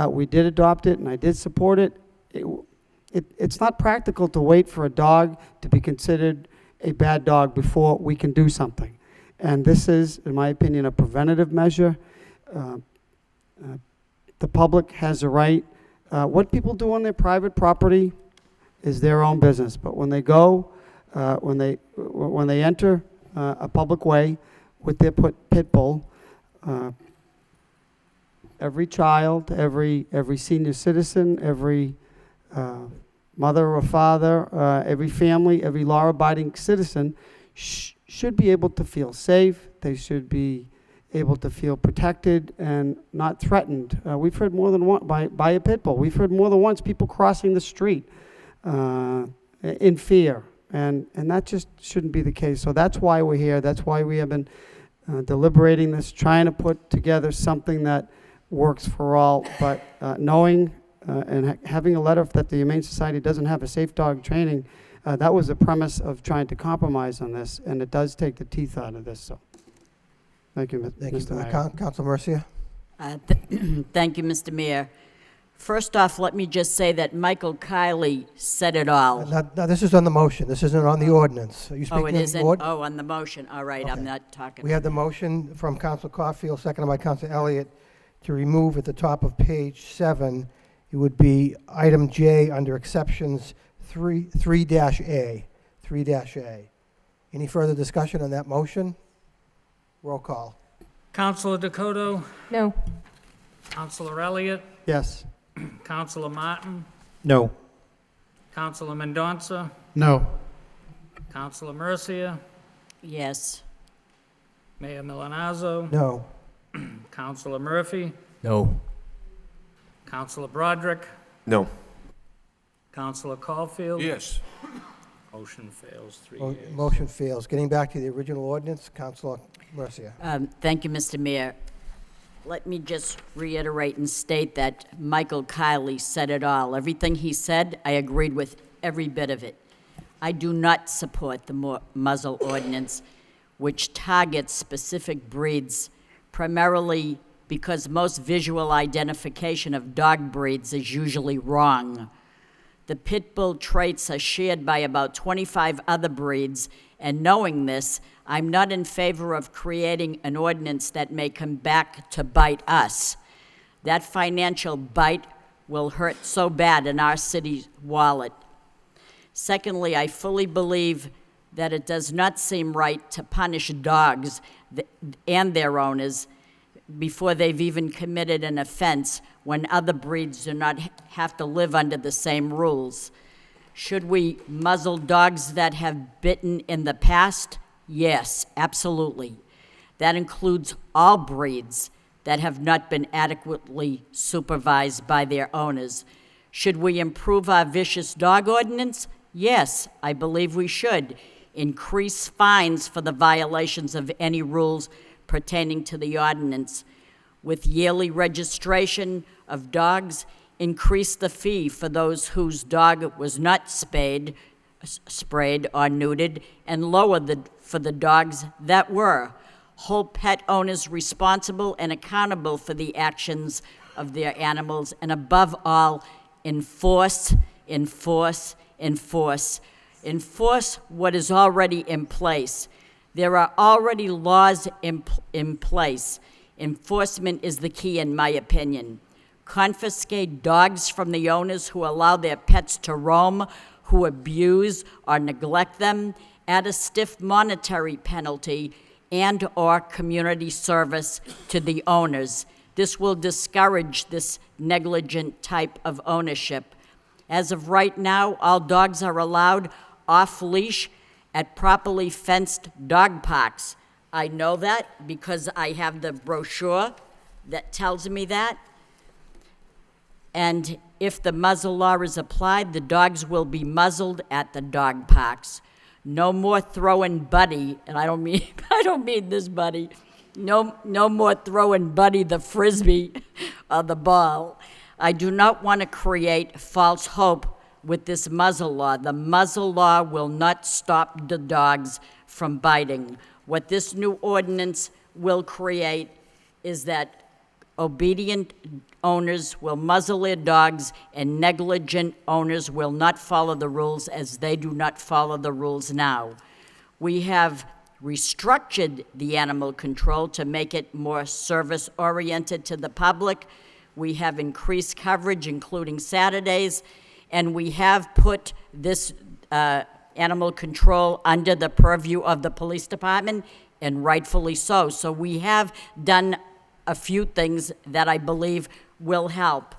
we did adopt it and I did support it, it's not practical to wait for a dog to be considered a bad dog before we can do something. And this is, in my opinion, a preventative measure. The public has a right. What people do on their private property is their own business. But when they go, when they enter a public way with their pit bull, every child, every senior citizen, every mother or father, every family, every law-abiding citizen should be able to feel safe. They should be able to feel protected and not threatened. We've heard more than one by a pit bull. We've heard more than once people crossing the street in fear, and that just shouldn't be the case. So that's why we're here. That's why we have been deliberating this, trying to put together something that works for all. But knowing and having a letter that the Humane Society doesn't have a safe dog training, that was the premise of trying to compromise on this, and it does take the teeth out of this. So. Thank you, Mr. Mayor. Council Mercia. Thank you, Mr. Mayor. First off, let me just say that Michael Kiley said it all. Now, this is on the motion. This isn't on the ordinance. Are you speaking it on isn't? the ordinance? Oh, on the motion. All right, Okay. I'm not talking. We have the motion from Council Caulfield, seconded by Council Elliott, to remove at the top of page 7. It would be item J under exceptions 3-A. 3-A. Any further discussion on that motion? Roll call. Councilor Dakota? No. Councilor Elliott? Yes. Councilor Martin? No. Councilor Mendonça? No. Councilor Mercia? Yes. Mayor Milanazzo? No. Councilor Murphy? No. Councilor Broderick? No. Councilor Caulfield? Yes. Motion fails, 3 yeas. Motion fails. Getting back to the original ordinance, Councilor Mercia. Thank you, Mr. Mayor. Let me just reiterate and state that Michael Kiley said it all. Everything he said, I agreed with every bit of it. I do not support the muzzle ordinance, which targets specific breeds, primarily because most visual identification of dog breeds is usually wrong. The pit bull traits are shared by about 25 other breeds, and knowing this, I'm not in favor of creating an ordinance that may come back to bite us. That financial bite will hurt so bad in our city's wallet. Secondly, I fully believe that it does not seem right to punish dogs and their owners before they've even committed an offense when other breeds do not have to live under the same rules. Should we muzzle dogs that have bitten in the past? Yes, absolutely. That includes all breeds that have not been adequately supervised by their owners. Should we improve our vicious dog ordinance? Yes, I believe we should. Increase fines for the violations of any rules pertaining to the ordinance. With yearly registration of dogs, increase the fee for those whose dog was not sprayed or neutered, and lower for the dogs that were. Hold pet owners responsible and accountable for the actions of their animals, and above all, enforce, enforce. Enforce what is already in place. There are already laws in place. Enforcement is the key, in my opinion. Confiscate dogs from the owners who allow their pets to roam, who abuse or neglect them. Add a stiff monetary penalty and/or community service to the owners. This will discourage this negligent type of ownership. As of right now, all dogs are allowed off-leash at properly fenced dog parks. I know that because I have the brochure that tells me that. And if the muzzle law is applied, the dogs will be muzzled at the dog parks. No more throwing Buddy, and I don't mean this Buddy. No more throwing Buddy the frisbee or the ball. I do not want to create false hope with this muzzle law. The muzzle law will not stop the dogs from biting. What this new ordinance will create is that obedient owners will muzzle their dogs and negligent owners will not follow the rules as they do not follow the rules now. We have restructured the animal control to make it more service-oriented to the public. We have increased coverage, including Saturdays, and we have put this animal control under the purview of the police department, and rightfully so. So we have done a few things that I believe will help.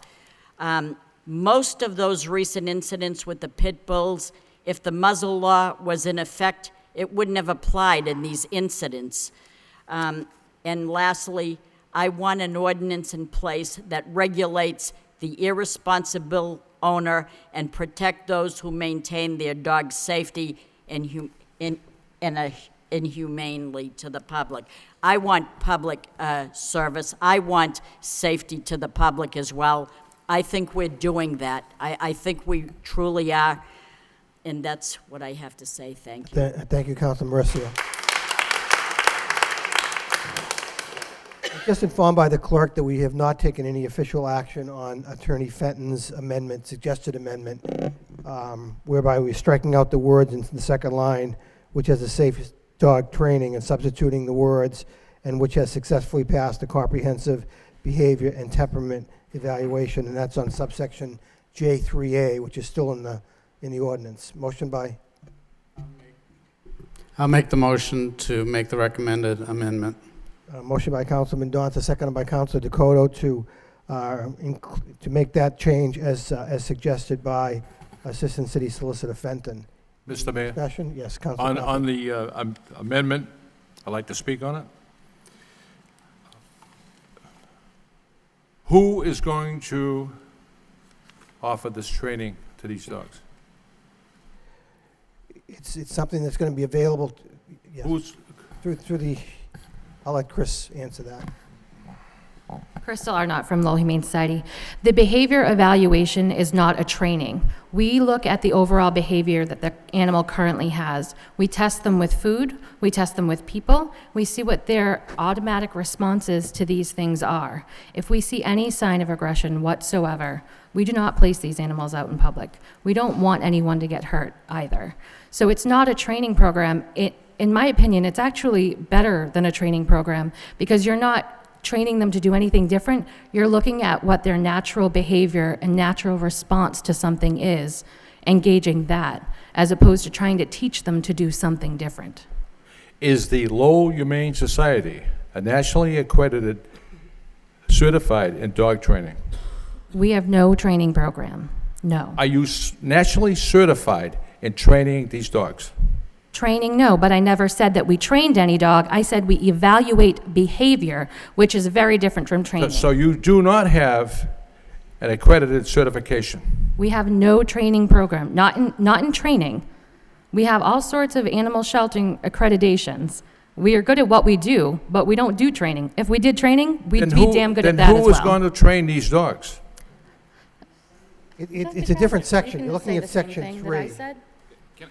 Most of those recent incidents with the pit bulls, if the muzzle law was in effect, it wouldn't have applied in these incidents. And lastly, I want an ordinance in place that regulates the irresponsible owner and protect those who maintain their dog's safety inhumanely to the public. I want public service. I want safety to the public as well. I think we're doing that. I think we truly are, and that's what I have to say. Thank you. Thank you, Councilor Mercia. Just informed by the clerk that we have not taken any official action on Attorney Fenton's amendment, suggested amendment, whereby we're striking out the words in the second line, which has a safe dog training, and substituting the words, and which has successfully passed the comprehensive behavior and temperament evaluation, and that's on subsection J3A, which is still in the ordinance. Motion by? I'll make the motion to make the recommended amendment. Motion by Councilman Donta, seconded by Councilor Dakota to make that change as suggested by Assistant City Solicitor Fenton. Mr. Mayor? Discussion? Yes, Councilor. On the amendment, I'd like to speak on it. Who is going to offer this training to these dogs? It's something that's going to be available. Yes, Who's through the. I'll let Chris answer that. Crystal Arnott from Lowell Humane Society. The behavior evaluation is not a training. We look at the overall behavior that the animal currently has. We test them with food, we test them with people, we see what their automatic responses to these things are. If we see any sign of aggression whatsoever, we do not place these animals out in public. We don't want anyone to get hurt either. So it's not a training program. In my opinion, it's actually better than a training program because you're not training them to do anything different. You're looking at what their natural behavior and natural response to something is, engaging that, as opposed to trying to teach them to do something different. Is the Lowell Humane Society a nationally accredited, certified in dog training? We have no training program, no. Are you nationally certified in training these dogs? Training, no, but I never said that we trained any dog. I said we evaluate behavior, which is very different from training. So you do not have an accredited certification? We have no training program, not in training. We have all sorts of animal sheltering accreditations. We are good at what we do, but we don't do training. If we did training, we'd be damn good at that as well. Then who is going to train these dogs? It's a different section. You're looking at section 3.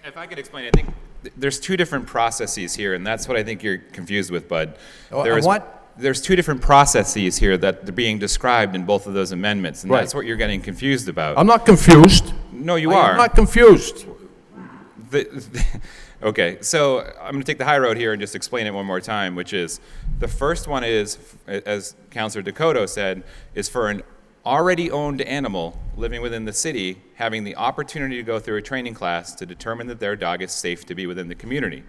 If I could explain, I think there's two different processes here, and that's what I think you're confused with, Bud. What? there's two different processes here that are being described in both of those amendments, and Right. that's what you're getting confused about. I'm not confused. No, you I are. am not confused. Okay, so I'm going to take the high road here and just explain it one more time, which is, the first one is, as Councilor Dakota said, is for an already owned animal living within the city having the opportunity to go through a training class to determine that their dog is safe to be within the community.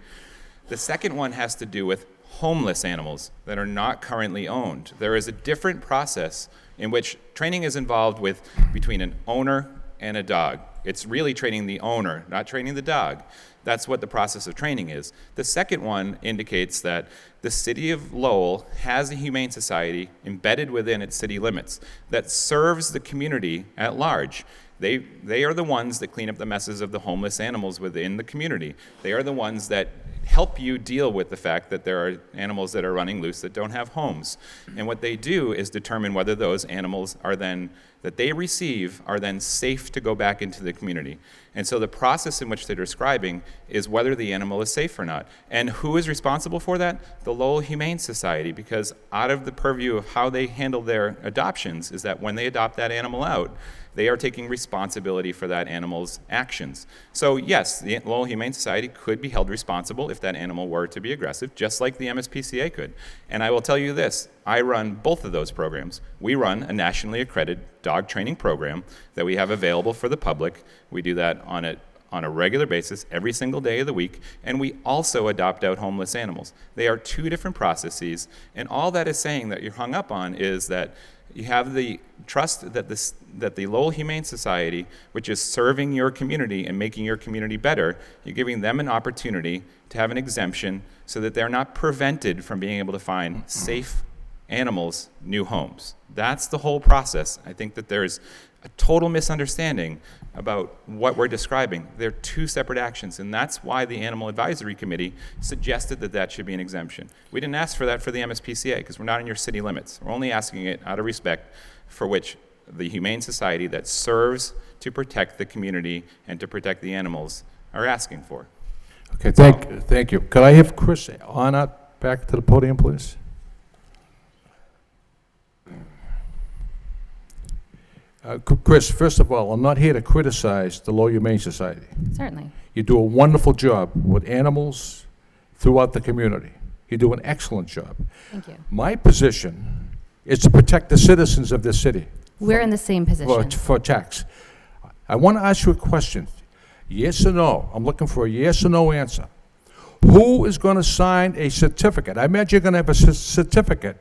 The second one has to do with homeless animals that are not currently owned. There is a different process in which training is involved with between an owner and a dog. It's really training the owner, not training the dog. That's what the process of training is. The second one indicates that the city of Lowell has a humane society embedded within its city limits that serves the community at large. They are the ones that clean up the messes of the homeless animals within the community. They are the ones that help you deal with the fact that there are animals that are running loose that don't have homes. And what they do is determine whether those animals are then, that they receive, are then safe to go back into the community. And so the process in which they're describing is whether the animal is safe or not. And who is responsible for that? The Lowell Humane Society, because out of the purview of how they handle their adoptions is that when they adopt that animal out, they are taking responsibility for that animal's actions. So yes, the Lowell Humane Society could be held responsible if that animal were to be aggressive, just like the MSPCA could. And I will tell you this, I run both of those programs. We run a nationally accredited dog training program that we have available for the public. We do that on a regular basis, every single day of the week, and we also adopt out homeless animals. They are two different processes, and all that is saying that you're hung up on is that you have the trust that the Lowell Humane Society, which is serving your community and making your community better, you're giving them an opportunity to have an exemption so that they're not prevented from being able to find safe animals new homes. That's the whole process. I think that there's a total misunderstanding about what we're describing. They're two separate actions, and that's why the Animal Advisory Committee suggested that that should be an exemption. We didn't ask for that for the MSPCA because we're not in your city limits. We're only asking it out of respect for which the Humane Society that serves to protect the community and to protect the animals are asking for. Okay, thank you. Could I have Chris on up back to the podium, please? Chris, first of all, I'm not here to criticize the Lowell Humane Society. Certainly. You do a wonderful job with animals throughout the community. You do an excellent job. Thank you. My position is to protect the citizens of this city. We're in the same position. For tax. I want to ask you a question. Yes or no? I'm looking for a yes or no answer. Who is going to sign a certificate? I imagine you're going to have a certificate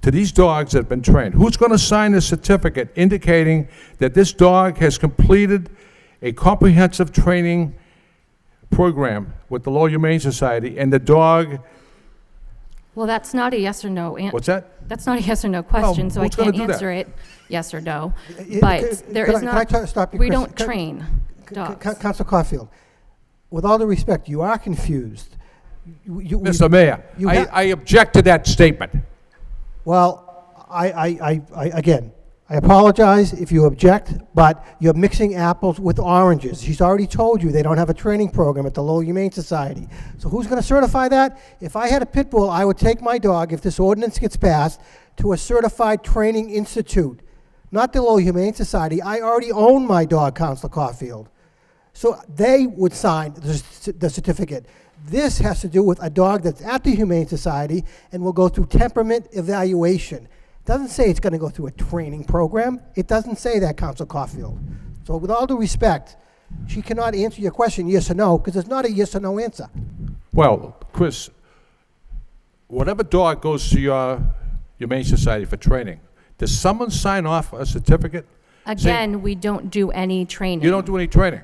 to these dogs that have been trained. Who's going to sign a certificate indicating that this dog has completed a comprehensive training program with the Lowell Humane Society and the dog? Well, that's not a yes or no answer. What's that? That's not a yes or no question, so I who's gonna can't do that? answer it yes or no. Could- But there could is I- not, can I stop you, we Chris? don't train dogs. Councilor Caulfield, with all due respect, you are confused. Mr. Mayor, I object to that statement. Well, again, I apologize if you object, but you're mixing apples with oranges. She's already told you they don't have a training program at the Lowell Humane Society. So who's going to certify that? If I had a pit bull, I would take my dog, if this ordinance gets passed, to a certified training institute, not the Lowell Humane Society. I already own my dog, Councilor Caulfield. So they would sign the certificate. This has to do with a dog that's at the Humane Society and will go through temperament evaluation. It doesn't say it's going to go through a training program. It doesn't say that, Councilor Caulfield. So with all due respect, she cannot answer your question yes or no, because it's not a yes or no answer. Well, Chris, whatever dog goes to your Humane Society for training, does someone sign off a certificate? Again, we don't do any training. You don't do any training?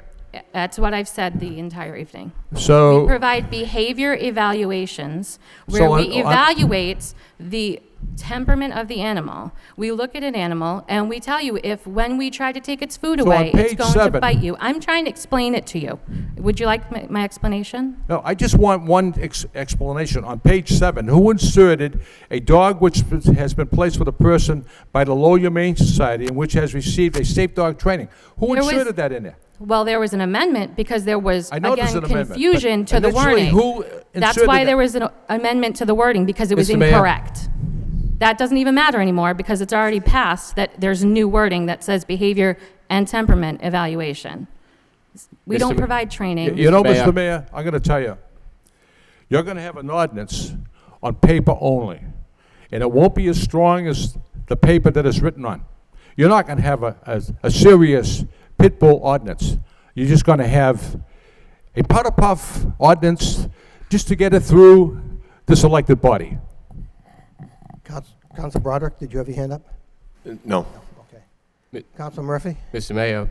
That's what I've said the entire evening. So we provide behavior evaluations where So we on- evaluate the temperament of the animal. We look at an animal and we tell you if when we try to take its food So away, on it's page going to 7 bite you. I'm trying to explain it to you. Would you like my explanation? No, I just want one explanation. On page 7, who inserted a dog which has been placed with a person by the Lowell Humane Society and which has received a safe dog training? Who There was- inserted that in there? Well, there was an amendment because there was, I know there's again, an amendment, confusion but to the initially, wording. who That's inserted why that? there was an amendment to the wording, because it was Mr. Mayor. incorrect. That doesn't even matter anymore because it's already passed that there's new wording that says behavior and temperament evaluation. We Mr. don't Ma- provide training. You know, Mayor. Mr. Mayor, I'm going to tell you, you're going to have an ordinance on paper only, and it won't be as strong as the paper that it's written on. You're not going to have a serious pit bull ordinance. You're just going to have a powder puff ordinance just to get it through this elected body. Council Broderick, did you have your hand up? No. Okay. Council Murphy? Mr. Mayor,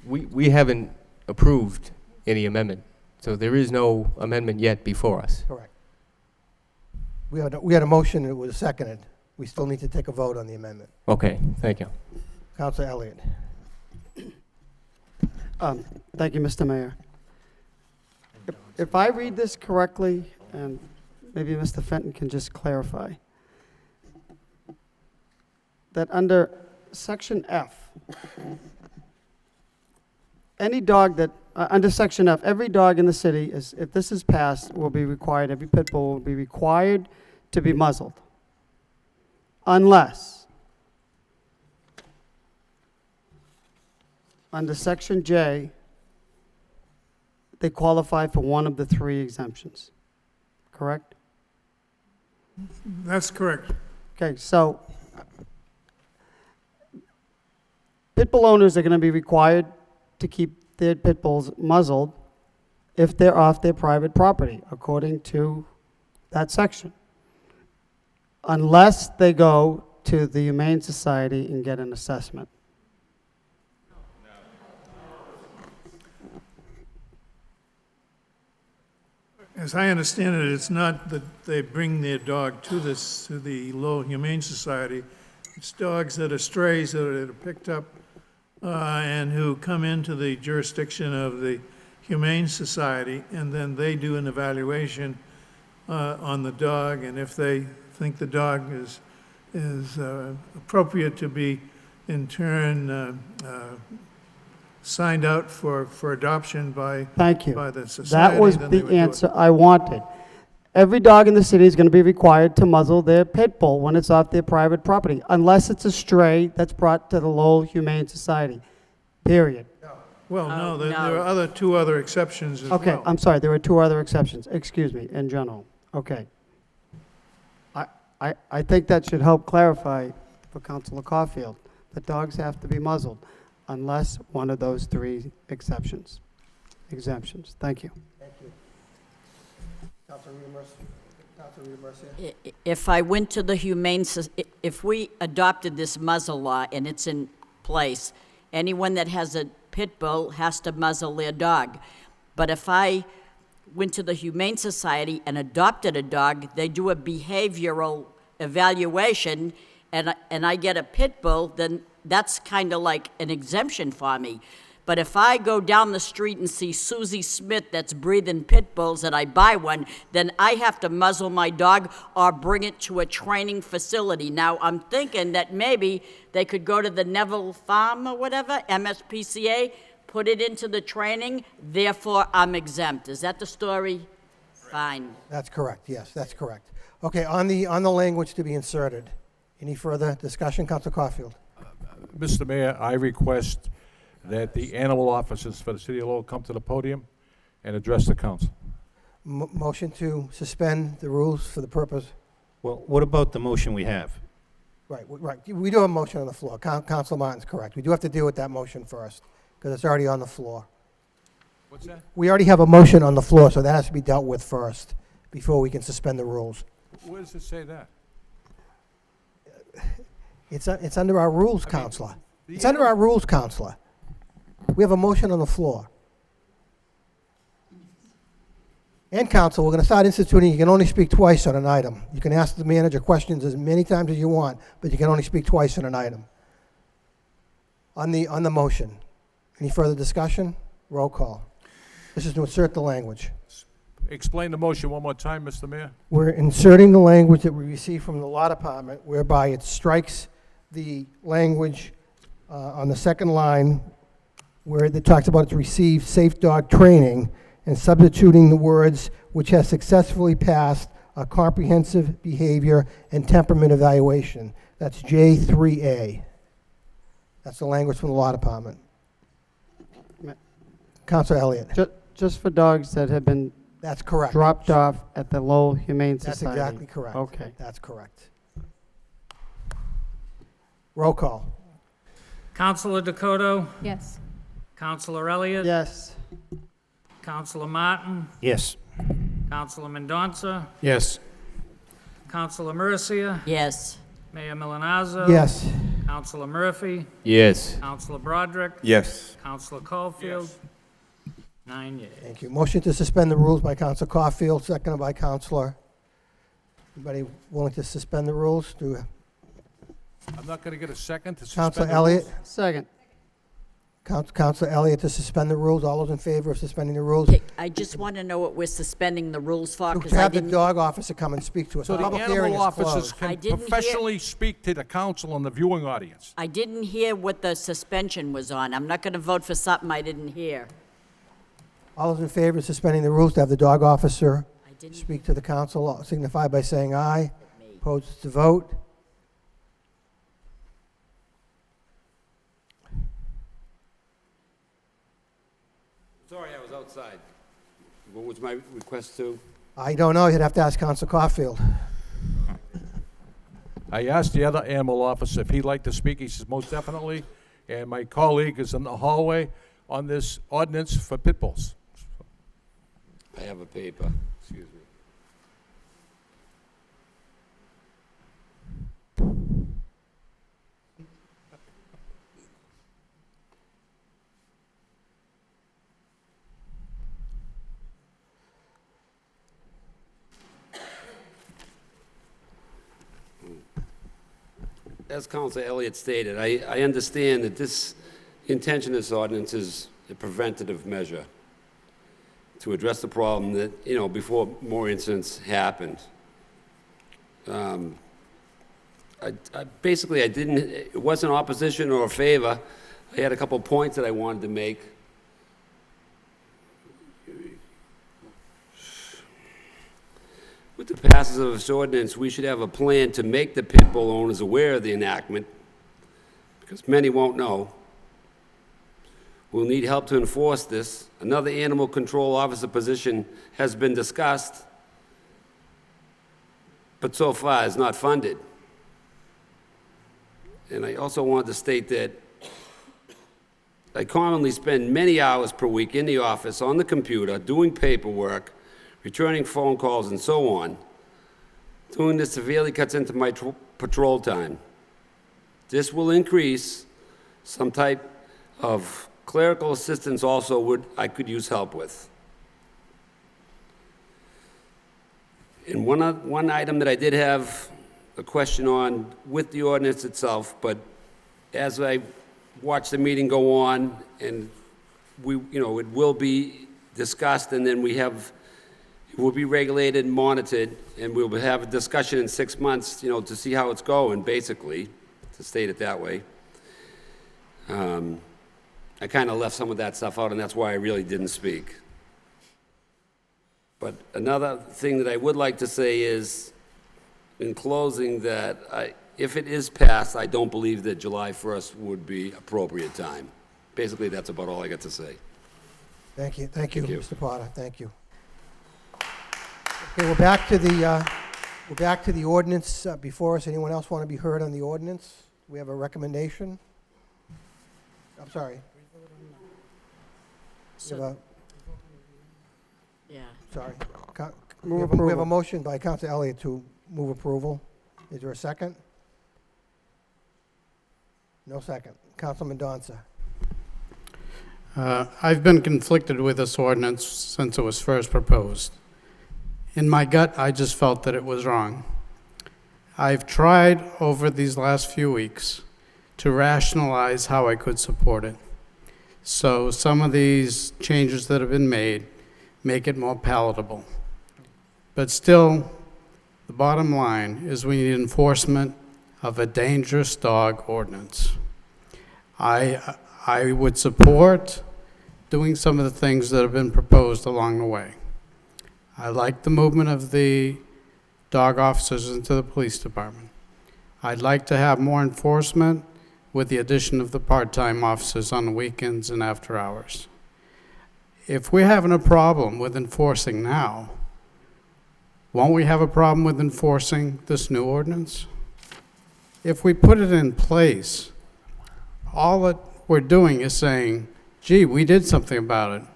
we haven't approved any amendment, so there is no amendment yet before us. Correct. We had a motion, it was seconded. We still need to take a vote on the amendment. Okay, thank you. Council Elliott. Thank you, Mr. Mayor. If I read this correctly, and maybe Mr. Fenton can just clarify, that under Section F, any dog that, under Section F, every dog in the city, is, if this is passed, will be required, every pit bull will be required to be muzzled, unless, under Section J, they qualify for one of the three exemptions, correct? That's correct. Okay, so pit bull owners are going to be required to keep their pit bulls muzzled if they're off their private property, according to that section, unless they go to the Humane Society and get an assessment. As I understand it, it's not that they bring their dog to the Lowell Humane Society. It's dogs that are strays that are picked up and who come into the jurisdiction of the Humane Society, and then they do an evaluation on the dog, and if they think the dog is appropriate to be in turn signed out for adoption by Thank you. by the society. That was then they the would do it. answer I wanted. Every dog in the city is going to be required to muzzle their pit bull when it's off their private property, unless it's a stray that's brought to the Lowell Humane Society, period. Well, no, there no. are two other exceptions as well. Okay, I'm sorry, there were two other exceptions, excuse me, in general. Okay. I think that should help clarify for Councilor Caulfield, that dogs have to be muzzled unless one of those three exemptions. Thank you. Thank you. Councilor Mercia? If I went to the if we adopted this muzzle law and it's in place, anyone that has a pit bull has to muzzle their dog. But if I went to the Humane Society and adopted a dog, they do a behavioral evaluation, and I get a pit bull, then that's kind of like an exemption for me. But if I go down the street and see Susie Smith that's breathing pit bulls and I buy one, then I have to muzzle my dog or bring it to a training facility. Now, I'm thinking that maybe they could go to the Neville Farm or whatever, MSPCA, put it into the training, therefore I'm exempt. Is that the story? Fine. That's correct, yes, that's correct. Okay, on the language to be inserted, any further discussion? Councilor Caulfield? Mr. Mayor, I request that the animal officers for the city of Lowell come to the podium and address the council. Motion to suspend the rules for the purpose? Well, what about the motion we have? Right. We do have a motion on the floor. Councilor Martin's correct. We do have to deal with that motion first, because it's already on the floor. What's that? We already have a motion on the floor, so that has to be dealt with first before we can suspend the rules. Where does it say that? It's under our rules, Counselor. It's under our rules, Counselor. We have a motion on the floor. And Council, we're going to start instituting, you can only speak twice on an item. You can ask the manager questions as many times as you want, but you can only speak twice on an item. On the motion. Any further discussion? Roll call. This is to insert the language. Explain the motion one more time, Mr. Mayor. We're inserting the language that we received from the law department, whereby it strikes the language on the second line where it talks about to receive safe dog training and substituting the words which has successfully passed a comprehensive behavior and temperament evaluation. That's J3A. That's the language from the law department. Councilor Elliott. Just for dogs that have been That's correct. dropped off at the Lowell Humane That's Society. exactly correct. Okay. That's correct. Roll call. Counselor Dakota? Yes. Counselor Elliott? Yes. Counselor Martin? Yes. Counselor Mendonça? Yes. Counselor Mercia? Yes. Mayor Milanazzo? Yes. Counselor Murphy? Yes. Counselor Broderick? Yes. Counselor Caulfield? 9 yeas. Thank you. Motion to suspend the rules by Councilor Caulfield, seconded by Councilor. Anybody willing to suspend the rules? I'm not going to get a second to suspend Councilor the Elliott? rules. Second. Councilor Elliott to suspend the rules. All those in favor of suspending the rules? Okay, I just want to know what we're suspending the rules for, To because I have the didn't, dog officer come and speak to us. So the Public hearing animal is officers closed. I can didn't hear- professionally speak to the council and the viewing audience. I didn't hear what the suspension was on. I'm not going to vote for something I didn't hear. All those in favor of suspending the rules to have the dog officer I didn't speak to the council signify by saying aye. me. Opposed to vote. Sorry, I was outside. What was my request to? I don't know. You'd have to ask Councilor Caulfield. I asked the other animal officer if he'd like to speak. He says, most definitely. And my colleague is in the hallway on this ordinance for pit bulls. I have a paper, excuse me. As Councilor Elliott stated, I understand that the intention of this ordinance is a preventative measure to address the problem that, before more incidents happened. Basically, it wasn't opposition or favor. I had a couple points that I wanted to make. With the passage of this ordinance, we should have a plan to make the pit bull owners aware of the enactment, because many won't know. We'll need help to enforce this. Another animal control officer position has been discussed, but so far is not funded. And I also wanted to state that I commonly spend many hours per week in the office on the computer doing paperwork, returning phone calls, and so on. Doing this severely cuts into my patrol time. This will increase some type of clerical assistance also I could use help with. And one item that I did have a question on with the ordinance itself, but as I watched the meeting go on, and it will be discussed, and then it will be regulated and monitored, and we'll have a discussion in 6 months, to see how it's going, basically, to state it that way. I kind of left some of that stuff out, and that's why I really didn't speak. But another thing that I would like to say is, in closing, that if it is passed, I don't believe that July 1st would be appropriate time. Basically, that's about all I got to say. Thank you, Thank you. Mr. Potter. Thank you. Okay, we're back to the ordinance before us. Anyone else want to be heard on the ordinance? We have a recommendation. I'm sorry. Yeah. Sorry. Move We have a approval. motion by Councilor Elliott to move approval. Is there a second? No second. Councilman Mendonça. I've been conflicted with this ordinance since it was first proposed. In my gut, I just felt that it was wrong. I've tried over these last few weeks to rationalize how I could support it. So some of these changes that have been made make it more palatable. But still, the bottom line is we need enforcement of a dangerous dog ordinance. I I would support doing some of the things that have been proposed along the way. I like the movement of the dog officers into the police department. I'd like to have more enforcement with the addition of the part-time officers on the weekends and after hours. If we're having a problem with enforcing now, won't we have a problem with enforcing this new ordinance? If we put it in place, all that we're doing is saying, gee, we did something about it.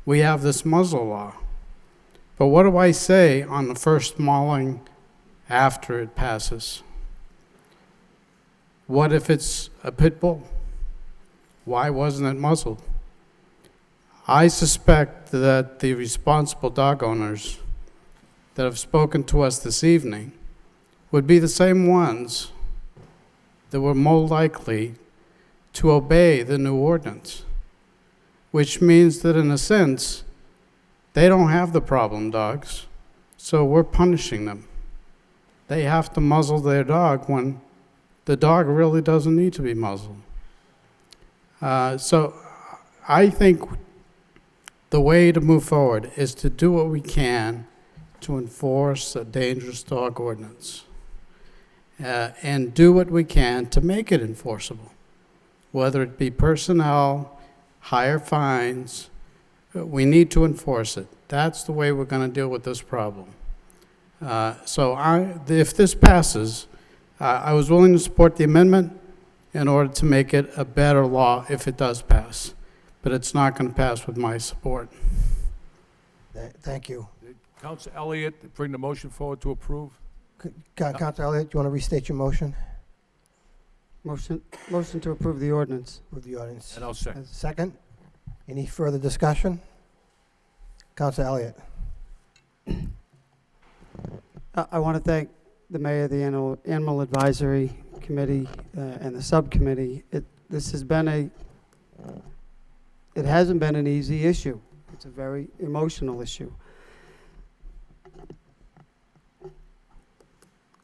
We have this muzzle law. But what do I say on the first mauling after it passes? What if it's a pit bull? Why wasn't it muzzled? I suspect that the responsible dog owners that have spoken to us this evening would be the same ones that were more likely to obey the new ordinance, which means that in a sense, they don't have the problem dogs, so we're punishing them. They have to muzzle their dog when the dog really doesn't need to be muzzled. So I think the way to move forward is to do what we can to enforce a dangerous dog ordinance and do what we can to make it enforceable, whether it be personnel, higher fines. We need to enforce it. That's the way we're going to deal with this problem. If this passes, I was willing to support the amendment in order to make it a better law if it does pass. But it's not going to pass with my support. Thank you. Councilor Elliott, bring the motion forward to approve. Councilor Elliott, do you want to restate your motion? Motion to approve the ordinance. Approve the ordinance. And I'll second. Second. Any further discussion? Councilor Elliott. I want to thank the mayor, the Animal Advisory Committee, and the subcommittee. This has been it hasn't been an easy issue. It's a very emotional issue.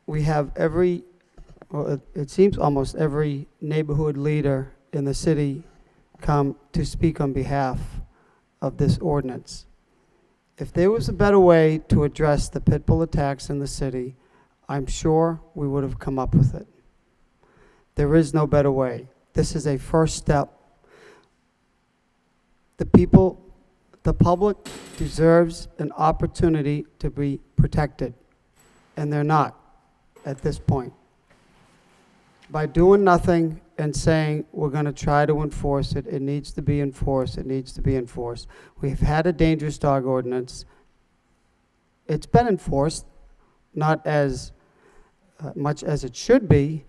We have it seems almost every neighborhood leader in the city come to speak on behalf of this ordinance. If there was a better way to address the pit bull attacks in the city, I'm sure we would have come up with it. There is no better way. This is a first step. The public deserves an opportunity to be protected, and they're not at this point. By doing nothing and saying we're going to try to enforce it, it needs to be enforced, it needs to be enforced. We've had a dangerous dog ordinance. It's been enforced, not as much as it should be,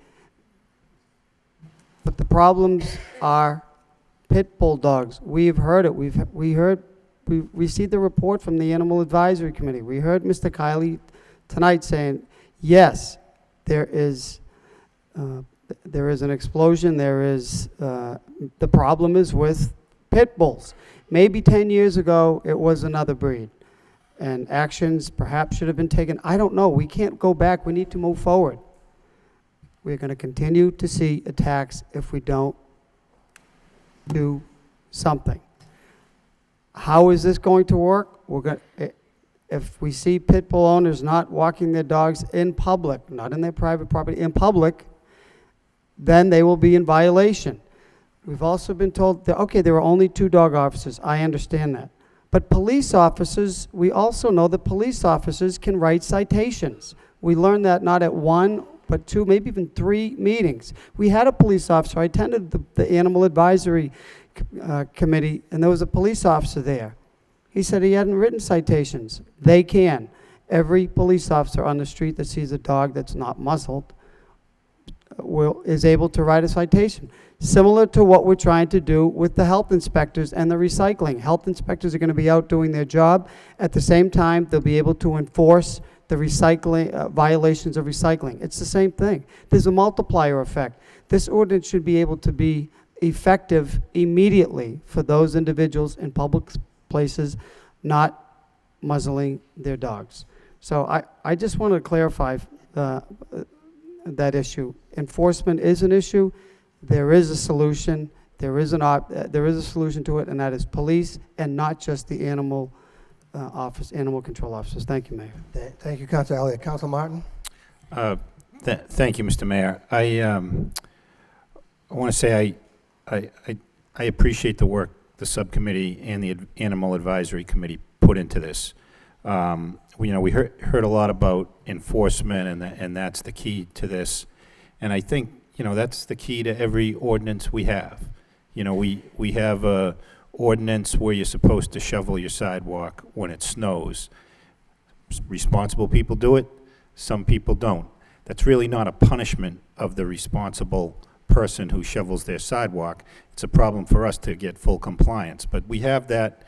but the problems are pit bull dogs. We've heard it. We received the report from the Animal Advisory Committee. We heard Mr. Kiley tonight saying, yes, there is an explosion. The problem is with pit bulls. Maybe 10 years ago, it was another breed, and actions perhaps should have been taken. I don't know. We can't go back. We need to move forward. We're going to continue to see attacks if we don't do something. How is this going to work? If we see pit bull owners not walking their dogs in public, not in their private property, in public, then they will be in violation. We've also been told that, okay, there are only 2 dog officers. I understand that. But police officers, we also know that police officers can write citations. We learned that not at 1, but 2, maybe even 3 meetings. We had a police officer. I attended the Animal Advisory Committee, and there was a police officer there. He said he hadn't written citations. They can. Every police officer on the street that sees a dog that's not muzzled is able to write a citation. Similar to what we're trying to do with the health inspectors and the recycling. Health inspectors are going to be out doing their job. At the same time, they'll be able to enforce the recycling violations of recycling. It's the same thing. There's a multiplier effect. This ordinance should be able to be effective immediately for those individuals in public places not muzzling their dogs. So I just want to clarify that issue. Enforcement is an issue. There is a solution. there is a solution to it, and that is police and not just the animal control officers. Thank you, Mayor. Thank you, Councilor Elliott. Councilor Martin? Thank you, Mr. Mayor. I want to say I appreciate the work the subcommittee and the Animal Advisory Committee put into this. We heard a lot about enforcement, and that's the key to this. And I think, that's the key to every ordinance we have. We have a ordinance where you're supposed to shovel your sidewalk when it snows. Responsible people do it, some people don't. That's really not a punishment of the responsible person who shovels their sidewalk. It's a problem for us to get full compliance. But we have that,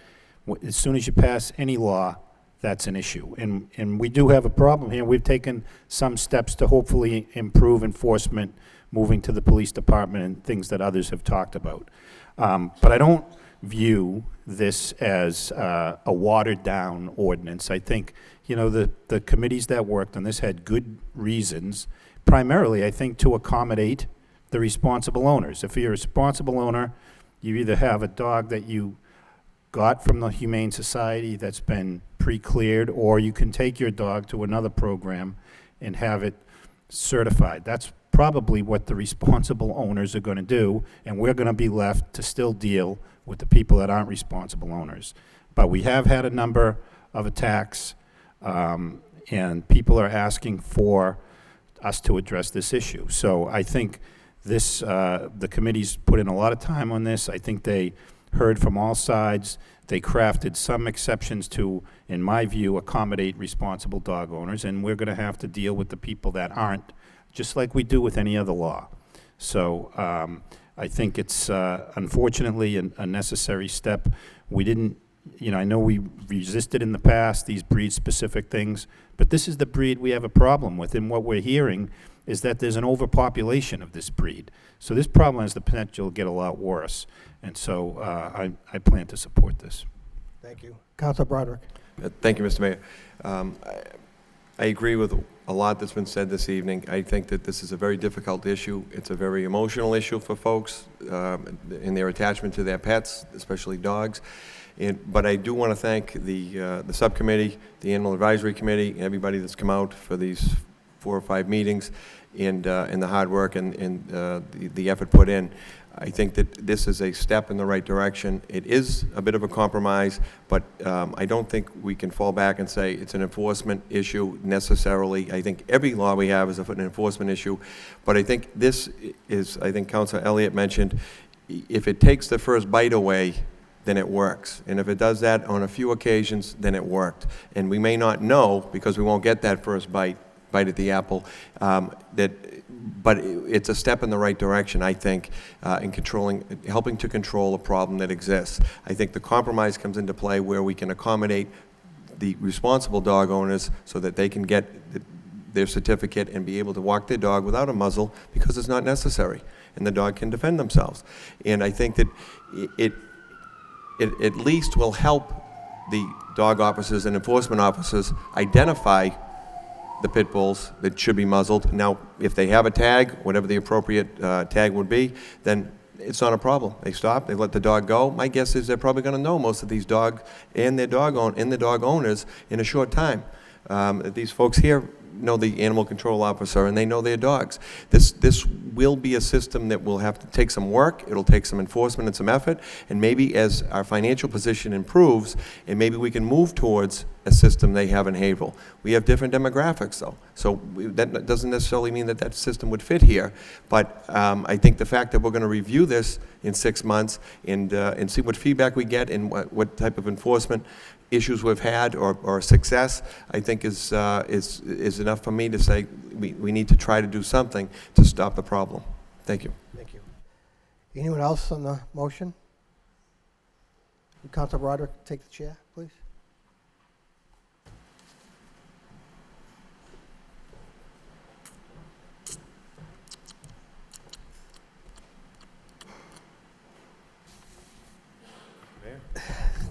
as soon as you pass any law, that's an issue. And we do have a problem here. We've taken some steps to hopefully improve enforcement, moving to the police department and things that others have talked about. But I don't view this as a watered-down ordinance. I think, the committees that worked on this had good reasons, primarily, I think, to accommodate the responsible owners. If you're a responsible owner, you either have a dog that you got from the Humane Society that's been pre-cleared, or you can take your dog to another program and have it certified. That's probably what the responsible owners are going to do, and we're going to be left to still deal with the people that aren't responsible owners. But we have had a number of attacks, and people are asking for us to address this issue. So I think this, the committee's put in a lot of time on this. I think they heard from all sides. They crafted some exceptions to, in my view, accommodate responsible dog owners, and we're going to have to deal with the people that aren't, just like we do with any other law. So I think it's unfortunately a necessary step. We didn't, I know we resisted in the past these breed-specific things, but this is the breed we have a problem with, and what we're hearing is that there's an overpopulation of this breed. So this problem has the potential to get a lot worse, and so I plan to support this. Thank you. Councilor Broderick. Thank you, Mr. Mayor. I agree with a lot that's been said this evening. I think that this is a very difficult issue. It's a very emotional issue for folks in their attachment to their pets, especially dogs. But I do want to thank the subcommittee, the Animal Advisory Committee, everybody that's come out for these 4 or 5 meetings, and the hard work and the effort put in. I think that this is a step in the right direction. It is a bit of a compromise, but I don't think we can fall back and say it's an enforcement issue necessarily. I think every law we have is an enforcement issue, but I think this is, I think Councilor Elliott mentioned, if it takes the first bite away, then it works. And if it does that on a few occasions, then it worked. And we may not know, because we won't get that first bite at the apple, but it's a step in the right direction, I think, in helping to control a problem that exists. I think the compromise comes into play where we can accommodate the responsible dog owners so that they can get their certificate and be able to walk their dog without a muzzle because it's not necessary, and the dog can defend themselves. And I think that it at least will help the dog officers and enforcement officers identify the pit bulls that should be muzzled. Now, if they have a tag, whatever the appropriate tag would be, then it's not a problem. They stop, they let the dog go. My guess is they're probably going to know most of these dogs and their dog owners in a short time. These folks here know the animal control officer, and they know their dogs. This will be a system that will have to take some work. It'll take some enforcement and some effort, and maybe as our financial position improves, and maybe we can move towards a system they have in Haverhill. We have different demographics, though, so that doesn't necessarily mean that system would fit here. But I think the fact that we're going to review this in 6 months and see what feedback we get and what type of enforcement issues we've had or success, I think is enough for me to say we need to try to do something to stop the problem. Thank you. Thank you. Anyone else on the motion? Councilor Broderick, take the chair, please.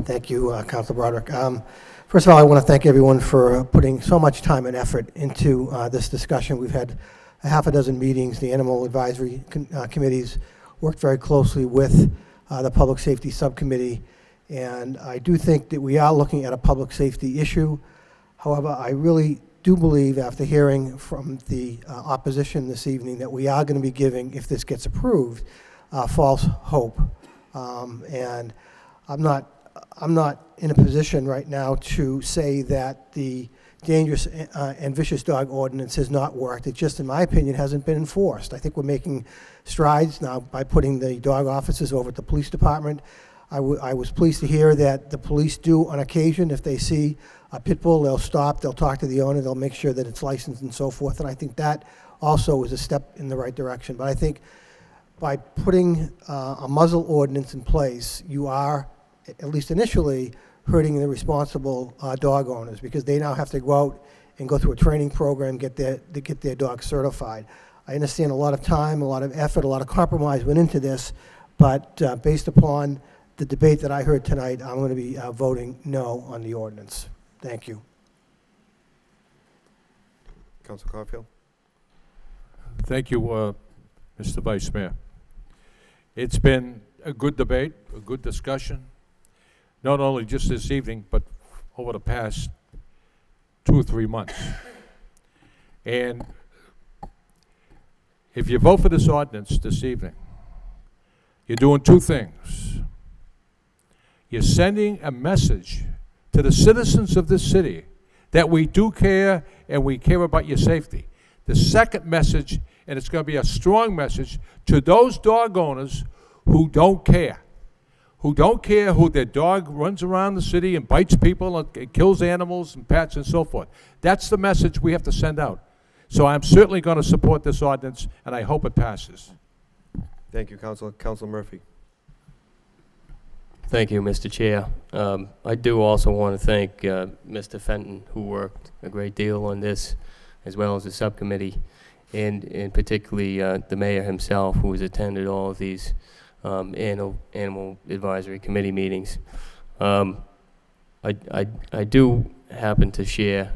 Thank you, Councilor Broderick. First of all, I want to thank everyone for putting so much time and effort into this discussion. We've had a half a dozen meetings. The Animal Advisory Committee's worked very closely with the Public Safety Subcommittee, and I do think that we are looking at a public safety issue. However, I really do believe, after hearing from the opposition this evening, that we are going to be giving, if this gets approved, false hope. And I'm not in a position right now to say that the dangerous and vicious dog ordinance has not worked. It just, in my opinion, hasn't been enforced. I think we're making strides now by putting the dog officers over at the police department. I was pleased to hear that the police do, on occasion, if they see a pit bull, they'll stop, they'll talk to the owner, they'll make sure that it's licensed and so forth, and I think that also is a step in the right direction. But I think by putting a muzzle ordinance in place, you are, at least initially, hurting the responsible dog owners, because they now have to go out and go through a training program, get their dog certified. I understand a lot of time, a lot of effort, a lot of compromise went into this, but based upon the debate that I heard tonight, I'm going to be voting no on the ordinance. Thank you. Council Caulfield? Thank you, Mr. Vice Mayor. It's been a good debate, a good discussion, not only just this evening, but over the past 2 or 3 months. And if you vote for this ordinance this evening, you're doing 2 things. You're sending a message to the citizens of this city that we do care and we care about your safety. The second message, and it's going to be a strong message, to those dog owners who don't care who their dog runs around the city and bites people and kills animals and pets and so forth. That's the message we have to send out. So I'm certainly going to support this ordinance, and I hope it passes. Thank you, Council. Council Murphy. Thank you, Mr. Chair. I do also want to thank Mr. Fenton, who worked a great deal on this, as well as the subcommittee, and particularly the mayor himself, who has attended all of these animal advisory committee meetings. I do happen to share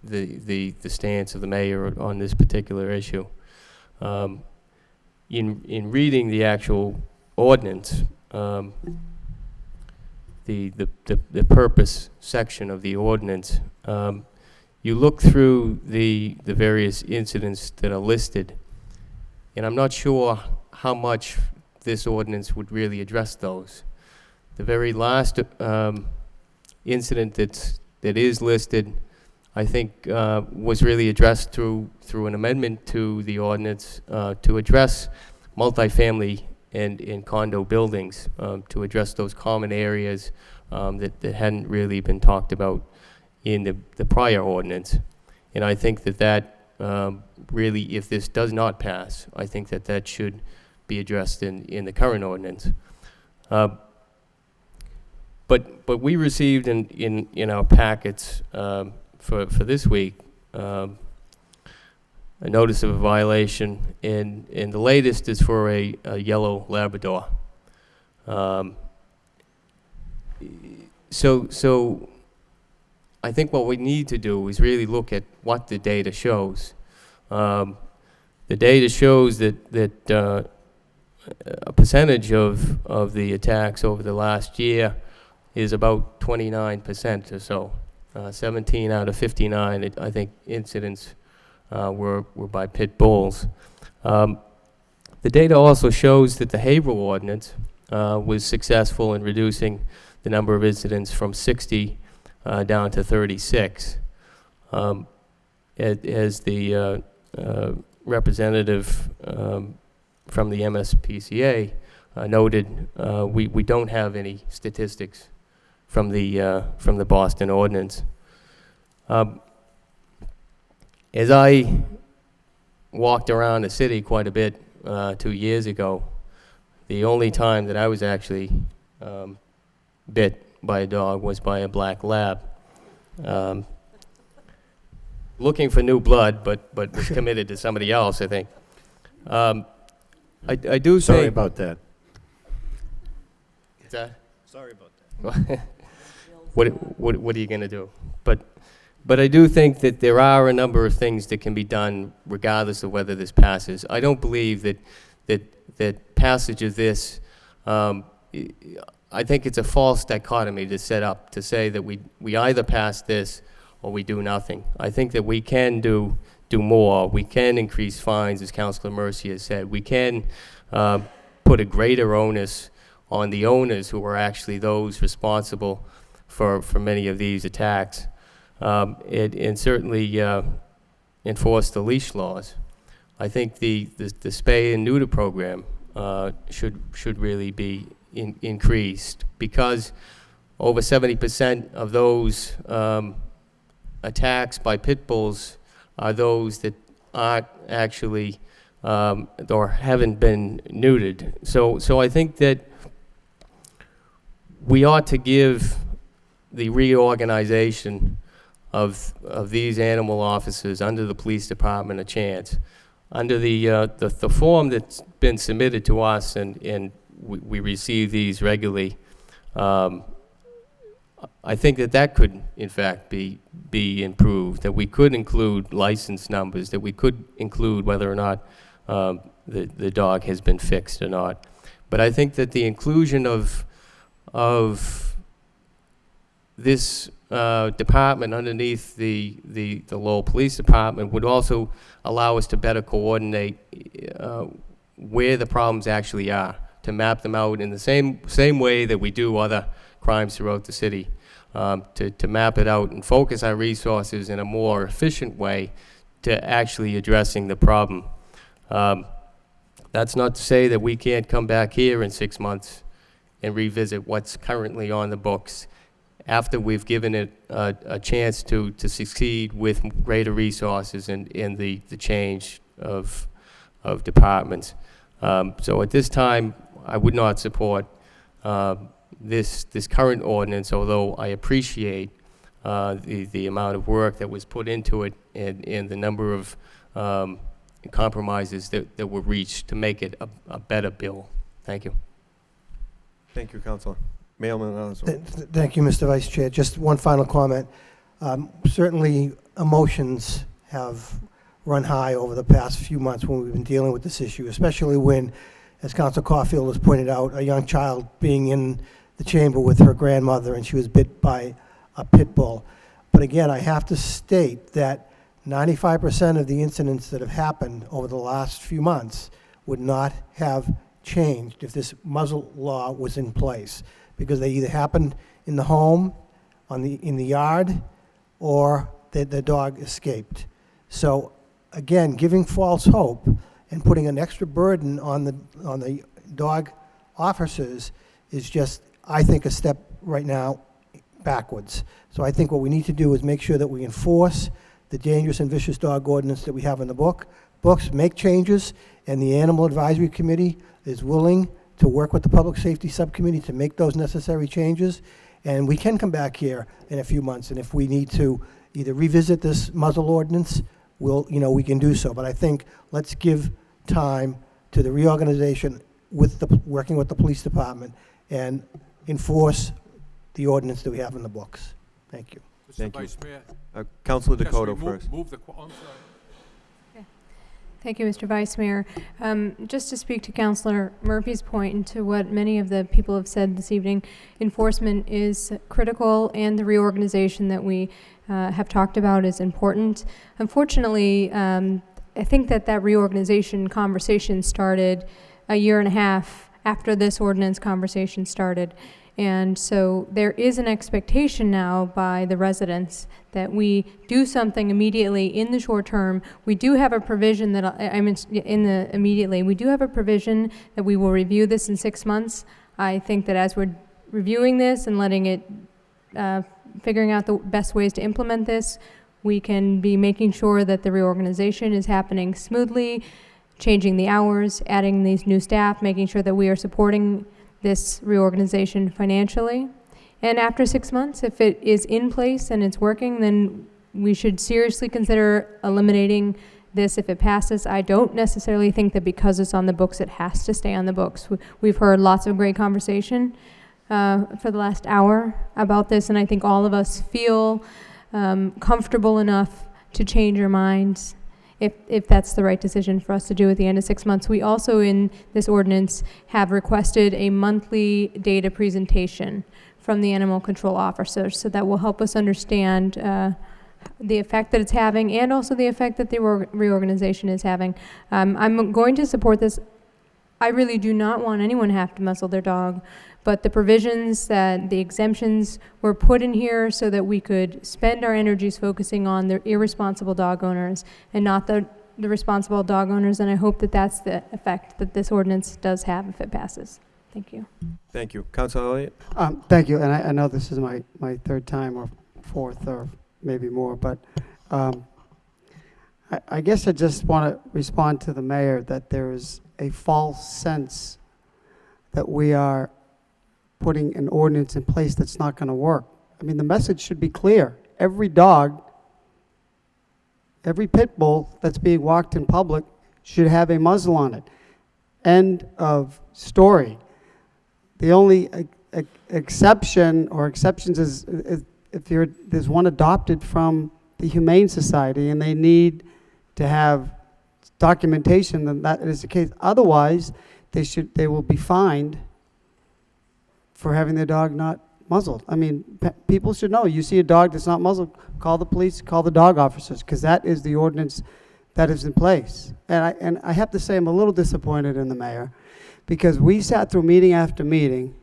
the stance of the mayor on this particular issue. In reading the actual ordinance, the purpose section of the ordinance, you look through the various incidents that are listed, and I'm not sure how much this ordinance would really address those. The very last incident that is listed, I think, was really addressed through an amendment to the ordinance to address multifamily and condo buildings, to address those common areas that hadn't really been talked about in the prior ordinance. And I think that really, if this does not pass, I think that should be addressed in the current ordinance. But we received in our packets for this week a notice of a violation, and the latest is for a yellow Labrador. So I think what we need to do is really look at what the data shows. The data shows that a percentage of the attacks over the last year is about 29% or so. 17 out of 59, I think, incidents were by pit bulls. The data also shows that the Haverhill ordinance was successful in reducing the number of incidents from 60 down to 36. As the representative from the MSPCA noted, we don't have any statistics from the Boston ordinance. As I walked around the city quite a bit 2 years ago, the only time that I was actually bit by a dog was by a black lab. Looking for new blood, but was committed to somebody else, I think. I do say... Sorry about that. What's that? Sorry about that. What are you going to do? But I do think that there are a number of things that can be done regardless of whether this passes. I don't believe that that passage of this, I think it's a false dichotomy to set up, to say that we either pass this or we do nothing. I think that we can do more. We can increase fines, as Councilor Mercy has said. We can put a greater onus on the owners, who are actually those responsible for many of these attacks, and certainly enforce the leash laws. I think the spay and neuter program should really be increased, because over 70% of those attacks by pit bulls are those that aren't actually or haven't been neutered. So I think that we ought to give the reorganization of these animal officers under the police department a chance. Under the form that's been submitted to us, and we receive these regularly, I think that could, in fact, be improved, that we could include license numbers, that we could include whether or not the dog has been fixed or not. But I think that the inclusion of this department underneath the Lowell Police Department would also allow us to better coordinate where the problems actually are, to map them out in the same way that we do other crimes throughout the city, to map it out and focus our resources in a more efficient way to actually addressing the problem. That's not to say that we can't come back here in 6 months and revisit what's currently on the books after we've given it a chance to succeed with greater resources and the change of departments. So at this time, I would not support this current ordinance, although I appreciate the amount of work that was put into it and the number of compromises that were reached to make it a better bill. Thank you. Thank you, Councilor. Mayor, Thank you, Mr. Vice Chair. Just one final comment. Certainly, emotions have run high over the past few months when we've been dealing with this issue, especially when, as Councilor Caulfield has pointed out, a young child being in the chamber with her grandmother and she was bit by a pit bull. But again, I have to state that 95% of the incidents that have happened over the last few months would not have changed if this muzzle law was in place, because they either happened in the home, in the yard, or the dog escaped. So again, giving false hope and putting an extra burden on the dog officers is just, I think, a step right now backwards. So I think what we need to do is make sure that we enforce the dangerous and vicious dog ordinance that we have in the books, make changes, and the Animal Advisory Committee is willing to work with the Public Safety Subcommittee to make those necessary changes. And we can come back here in a few months, and if we need to either revisit this muzzle ordinance, we can do so. But I think let's give time to the reorganization working with the police department and enforce the ordinance that we have in the books. Thank you. Thank you. Vice Mayor. Councilor Yes, Dakota we first. move the, I'm sorry. Thank you, Mr. Vice Mayor. Just to speak to Councilor Murphy's point and to what many of the people have said this evening, enforcement is critical, and the reorganization that we have talked about is important. Unfortunately, I think that reorganization conversation started a year and a half after this ordinance conversation started. And so there is an expectation now by the residents that we do something immediately in the short term. We do have a provision that, we do have a provision that we will review this in 6 months. I think that as we're reviewing this and letting it, figuring out the best ways to implement this, we can be making sure that the reorganization is happening smoothly, changing the hours, adding these new staff, making sure that we are supporting this reorganization financially. And after 6 months, if it is in place and it's working, then we should seriously consider eliminating this if it passes. I don't necessarily think that because it's on the books, it has to stay on the books. We've heard lots of great conversation for the last hour about this, and I think all of us feel comfortable enough to change our minds if that's the right decision for us to do at the end of 6 months. We also, in this ordinance, have requested a monthly data presentation from the animal control officer, so that will help us understand the effect that it's having and also the effect that the reorganization is having. I'm going to support this. I really do not want anyone to have to muzzle their dog, but the provisions, that the exemptions were put in here so that we could spend our energies focusing on the irresponsible dog owners and not the responsible dog owners, and I hope that that's the effect that this ordinance does have if it passes. Thank you. Thank you. Councilor Elliott? Thank you, and I know this is my third time or fourth or maybe more, but I guess I just want to respond to the mayor that there is a false sense that we are putting an ordinance in place that's not going to work. I mean, the message should be clear. Every dog, every pit bull that's being walked in public should have a muzzle on it. End of story. The only exception or exceptions is if there's one adopted from the Humane Society and they need to have documentation, then that is the case. Otherwise, they will be fined for having their dog not muzzled. I mean, people should know. You see a dog that's not muzzled, call the police, call the dog officers, because that is the ordinance that is in place. And I have to say I'm a little disappointed in the mayor, because we sat through meeting after meeting,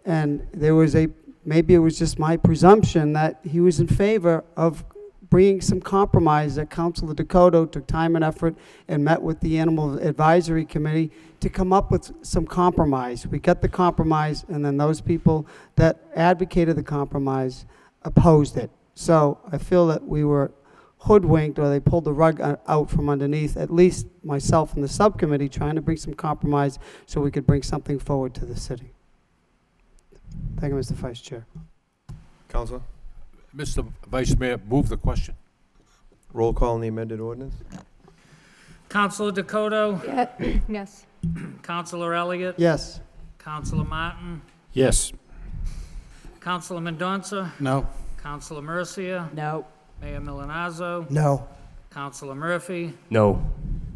and there was maybe it was just my presumption that he was in favor of bringing some compromise, that Councilor Dakota took time and effort and met with the Animal Advisory Committee to come up with some compromise. We got the compromise, and then those people that advocated the compromise opposed it. So I feel that we were hoodwinked, or they pulled the rug out from underneath, at least myself and the subcommittee, trying to bring some compromise so we could bring something forward to the city. Thank you, Mr. Vice Chair. Councilor? Mr. Vice Mayor, move the question. Roll call on the amended ordinance? Councilor Dakota? Yes. Councilor Elliott? Yes. Councilor Martin? Yes. Councilor Mendonça? No. Councilor Mercia? No. Mayor Milonazo? No. Councilor Murphy? No.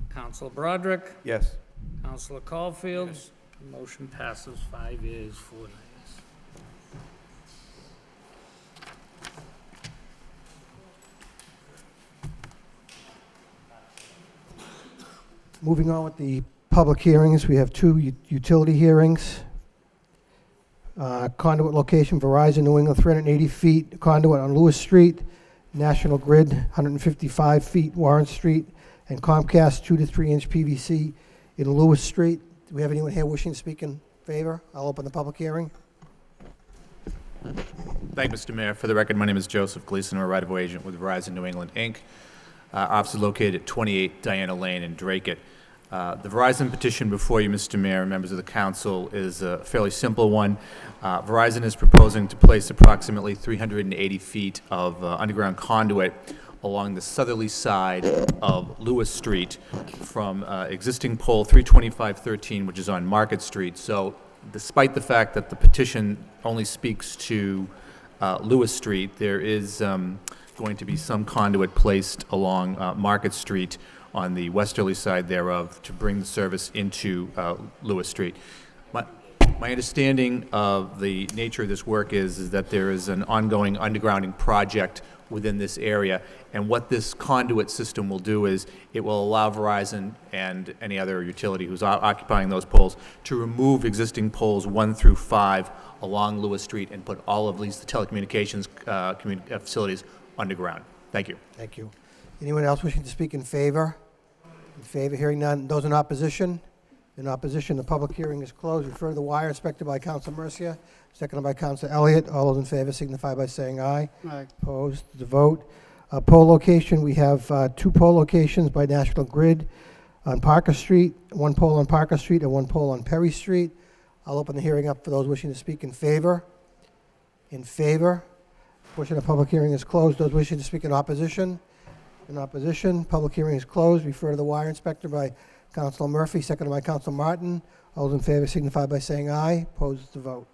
Councilor Broderick? Yes. Councilor Caulfield? Motion passes 5 yeas, 4 nays. Moving on with the public hearings, we have two utility hearings. Conduit location, Verizon, New England, 380 feet, conduit on Lewis Street. National Grid, 155 feet, Warren Street. And Comcast, 2 to 3 inch PVC in Lewis Street. Do we have anyone here wishing to speak in favor? I'll open the public hearing. Thank you, Mr. Mayor. For the record, my name is Joseph Gleason. I'm a right-of-way agent with Verizon New England, Inc. Office is located at 28 Diana Lane in Drake. The Verizon petition before you, Mr. Mayor, and members of the council, is a fairly simple one. Verizon is proposing to place approximately 380 feet of underground conduit along the southerly side of Lewis Street from existing pole 32513, which is on Market Street. So despite the fact that the petition only speaks to Lewis Street, there is going to be some conduit placed along Market Street on the westerly side thereof to bring the service into Lewis Street. My understanding of the nature of this work is that there is an ongoing undergrounding project within this area, and what this conduit system will do is it will allow Verizon and any other utility who's occupying those poles to remove existing poles 1 through 5 along Lewis Street and put all of these telecommunications facilities underground. Thank you. Thank you. Anyone else wishing to speak in favor? In favor, hearing none. Those in opposition? In opposition, the public hearing is closed. Refer to the wire, inspected by Council Mercia, seconded by Council Elliott. All those in favor signify by saying aye. Aye. Opposed? The vote. Pole location, we have 2 pole locations by National Grid on Parker Street, 1 pole on Parker Street and 1 pole on Perry Street. I'll open the hearing up for those wishing to speak in favor. In favor. Portion of the public hearing is closed. Those wishing to speak in opposition? In opposition, public hearing is closed. Refer to the wire, inspector by Councilor Murphy, seconded by Councilor Martin. All those in favor signify by saying aye. Opposed? The vote.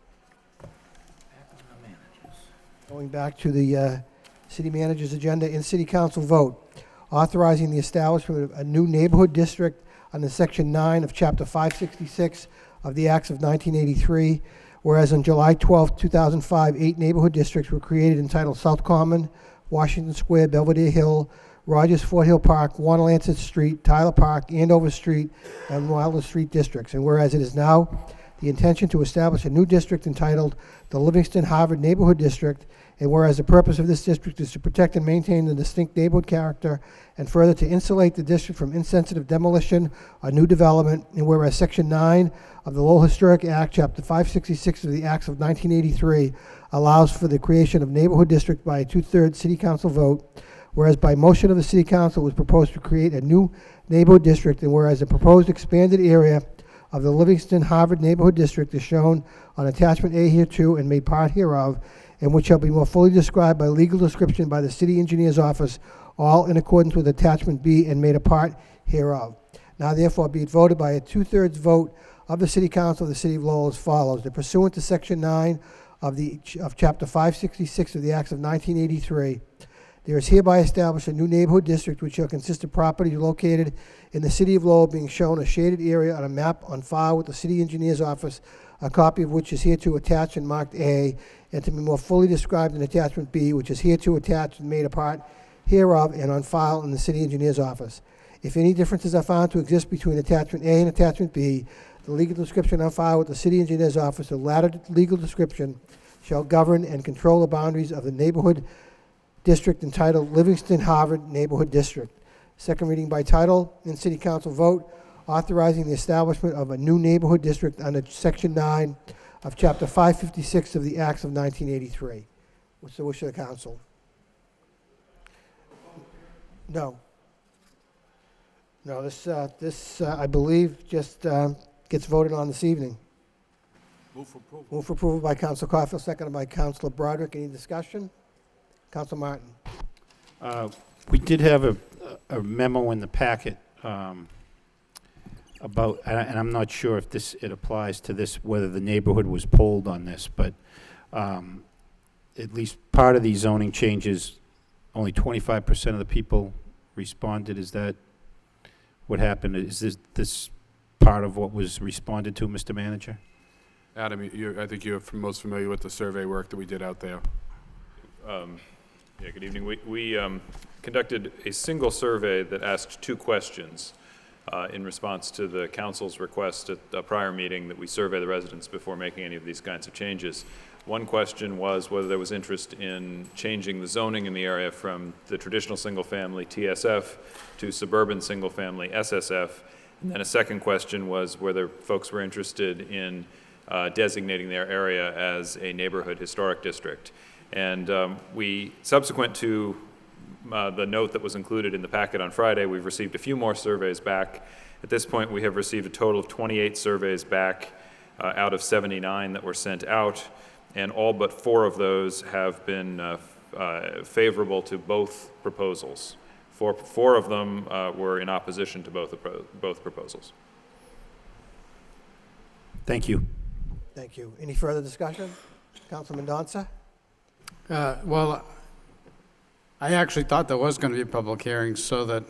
Going back to the city manager's agenda, in city council vote. authorizing the establishment of a new neighborhood district under Section 9 of Chapter 566 of the Acts of 1983, whereas on July 12, 2005, 8 neighborhood districts were created entitled South Common, Washington Square, Belvedere Hill, Rogers Fort Hill Park, Wanalancet Street, Tyler Park, Andover Street, and Wilder Street districts. And whereas it is now the intention to establish a new district entitled the Livingston Harvard Neighborhood District, and whereas the purpose of this district is to protect and maintain the distinct neighborhood character, and further to insulate the district from insensitive demolition or new development, and whereas Section 9 of the Lowell Historic Act, Chapter 566 of the Acts of 1983, allows for the creation of neighborhood district by a 2/3 city council vote, whereas by motion of the city council it was proposed to create a new neighborhood district, and whereas the proposed expanded area of the Livingston Harvard Neighborhood District is shown on attachment A hereto and made part hereof, and which shall be more fully described by legal description by the city engineer's office, all in accordance with attachment B and made a part hereof. Now therefore be it voted by a 2/3 vote of the city council of the city of Lowell as follows: that pursuant to Section 9 of Chapter 566 of the Acts of 1983, there is hereby established a new neighborhood district which shall consist of properties located in the city of Lowell, being shown a shaded area on a map on file with the city engineer's office, a copy of which is hereto attached and marked A, and to be more fully described in attachment B, which is hereto attached and made a part hereof and on file in the city engineer's office. If any differences are found to exist between attachment A and attachment B, the legal description on file with the city engineer's office, the latter legal description, shall govern and control the boundaries of the neighborhood district entitled Livingston Harvard Neighborhood District. Second reading by title in city council vote, authorizing the establishment of a new neighborhood district under Section 9 of Chapter 556 of the Acts of 1983. What's the wish of the council? No. No, this I believe, just gets voted on this evening. Move for approval. Move for approval by Council Caulfield, seconded by Councilor Broderick. Any discussion? Council Martin. We did have a memo in the packet about, and I'm not sure if it applies to this, whether the neighborhood was polled on this, but at least part of these zoning changes, only 25% of the people responded. Is that what happened? Is this part of what was responded to, Mr. Manager? Adam, I think you're most familiar with the survey work that we did out there. Yeah, good evening. We conducted a single survey that asked 2 questions in response to the council's request at a prior meeting that we survey the residents before making any of these kinds of changes. One question was whether there was interest in changing the zoning in the area from the traditional single-family TSF to suburban single-family SSF. And then a second question was whether folks were interested in designating their area as a neighborhood historic district. And we, subsequent to the note that was included in the packet on Friday, we've received a few more surveys back. At this point, we have received a total of 28 surveys back out of 79 that were sent out, and all but 4 of those have been favorable to both proposals. Four of them were in opposition to both proposals. Thank you. Thank you. Any further discussion? Councilman Donza? Well, I actually thought there was going to be a public hearing so that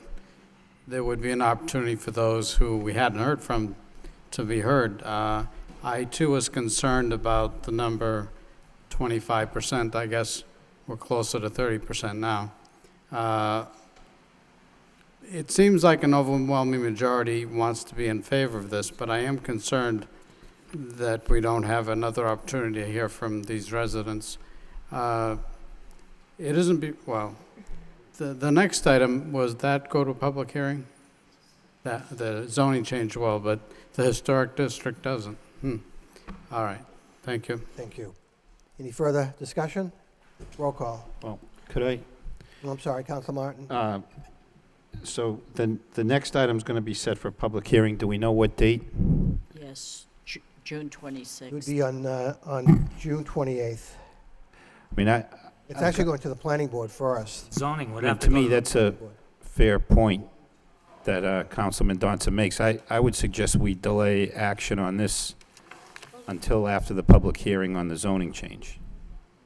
there would be an opportunity for those who we hadn't heard from to be heard. I too was concerned about the number 25%. I guess we're closer to 30% now. It seems like an overwhelming majority wants to be in favor of this, but I am concerned that we don't have another opportunity to hear from these residents. It isn't, well, the next item was that go to a public hearing? The zoning change will, but the historic district doesn't. All right, thank you. Thank you. Any further discussion? Roll call. Well, could I? Oh, I'm sorry, Council Martin. So the next item is going to be set for public hearing. Do we know what date? Yes, June 26th. It would be on June 28th. I mean, It's actually going to the planning board first. Zoning would I mean, have to me, that's a fair point that Councilman Donza makes. I would suggest we delay action on this until after the public hearing on the zoning change.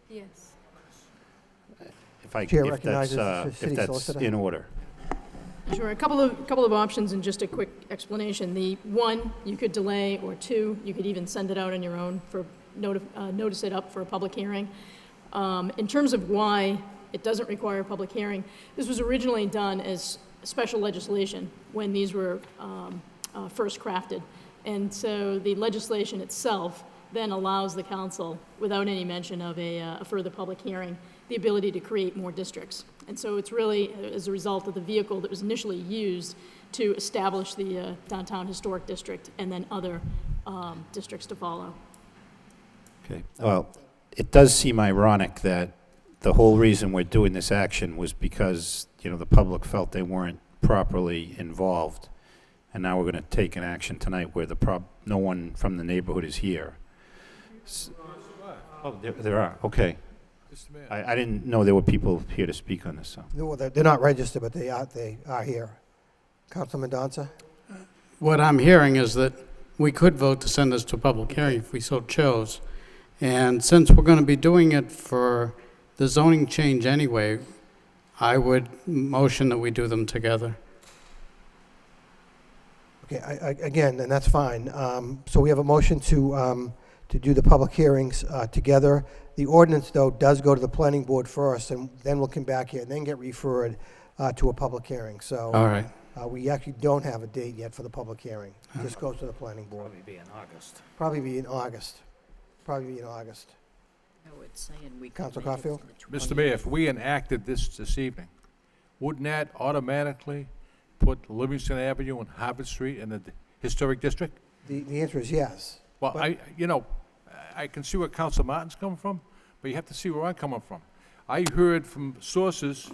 Yes. If Chair recognizes the if city that's solicitor. in order. Sure, a couple of options and just a quick explanation. The one, you could delay, or two, you could even send it out on your own for notice it up for a public hearing. In terms of why it doesn't require a public hearing, this was originally done as special legislation when these were first crafted. And so the legislation itself then allows the council, without any mention of a further public hearing, the ability to create more districts. And so it's really as a result of the vehicle that was initially used to establish the downtown historic district and then other districts to follow. Okay, well, it does seem ironic that the whole reason we're doing this action was because, the public felt they weren't properly involved. And now we're going to take an action tonight where no one from the neighborhood is here. Oh, there are, okay. I didn't know there were people here to speak on this, so. No, they're not registered, but they are here. Councilman Donza? What I'm hearing is that we could vote to send this to a public hearing if we so chose. And since we're going to be doing it for the zoning change anyway, I would motion that we do them together. Okay, again, and that's fine. So we have a motion to do the public hearings together. The ordinance, though, does go to the planning board first, and then we'll come back here and then get referred to a public hearing. So all right. We actually don't have a date yet for the public hearing. It just goes to the planning board. Probably be in August. Probably be in August. Probably be in August. No, it's saying we could Council make it Caulfield? for the Mr. Mayor, if we enacted this evening, wouldn't that automatically put Livingston Avenue and Harvard Street in the historic district? The answer is yes. Well, But- I can see where Council Martin's coming from, but you have to see where I'm coming from. I heard from sources,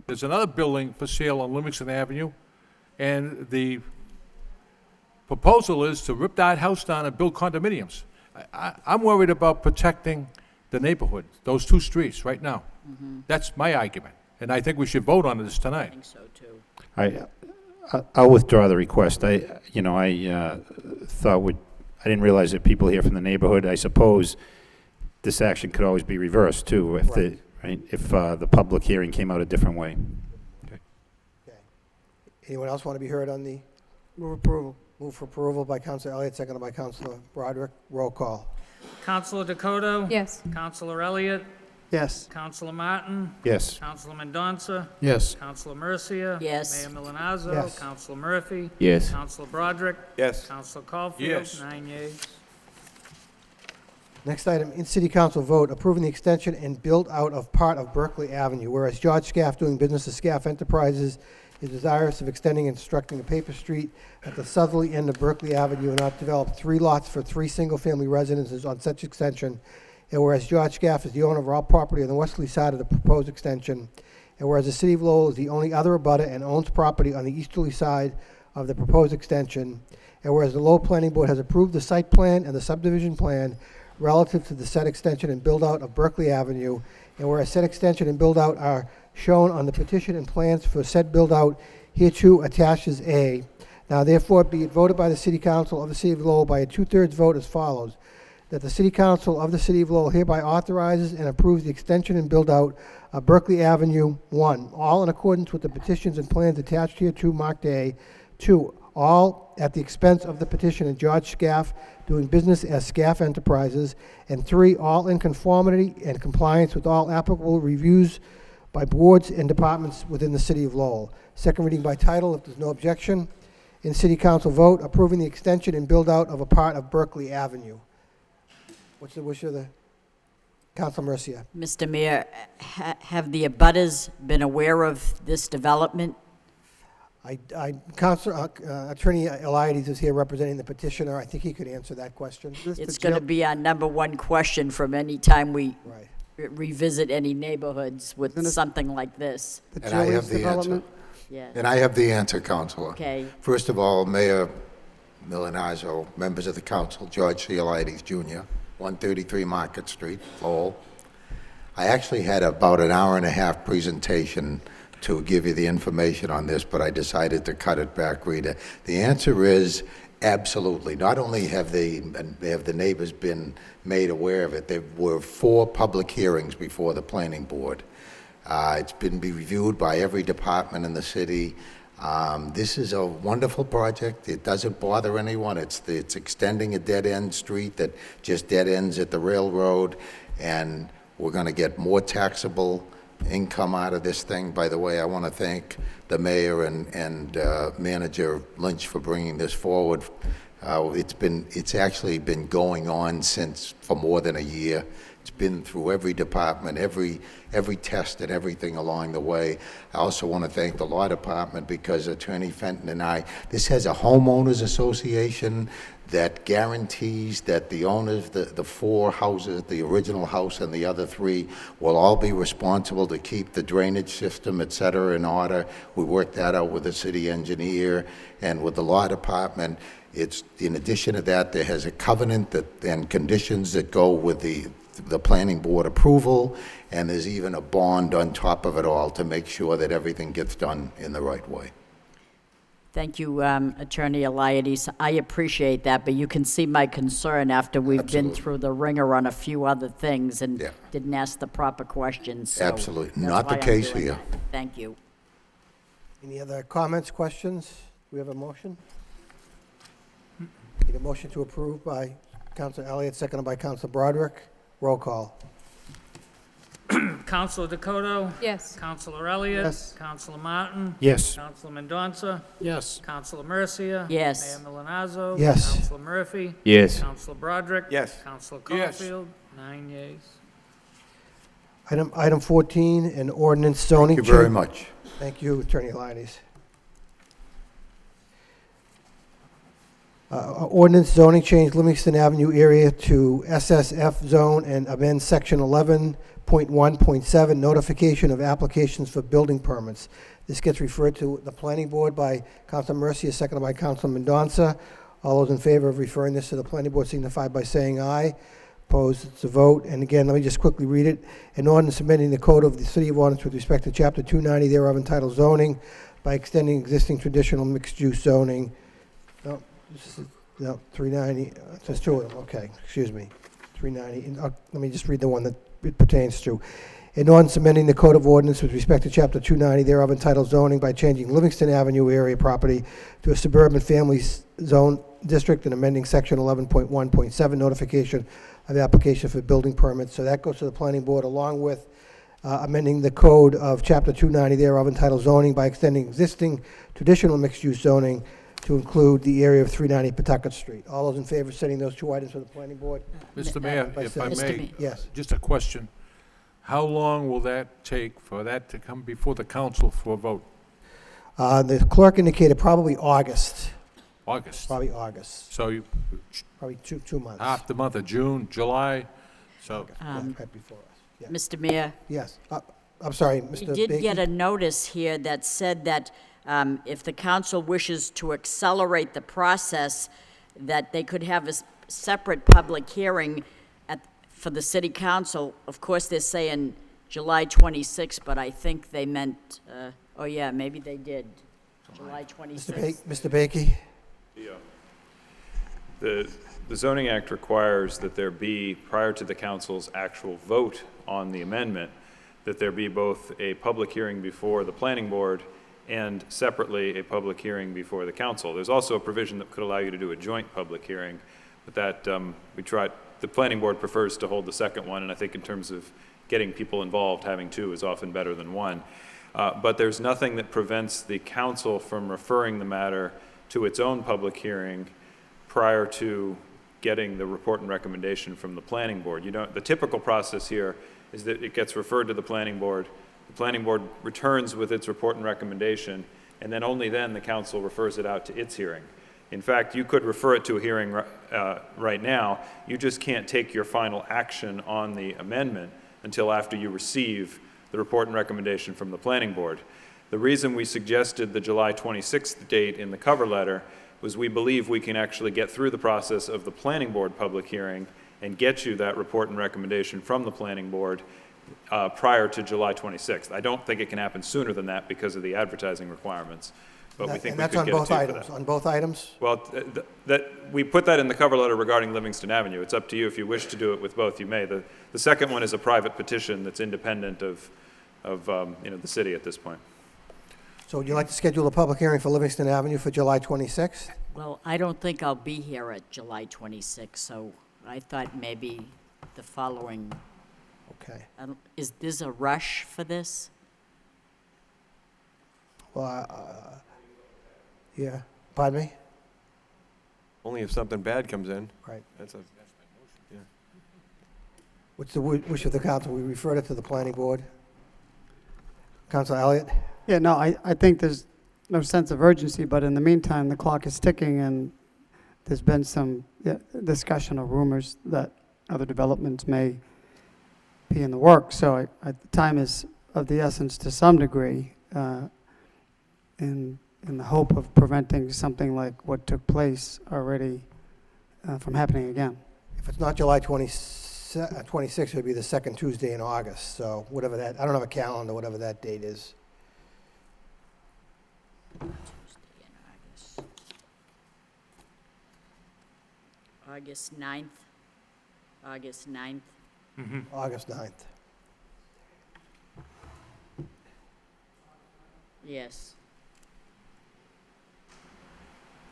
there's another building for sale on Livingston Avenue, and the proposal is to rip that house down and build condominiums. I'm worried about protecting the neighborhood, those two streets right now. That's my argument, and I think we should vote on this I tonight. think so, too. I'll withdraw the request. I thought I didn't realize that people here from the neighborhood, I suppose this action could always be reversed too, if the public hearing came out a different way. Okay. Anyone else want to be heard on the Move approval. move for approval by Councilor Elliott, seconded by Councilor Broderick? Roll call. Counselor Dakota? Yes. Counselor Elliott? Yes. Counselor Martin? Yes. Counselor Mendonça? Yes. Counselor Mercia? Yes. Mayor Milanazzo? Yes. Counselor Murphy? Yes. Counselor Broderick? Yes. Counselor Caulfield? Yes. 9 yeas. Next item, in City Council vote, approving the extension and build-out of part of Berkeley Avenue. Whereas George Scaff, doing business as Scaff Enterprises, is desirous of extending and constructing a paper street at the southerly end of Berkeley Avenue and not develop 3 lots for 3 single-family residences on such extension. And whereas George Scaff is the owner of all property on the westerly side of the proposed extension, and whereas the City of Lowell is the only other abutter and owns property on the easterly side of the proposed extension, and whereas the Lowell Planning Board has approved the site plan and the subdivision plan relative to the said extension and build-out of Berkeley Avenue, and whereas said extension and build-out are shown on the petition and plans for said build-out hereto attached as A. Now therefore be it voted by the City Council of the City of Lowell by a 2/3 vote as follows, that the City Council of the City of Lowell hereby authorizes and approves the extension and build-out of Berkeley Avenue, 1, all in accordance with the petitions and plans attached hereto marked A. 2, all at the expense of the petitioner George Scaff, doing business as Scaff Enterprises, and 3, all in conformity and compliance with all applicable reviews by boards and departments within the City of Lowell. Second reading by title, if there's no objection. In City Council vote, approving the extension and build-out of a part of Berkeley Avenue. What's the wish of the Council Mercia? Mr. Mayor, have the abutters been aware of this development? Attorney Eliades is here representing the petitioner. I think he could answer that question. It's going to be our number one question from any time we revisit any neighborhoods with something like this. And I have the answer. Yeah. And I have the answer, Counselor. Okay. First of all, Mayor Milanazzo, members of the council, George C. Eliades Jr., 133 Market Street, Lowell. I actually had about an hour-and-a-half presentation to give you the information on this, but I decided to cut it back, Rita. The answer is absolutely. Not only have the neighbors been made aware of it, there were 4 public hearings before the planning board. It's been reviewed by every department in the city. This is a wonderful project. It doesn't bother anyone. It's extending a dead-end street that just dead ends at the railroad, and we're going to get more taxable income out of this thing. By the way, I want to thank the mayor and Manager Lynch for bringing this forward. It's actually been going on for more than a year. It's been through every department, every test and everything along the way. I also want to thank the law department because Attorney Fenton and this has a homeowners association that guarantees that the owners, the 4 houses, the original house and the other 3, will all be responsible to keep the drainage system, et cetera, in order. We worked that out with the city engineer and with the law department. It's, in addition to that, there has a covenant and conditions that go with the planning board approval, and there's even a bond on top of it all to make sure that everything gets done in the right way. Thank you, Attorney Eliades. I appreciate that, but you can see my concern after we've been through the ringer on a few other things and didn't ask the proper questions. So Absolutely. Not the case here. Thank you. Any other comments, questions? Do we have a motion? Need a motion to approve by Councilor Elliott, seconded by Councilor Broderick. Roll call. Counselor Dakota? Yes. Counselor Elliott? Yes. Counselor Martin? Yes. Counselor Mendoza? Yes. Counselor Mercia? Yes. Mayor Milonazo? Yes. Counselor Murphy? Yes. Counselor Broderick? Yes. Counselor Yes. Caulfield? 9 yeas. Item 14, an ordinance zoning. Thank you very much. Thank you, Attorney Eliades. Ordinance zoning change Livingston Avenue area to SSF zone and amend section 11.1.7, notification of applications for building permits. This gets referred to the planning board by Councilor Mercia, seconded by Councilor Mendoza. All those in favor of referring this to the planning board signify by saying aye. Opposed, it's a vote. And again, let me just quickly read it. An ordinance amending the code of the City of Lawrence with respect to Chapter 290 thereof entitled zoning by extending existing traditional mixed-use zoning. No, 390, there's 2 of them, okay, excuse me. 390, let me just read the one that it pertains to. An ordinance amending the code of ordinance with respect to Chapter 290 thereof entitled zoning by changing Livingston Avenue area property to a suburban family zone district and amending section 11.1.7, notification of application for building permits. So that goes to the planning board along with amending the code of Chapter 290 thereof entitled zoning by extending existing traditional mixed-use zoning to include the area of 390 Pawtucket Street. All those in favor of sending those 2 items to the planning board? Mr. Mayor, if I may, Yes. just a question. How long will that take for that to come before the council for a vote? The clerk indicated probably August. August? Probably August. So you, Probably two months. half the month of June, July, so. Right before us. Yeah. Mr. Mayor? Yes. I'm sorry, Mr. We did Bakey? get a notice here that said that if the council wishes to accelerate the process, that they could have a separate public hearing for the city council. Of course, they're saying July 26th, but I think they meant, oh yeah, maybe they did, July 26th. Mr. Bakey? The zoning act requires that there be, prior to the council's actual vote on the amendment, that there be both a public hearing before the planning board and separately a public hearing before the council. There's also a provision that could allow you to do a joint public hearing, but that the planning board prefers to hold the second one, and I think in terms of getting people involved, having 2 is often better than 1. But there's nothing that prevents the council from referring the matter to its own public hearing prior to getting the report and recommendation from the planning board. The typical process here is that it gets referred to the planning board returns with its report and recommendation, and then only then the council refers it out to its hearing. In fact, you could refer it to a hearing right now. You just can't take your final action on the amendment until after you receive the report and recommendation from the planning board. The reason we suggested the July 26th date in the cover letter was we believe we can actually get through the process of the planning board public hearing and get you that report and recommendation from the planning board prior to July 26th. I don't think it can happen sooner than that because of the advertising requirements, but we think we could get it to you for that. And that's on both items? Well, we put that in the cover letter regarding Livingston Avenue. It's up to you. If you wish to do it with both, you may. The second one is a private petition that's independent of the city at this point. So would you like to schedule a public hearing for Livingston Avenue for July 26th? Well, I don't think I'll be here at July 26th, so I thought maybe the following, Okay. is this a rush for this? Well, yeah. Pardon me? Only if something bad comes in. Right. That's a, yeah. What's the wish of the council? We referred it to the planning board. Councilor Elliott? Yeah, no, I think there's no sense of urgency, but in the meantime, the clock is ticking, and there's been some discussion or rumors that other developments may be in the works. So time is of the essence to some degree, in the hope of preventing something like what took place already from happening again. If it's not July 26th, it would be the second Tuesday in August. So whatever that, I don't have a calendar, whatever that date is. August 9th? August 9th? August 9th. Yes.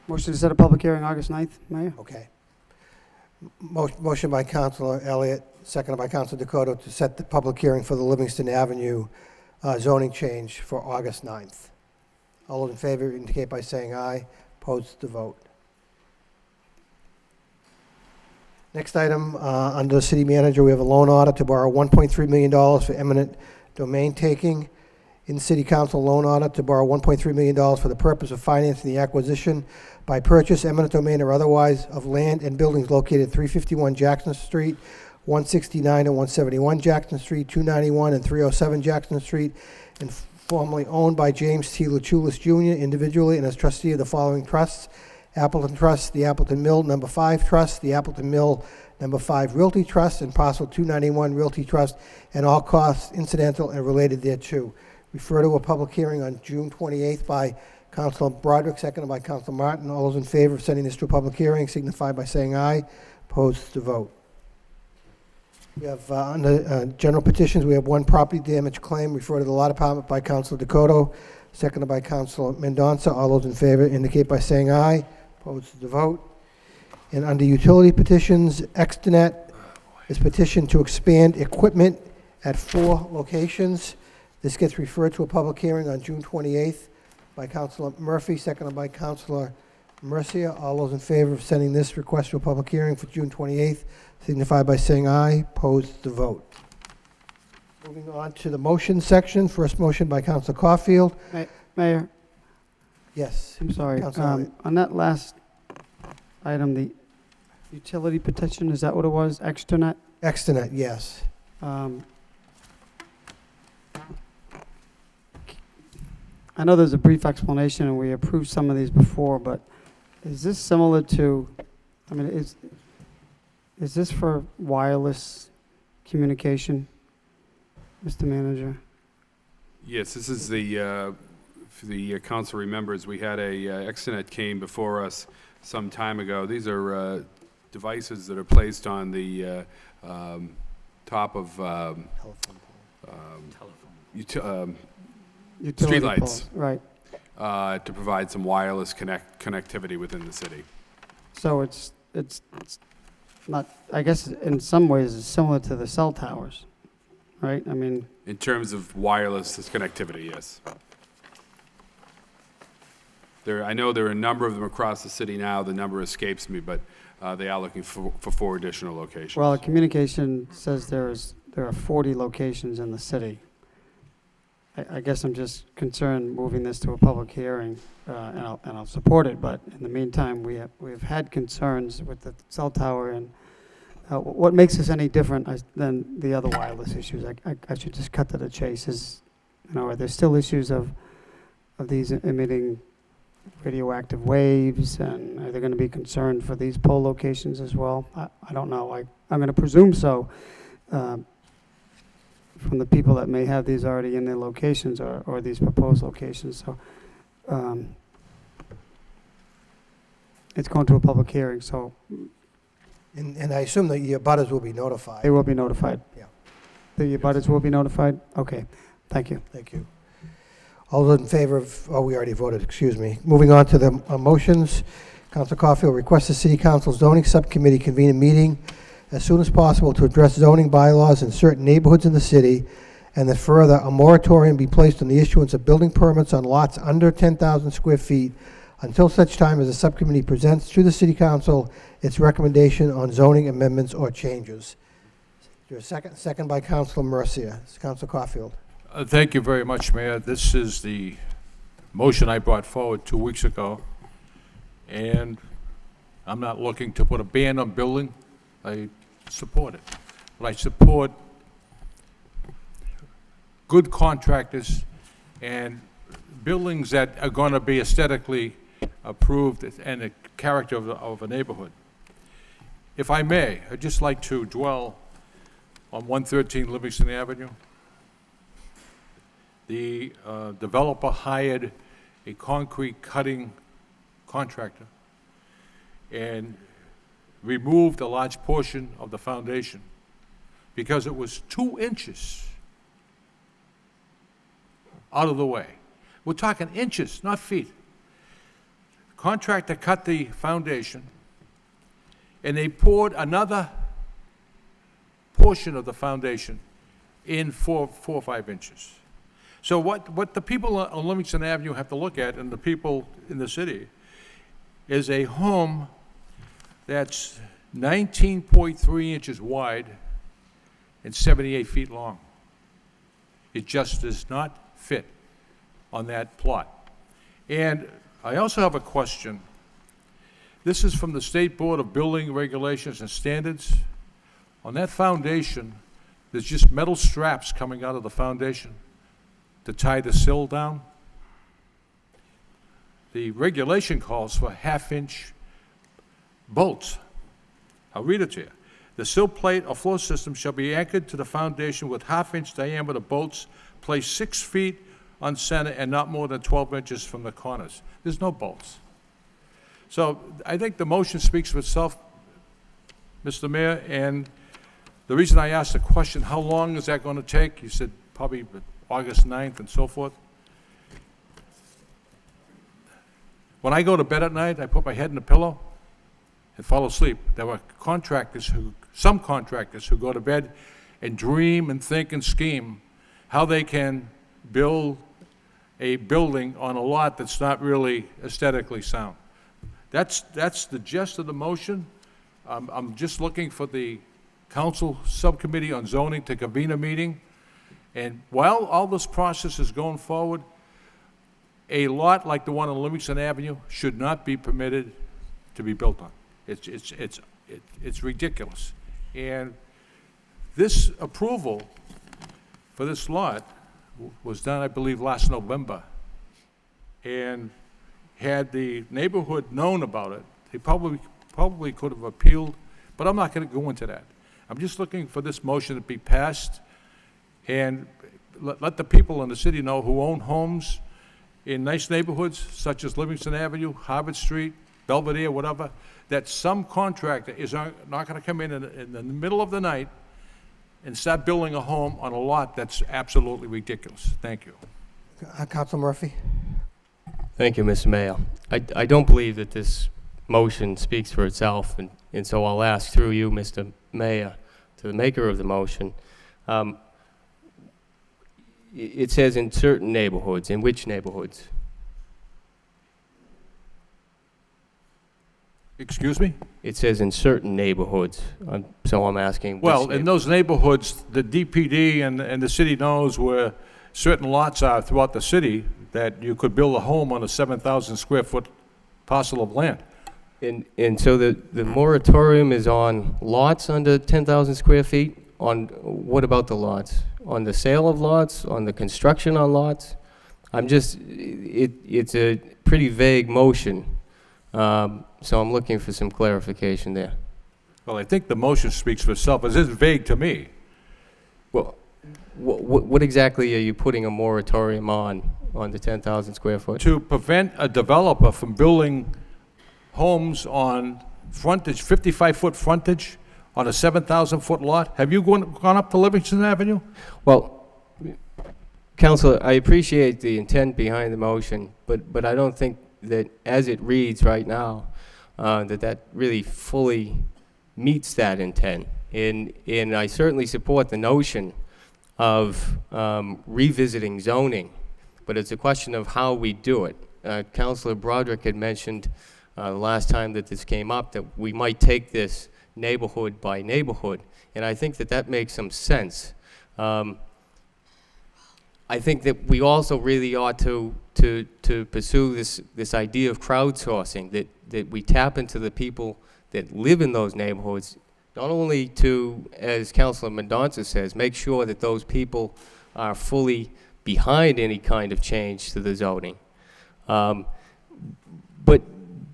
Motion to set a public hearing August 9th, Mayor? Okay. Motion by Councilor Elliott, seconded by Councilor Dakota, to set the public hearing for the Livingston Avenue zoning change for August 9th. All those in favor indicate by saying aye. Opposed to vote. Next item, under the city manager, we have a loan order to borrow $1.3 million for eminent domain taking. In the city council loan order to borrow $1.3 million for the purpose of financing the acquisition by purchase, eminent domain or otherwise, of land and buildings located at 351 Jackson Street, 169 and 171 Jackson Street, 291 and 307 Jackson Street, and formerly owned by James T. Luchulis Jr. individually and as trustee of the following trusts: Appleton Trust, the Appleton Mill No. 5 Trust, the Appleton Mill No. 5 Realty Trust, and Parcel 291 Realty Trust, and all costs incidental and related thereto. Refer to a public hearing on June 28th by Councilor Broderick, seconded by Councilor Martin. All those in favor of sending this to a public hearing signify by saying aye. Opposed to vote. We have under general petitions, we have one property damage claim. Refer to the law department by Councilor Dakota, seconded by Councilor Mendonça. All those in favor indicate by saying aye. Opposed to vote. And under utility petitions, Externet is petitioned to expand equipment at 4 locations. This gets referred to a public hearing on June 28th by Councilor Murphy, seconded by Councilor Mercia. All those in favor of sending this request to a public hearing for June 28th signify by saying aye. Opposed to vote. Moving on to the motion section. First motion by Councilor Caulfield. Mayor, Yes. I'm sorry. Councilor Elliott. On that last item, the utility petition, is that what it was? Externet? Externet, yes. I know there's a brief explanation, and we approved some of these before, but is this similar to, I mean, is this for wireless communication, Mr. Manager? Yes, this is the, for the council remembers, we had a, Externet came before us some time ago. These are devices that are placed on the top of Utility streetlights, poles, right. to provide some wireless connectivity within the city. So it's not, I guess in some ways it's similar to the cell towers, right? I mean, In terms of wireless connectivity, yes. I know there are a number of them across the city now. The number escapes me, but they are looking for 4 additional locations. well, the communication says there are 40 locations in the city. I guess I'm just concerned moving this to a public hearing, and I'll support it, but in the meantime, we've had concerns with the cell tower, and what makes this any different than the other wireless issues? I should just cut to the chase. Are there still issues of these emitting radioactive waves, and are they going to be concerned for these pole locations as well? I don't know. I'm going to presume so. From the people that may have these already in their locations or these proposed locations. So it's going to a public hearing, so. And I assume that your abutters will be notified. They will be notified? Yeah. The abutters will be notified? Okay, thank you. Thank you. All those in favor of, oh, we already voted, excuse me. Moving on to the motions. Council Caulfield requests the City Council Zoning Subcommittee convene a meeting as soon as possible to address zoning bylaws in certain neighborhoods in the city, and that further, a moratorium be placed on the issuance of building permits on lots under 10,000 square feet until such time as the subcommittee presents to the City Council its recommendation on zoning amendments or changes. Is there a second? Second by Councilor Mercia. Council Caulfield. Thank you very much, Mayor. This is the motion I brought forward 2 weeks ago, and I'm not looking to put a ban on building. I support it. But I support good contractors and buildings that are going to be aesthetically approved and the character of a neighborhood. If I may, I'd just like to dwell on 113 Livingston Avenue. The developer hired a concrete cutting contractor and removed a large portion of the foundation because it was 2 inches out of the way. We're talking inches, not feet. The contractor cut the foundation, and they poured another portion of the foundation in 4 or 5 inches. So what the people on Livingston Avenue have to look at, and the people in the city, is a home that's 19.3 inches wide and 78 feet long. It just does not fit on that plot. And I also have a question. This is from the State Board of Building Regulations and Standards. On that foundation, there's just metal straps coming out of the foundation to tie the sill down. The regulation calls for half-inch bolts. I'll read it to you. The sill plate or floor system shall be anchored to the foundation with half-inch diameter bolts placed 6 feet on center and not more than 12 inches from the corners. There's no bolts. So I think the motion speaks for itself, Mr. Mayor, and the reason I asked the question, how long is that going to take? You said probably August 9th and so forth. When I go to bed at night, I put my head in the pillow and fall asleep. There were some contractors who go to bed and dream and think and scheme how they can build a building on a lot that's not really aesthetically sound. That's the gist of the motion. I'm just looking for the council subcommittee on zoning to convene a meeting. And while all this process is going forward, a lot like the one on Livingston Avenue should not be permitted to be built on. It's ridiculous. And this approval for this lot was done, I believe, last November. And had the neighborhood known about it, they probably could have appealed, but I'm not going to go into that. I'm just looking for this motion to be passed and let the people in the city know who own homes in nice neighborhoods such as Livingston Avenue, Harvard Street, Belvedere, whatever, that some contractor is not going to come in the middle of the night and start building a home on a lot that's absolutely ridiculous. Thank you. Councilor Murphy. Thank you, Mr. Mayor. I don't believe that this motion speaks for itself, and so I'll ask through you, Mr. Mayor, to the maker of the motion. It says in certain neighborhoods. In which neighborhoods? Excuse me? It says in certain neighborhoods, so I'm asking. Well, in those neighborhoods, the DPD and the city knows where certain lots are throughout the city that you could build a home on a 7,000 square foot parcel of land. And so the moratorium is on lots under 10,000 square feet? On what about the lots? On the sale of lots? On the construction on lots? It's a pretty vague motion. So I'm looking for some clarification there. Well, I think the motion speaks for itself. It is vague to me. Well, what exactly are you putting a moratorium on the 10,000 square foot? To prevent a developer from building homes on frontage, 55-foot frontage on a 7,000-foot lot. Have you gone up to Livingston Avenue? Well, Counselor, I appreciate the intent behind the motion, but I don't think that as it reads right now, that really fully meets that intent. And I certainly support the notion of revisiting zoning, but it's a question of how we do it. Councilor Broderick had mentioned the last time that this came up that we might take this neighborhood by neighborhood, and I think that makes some sense. I think that we also really ought to pursue this idea of crowdsourcing, that we tap into the people that live in those neighborhoods, not only to, as Councilor Mendonça says, make sure that those people are fully behind any kind of change to the zoning, but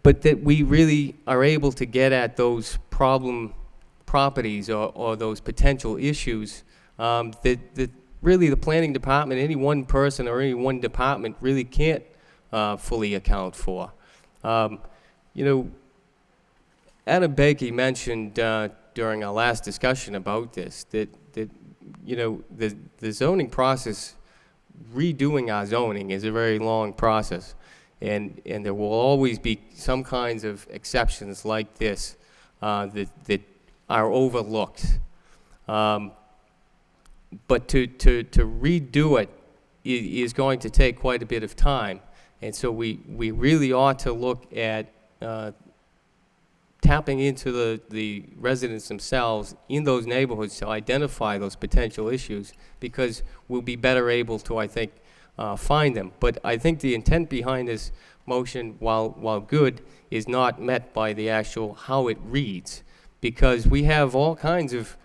that we really are able to get at those problem properties or those potential issues that really the planning department, any one person or any one department really can't fully account for. You know, Adam Bakey mentioned during our last discussion about this that you know, the zoning process, redoing our zoning is a very long process, and there will always be some kinds of exceptions like this that are overlooked. But to redo it is going to take quite a bit of time, and so we really ought to look at tapping into the residents themselves in those neighborhoods to identify those potential issues, because we'll be better able to, I think, find them. But I think the intent behind this motion, while good, is not met by the actual how it reads, because we have all kinds of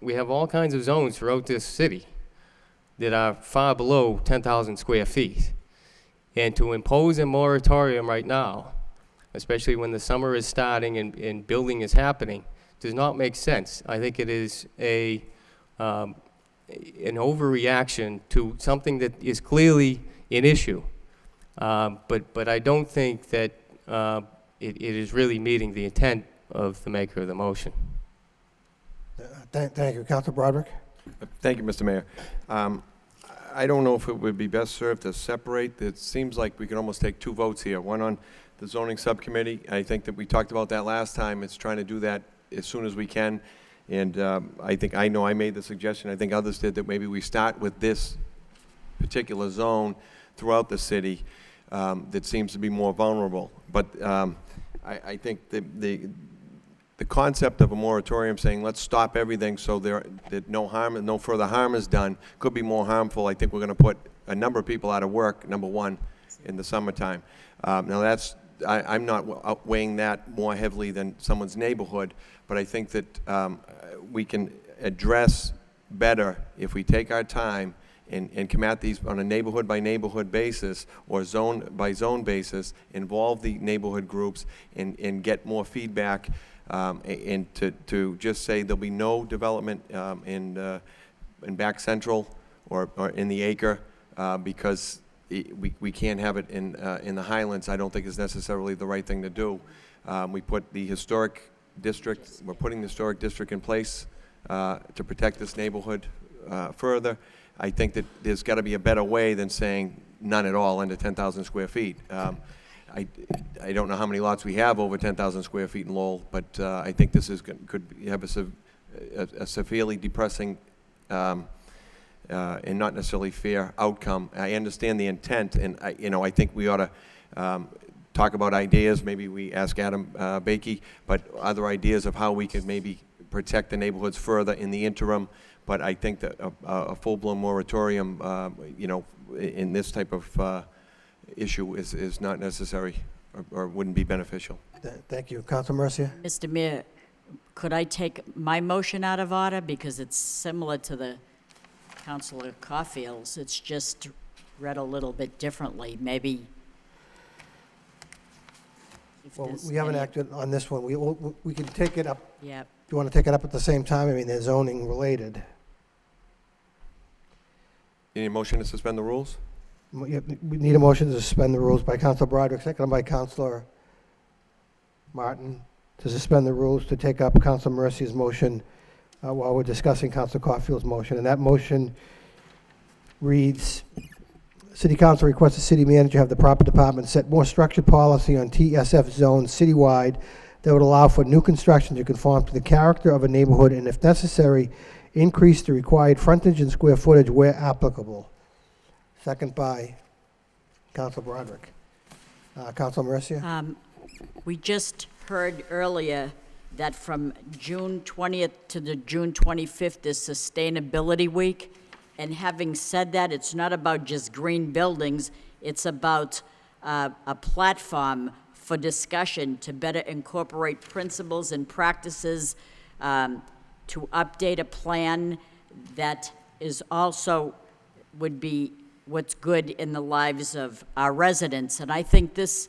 we have all kinds of zones throughout this city that are far below 10,000 square feet. And to impose a moratorium right now, especially when the summer is starting and building is happening, does not make sense. I think it is an overreaction to something that is clearly an issue. But I don't think that it is really meeting the intent of the maker of the motion. Thank you. Councilor Broderick? Thank you, Mr. Mayor. I don't know if it would be best served to separate. It seems like we could almost take two votes here, one on the zoning subcommittee. I think that we talked about that last time. It's trying to do that as soon as we can. And I know I made the suggestion, I think others did, that maybe we start with this particular zone throughout the city that seems to be more vulnerable. But I think the concept of a moratorium saying let's stop everything so that no harm and no further harm is done could be more harmful. I think we're going to put a number of people out of work, number one, in the summertime. Now I'm not outweighing that more heavily than someone's neighborhood, but I think that we can address better if we take our time and come at these on a neighborhood by neighborhood basis or zone by zone basis, involve the neighborhood groups and get more feedback. And to just say there'll be no development in Back Central or in the Acre because we can't have it in the Highlands, I don't think is necessarily the right thing to do. We put the historic district, we're putting the historic district in place to protect this neighborhood further. I think that there's got to be a better way than saying none at all under 10,000 square feet. I don't know how many lots we have over 10,000 square feet in Lowell, but I think this could have a severely depressing and not necessarily fair outcome. I understand the intent, and I think we ought to talk about ideas. Maybe we ask Adam Bakey, but other ideas of how we could maybe protect the neighborhoods further in the interim. But I think that a full-blown moratorium, in this type of issue is not necessary or wouldn't be beneficial. Thank you. Councilor Mercia? Mr. Mayor, could I take my motion out of order? Because it's similar to the Councilor Caulfield's. It's just read a little bit differently. Maybe. Well, we haven't acted on this one. We can take it up. Yep. Do you want to take it up at the same time? I mean, they're zoning related. Any motion to suspend the rules? We need a motion to suspend the rules by Councilor Broderick, seconded by Councilor Martin, to suspend the rules to take up Councilor Mercia's motion while we're discussing Council Caulfield's motion, and that motion reads, City Council requests the city manager have the proper department set more structured policy on TSF zones citywide that would allow for new construction to conform to the character of a neighborhood and, if necessary, increase the required frontage and square footage where applicable. Second by Council Broderick. Council Mercia? We just heard earlier that from June 20th to the June 25th is Sustainability Week. And having said that, it's not about just green buildings, it's about a platform for discussion to better incorporate principles and practices, to update a plan that is also would be what's good in the lives of our residents. And I think this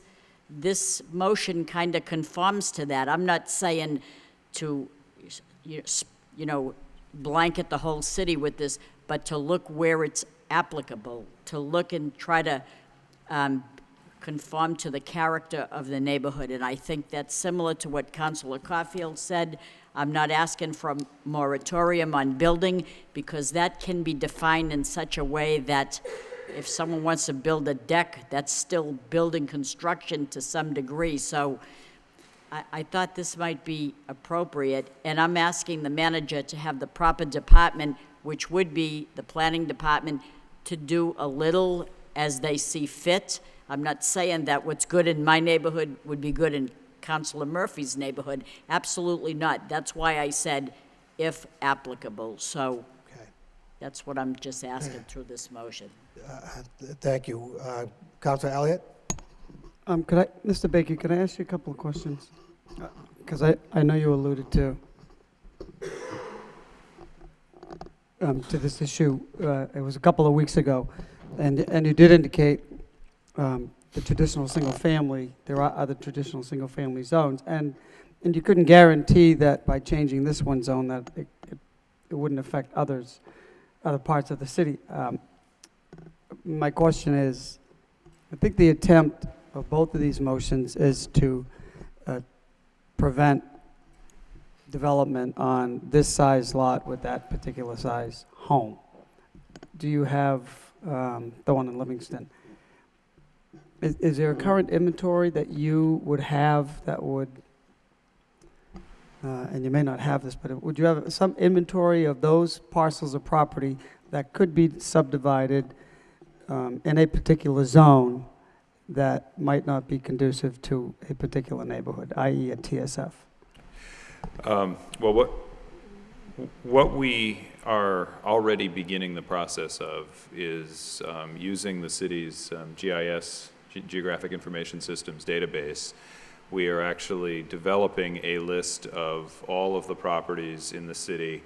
motion kind of conforms to that. I'm not saying to, blanket the whole city with this, but to look where it's applicable, to look and try to conform to the character of the neighborhood. And I think that's similar to what Councilor Caulfield said. I'm not asking for a moratorium on building, because that can be defined in such a way that if someone wants to build a deck, that's still building construction to some degree. So I thought this might be appropriate, and I'm asking the manager to have the proper department, which would be the planning department, to do a little as they see fit. I'm not saying that what's good in my neighborhood would be good in Councilor Murphy's neighborhood. Absolutely not. That's why I said if applicable. So that's what I'm just asking through this motion. Thank you. Councilor Elliott? Mr. Baker, could I ask you a couple of questions? Because I know you alluded to this issue. It was a couple of weeks ago, and you did indicate the traditional single family. There are other traditional single family zones, and you couldn't guarantee that by changing this one zone that it wouldn't affect other parts of the city. My question is, I think the attempt of both of these motions is to prevent development on this size lot with that particular size home. Do you have the one in Livingston? Is there a current inventory that you would have that would, and you may not have this, but would you have some inventory of those parcels of property that could be subdivided in a particular zone that might not be conducive to a particular neighborhood, i.e. a TSF? Well, what we are already beginning the process of is using the city's GIS, Geographic Information Systems database. We are actually developing a list of all of the properties in the city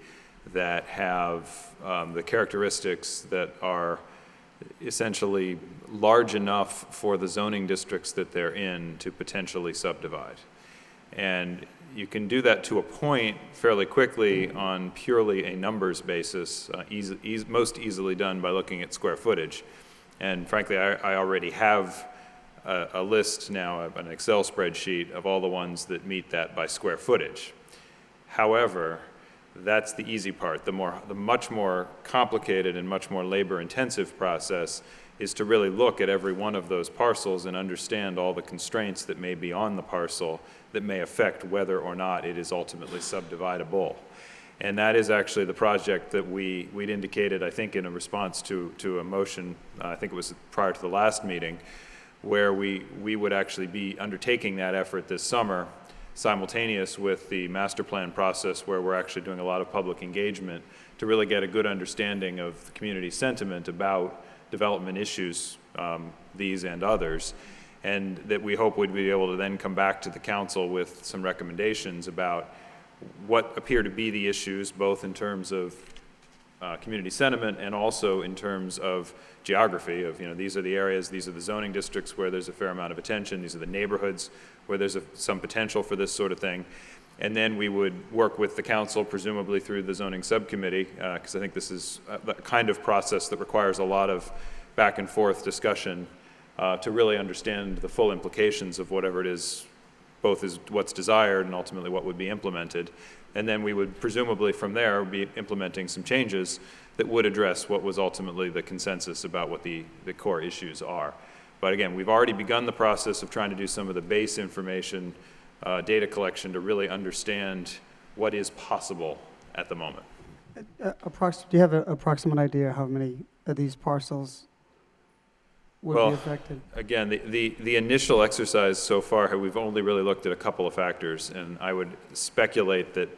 that have the characteristics that are essentially large enough for the zoning districts that they're in to potentially subdivide. And you can do that to a point fairly quickly on purely a numbers basis, most easily done by looking at square footage. And frankly, I already have a list now, an Excel spreadsheet of all the ones that meet that by square footage. However, that's the easy part. The much more complicated and much more labor-intensive process is to really look at every one of those parcels and understand all the constraints that may be on the parcel that may affect whether or not it is ultimately subdividable. And that is actually the project that we'd indicated, I think, in a response to a motion, I think it was prior to the last meeting, where we would actually be undertaking that effort this summer, simultaneous with the master plan process, where we're actually doing a lot of public engagement to really get a good understanding of the community sentiment about development issues, these and others, and that we hope we'd be able to then come back to the council with some recommendations about what appear to be the issues, both in terms of community sentiment and also in terms of geography of, these are the areas, these are the zoning districts where there's a fair amount of attention, these are the neighborhoods where there's some potential for this sort of thing. And then we would work with the council, presumably through the zoning subcommittee, because I think this is the kind of process that requires a lot of back and forth discussion to really understand the full implications of whatever it is both is what's desired and ultimately what would be implemented. And then we would presumably from there be implementing some changes that would address what was ultimately the consensus about what the core issues are. But again, we've already begun the process of trying to do some of the base information, data collection to really understand what is possible at the moment. Do you have an approximate idea how many of these parcels would be affected? Again, the initial exercise so far, we've only really looked at a couple of factors, and I would speculate that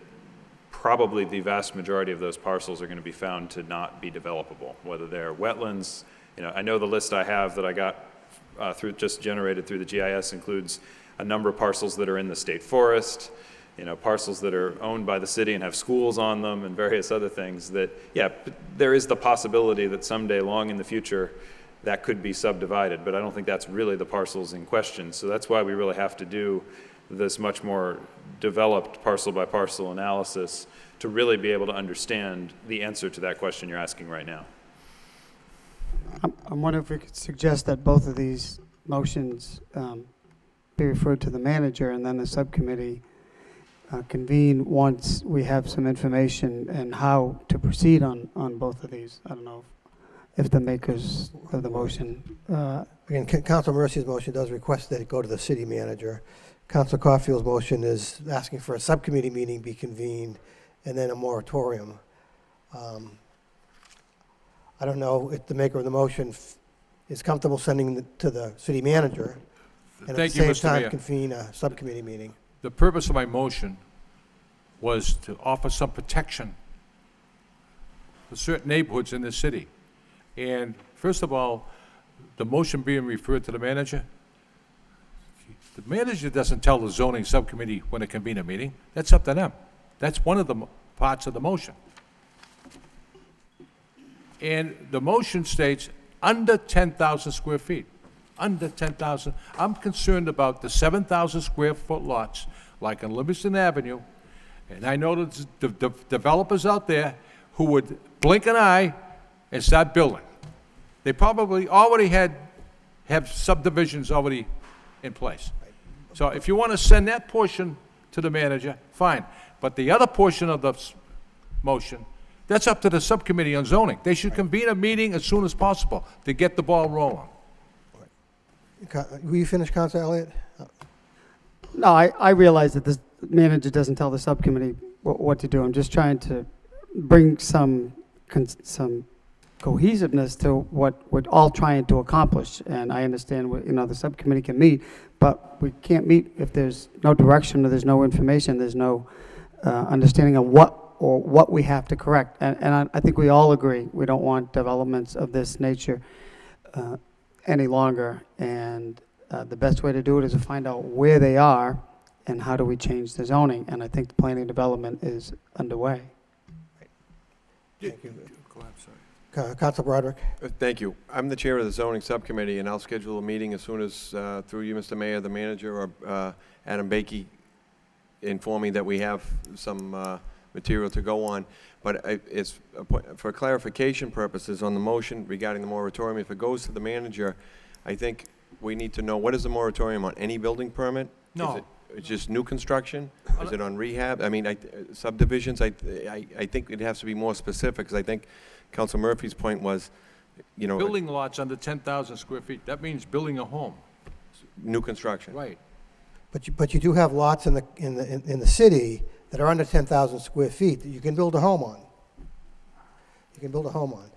probably the vast majority of those parcels are going to be found to not be developable, whether they're wetlands. I know the list I have that I got just generated through the GIS includes a number of parcels that are in the state forest, parcels that are owned by the city and have schools on them and various other things that, yeah, there is the possibility that someday long in the future that could be subdivided, but I don't think that's really the parcels in question. So that's why we really have to do this much more developed parcel by parcel analysis to really be able to understand the answer to that question you're asking right now. I'm wondering if we could suggest that both of these motions be referred to the manager and then the subcommittee convene once we have some information and how to proceed on both of these. I don't know if the makers of the motion. Again, Council Mercy's motion does request that it go to the city manager. Council Caulfield's motion is asking for a subcommittee meeting be convened and then a moratorium. I don't know if the maker of the motion is comfortable sending it to the city manager and at the same time convene a subcommittee meeting. The purpose of my motion was to offer some protection for certain neighborhoods in the city. And first of all, the motion being referred to the manager, the manager doesn't tell the zoning subcommittee when to convene a meeting. That's up to them. That's one of the parts of the motion. And the motion states under 10,000 square feet. Under 10,000. I'm concerned about the 7,000 square foot lots, like on Livingston Avenue, and I know that the developers out there who would blink an eye and start building. They probably already have subdivisions already in place. So if you want to send that portion to the manager, fine. But the other portion of the motion, that's up to the subcommittee on zoning. They should convene a meeting as soon as possible to get the ball rolling. Will you finish, Councilor Elliott? No, I realize that the manager doesn't tell the subcommittee what to do. I'm just trying to bring some cohesiveness to what we're all trying to accomplish. And I understand, the subcommittee can meet, but we can't meet if there's no direction or there's no information, there's no understanding of what we have to correct. And I think we all agree we don't want developments of this nature any longer. And the best way to do it is to find out where they are and how do we change the zoning. And I think the planning development is underway. Thank you. Councilor Broderick. Thank you. I'm the chair of the zoning subcommittee, and I'll schedule a meeting as soon as, through you, Mr. Mayor, the manager, or Adam Bakey inform me that we have some material to go on. But it's for clarification purposes on the motion regarding the moratorium. If it goes to the manager, I think we need to know, what is the moratorium on any building permit? No. It's just new construction? Is it on rehab? I mean, subdivisions, I think it has to be more specific, because I think Council Murphy's point was, Building lots under 10,000 square feet, that means building a home. new construction. Right. But you do have lots in the city that are under 10,000 square feet that you can build a home on. You can build a home on.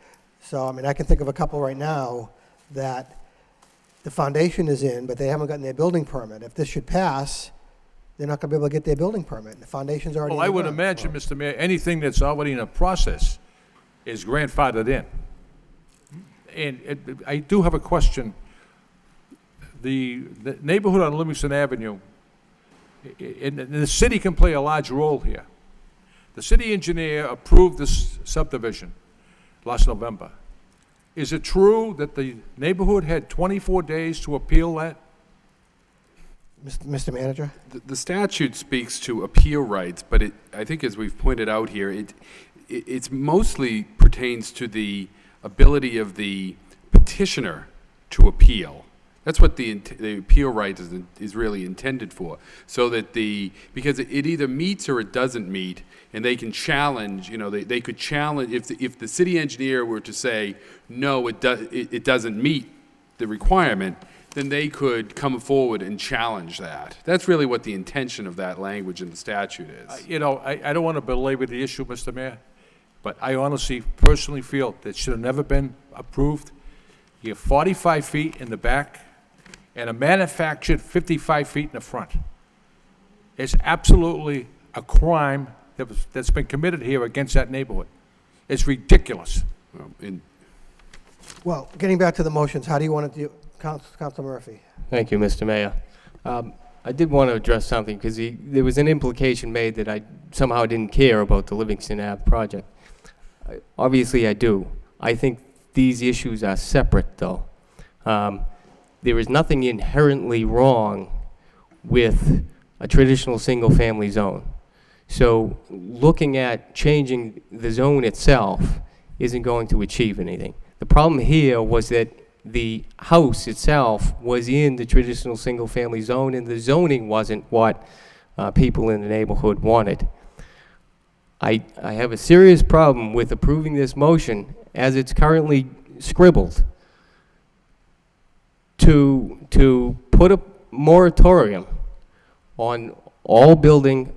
So, I mean, I can think of a couple right now that the foundation is in, but they haven't gotten their building permit. If this should pass, they're not going to be able to get their building permit. The foundation's already in. Well, I would imagine, Mr. Mayor, anything that's already in a process is grandfathered in. And I do have a question. The neighborhood on Livingston Avenue, and the city can play a large role here. The city engineer approved this subdivision last November. Is it true that the neighborhood had 24 days to appeal that? Mr. Manager? The statute speaks to appeal rights, but I think as we've pointed out here, it's mostly pertains to the ability of the petitioner to appeal. That's what the appeal right is really intended for, so that because it either meets or it doesn't meet, and they can challenge, they could challenge, if the city engineer were to say, no, it doesn't meet the requirement, then they could come forward and challenge that. That's really what the intention of that language in the statute is. I don't want to belabor the issue, Mr. Mayor, but I honestly, personally feel that should have never been approved. You have 45 feet in the back and a manufactured 55 feet in the front. It's absolutely a crime that's been committed here against that neighborhood. It's ridiculous. Well, getting back to the motions, how do you want to do, Council Murphy? Thank you, Mr. Mayor. I did want to address something because there was an implication made that I somehow didn't care about the Livingston Ave project. Obviously, I do. I think these issues are separate, though. There is nothing inherently wrong with a traditional single-family zone. So looking at changing the zone itself isn't going to achieve anything. The problem here was that the house itself was in the traditional single-family zone, and the zoning wasn't what people in the neighborhood wanted. I have a serious problem with approving this motion as it's currently scribbled to put a moratorium on all building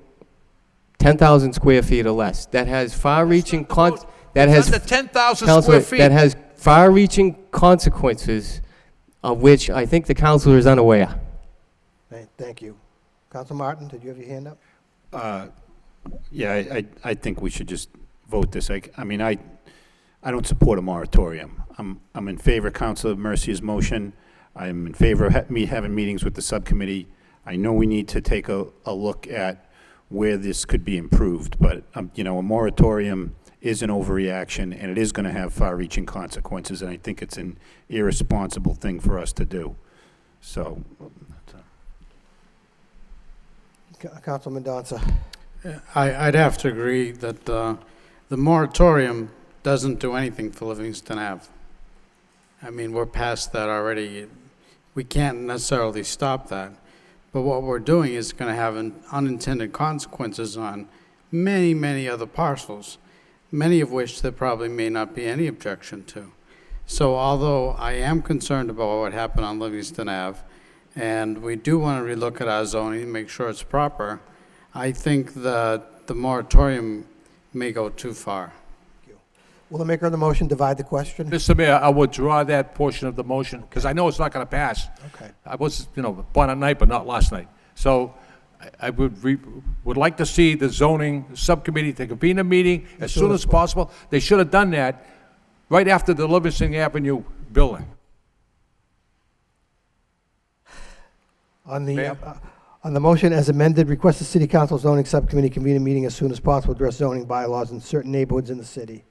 10,000 square feet or less. That has far-reaching that has under 10,000 Counselor, square feet. that has far-reaching consequences of which I think the counselor is unaware. Thank you. Council Martin, did you have your hand up? Yeah, I think we should just vote this. I don't support a moratorium. I'm in favor of Councilor Mercia's motion. I'm in favor of me having meetings with the subcommittee. I know we need to take a look at where this could be improved, but a moratorium is an overreaction, and it is going to have far-reaching consequences, and I think it's an irresponsible thing for us to do. So, Councilman Donza. I'd have to agree that the moratorium doesn't do anything for Livingston Ave. I mean, we're past that already. We can't necessarily stop that. But what we're doing is going to have unintended consequences on many, many other parcels, many of which there probably may not be any objection to. So although I am concerned about what happened on Livingston Ave, and we do want to relook at our zoning and make sure it's proper, I think that the moratorium may go too far. Will the maker of the motion divide the question? Mr. Mayor, I withdraw that portion of the motion, because I know it's not going to pass. Okay. I was, born at night, but not last night. So I would like to see the zoning subcommittee to convene a meeting as soon as possible. They should have done that right after the Livingston Avenue building. On the motion as amended, request the City Council zoning subcommittee convene a meeting as soon as possible to address zoning bylaws in certain neighborhoods in the city.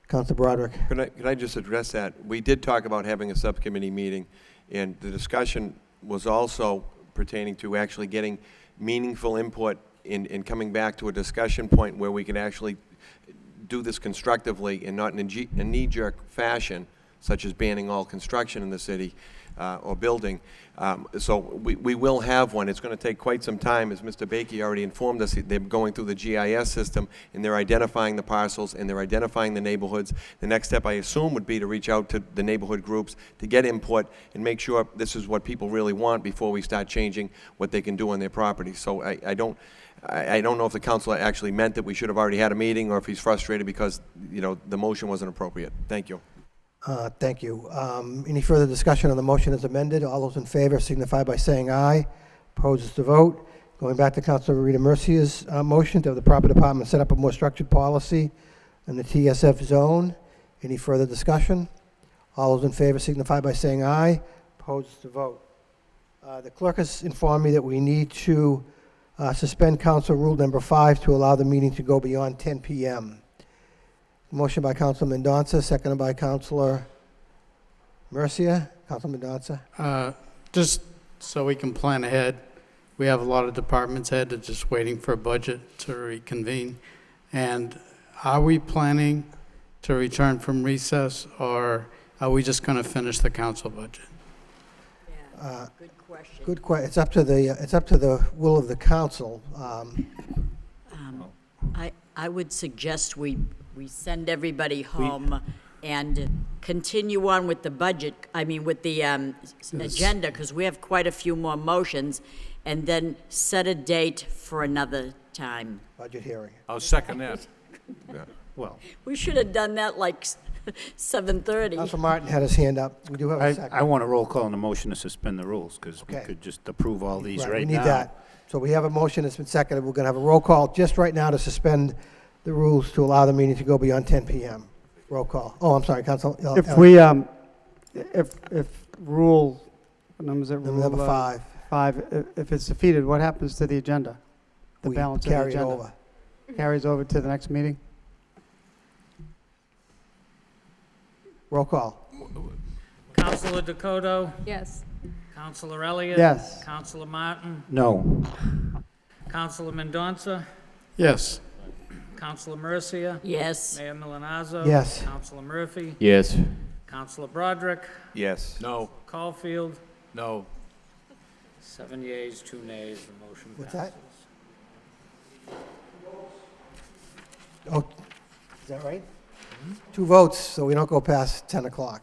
Councilor Broderick. Could I just address that? We did talk about having a subcommittee meeting, and the discussion was also pertaining to actually getting meaningful input in coming back to a discussion point where we can actually do this constructively and not in a knee-jerk fashion, such as banning all construction in the city or building. So we will have one. It's going to take quite some time. As Mr. Bakey already informed us, they're going through the GIS system, and they're identifying the parcels, and they're identifying the neighborhoods. The next step, I assume, would be to reach out to the neighborhood groups to get input and make sure this is what people really want before we start changing what they can do on their property. So I don't know if the council actually meant that we should have already had a meeting, or if he's frustrated because, the motion wasn't appropriate. Thank you. Thank you. Any further discussion on the motion as amended? All those in favor signify by saying aye. Opposed to vote. Going back to Councilor Rita Mercia's motion to have the proper department set up a more structured policy in the TSF zone. Any further discussion? All those in favor signify by saying aye. Opposed to vote. The clerk has informed me that we need to suspend Council Rule Number 5 to allow the meeting to go beyond 10 p.m. Motion by Councilor Mendonça, seconded by Councilor Mercia. Councilor Mendonça. Just so we can plan ahead, we have a lot of departments head that are just waiting for a budget to reconvene. And are we planning to return from recess, or are we just going to finish the council budget? Good question. It's up to the will of the council. I would suggest we send everybody home and continue on with the budget, with the agenda, because we have quite a few more motions, and then set a date for another time. Budget hearing. I'll second that. Well, We should have done that like 7:30. Council Martin had his hand up. We do have a I second. want a roll call on the motion to suspend the rules, because we Okay. could just approve all these Right, right we now. need that. So we have a motion that's been seconded. We're going to have a roll call just right now to suspend the rules to allow the meeting to go beyond 10 p.m. Roll call. Oh, I'm sorry, Council. If we, if rule, what number is it? Number Rule, 5. 5, if it's defeated, what happens to the agenda? The We balance of the carry it agenda? over. Carries over to the next meeting? Roll call. Counselor Dakota, Yes. Counselor Elliott. Yes. Counselor Martin, No. Counselor Mendonça, Yes. Counselor Mercia, Yes. Mayor Milonazo. Yes. Counselor Murphy, Yes. Counselor Broderick, Yes. No, Caulfield, no. 7 yeas, 2 nays, the motion What's passes. that? Oh, is that right? 2 votes, so we don't go past 10 o'clock.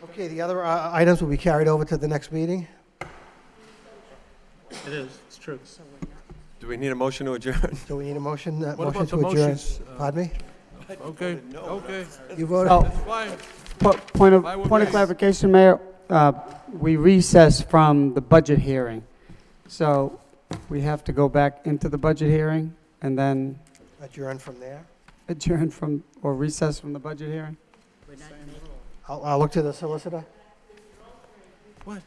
Okay, the other items will be carried over to the next meeting. It is, it's true. Do we need a motion to adjourn? So we need a motion, What motion about to the adjourn. motions? Pardon me? Okay, okay. You voted? Oh, That's fine. point of Fine with point of me. clarification, Mayor. We recessed from the budget hearing, so we have to go back into the budget hearing and then Adjourn from there. adjourn from, or recess from the budget hearing? I'll look to the solicitor. What?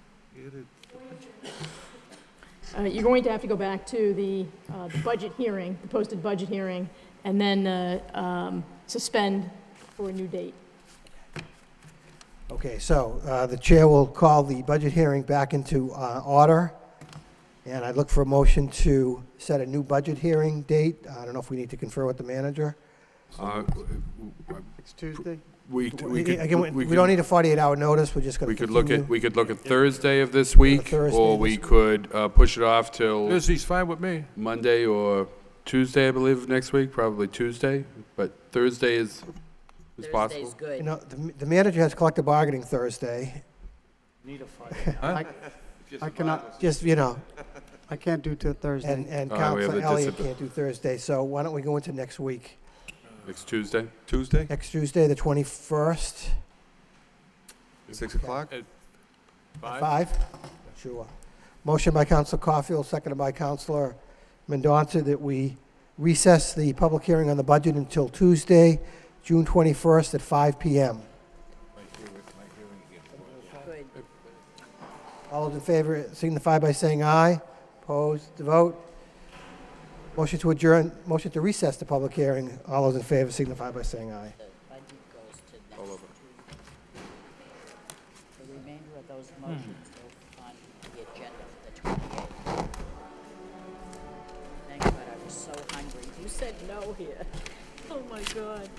You're going to have to go back to the budget hearing, the posted budget hearing, and then suspend for a new date. Okay, so the chair will call the budget hearing back into order, and I'd look for a motion to set a new budget hearing date. I don't know if we need to confer with the manager. It's Tuesday? We Again, we could- don't need a 48-hour notice, we're just going We to could look continue. at, we could look at Thursday of this week, Thursday or this we week. could push it off till Thursday's fine with me. Monday or Tuesday, I believe, of next week, probably Tuesday, but Thursday is possible. Thursday's good. You know, the manager has collective bargaining Thursday. Need a fight. I cannot, Just, you know, I can't do till Thursday. and We have Councilor the Elliott discipline. can't do Thursday, so why don't we go into next week? Next Tuesday? Tuesday, Next Tuesday, the 21st, 6 o'clock? 5? Sure. Motion by Councilor Caulfield, seconded by Councilor Mendonça, that we recess the public hearing on the budget until Tuesday, June 21st at 5 p.m. Good. All those in favor signify by saying aye. Opposed, to vote. Motion to adjourn, motion to recess the public hearing. All those in favor signify by saying aye. The budget goes to next Tuesday. The remainder of those motions go on the agenda for the 28th. Thank God, I was so hungry. You said no here. Oh, my God.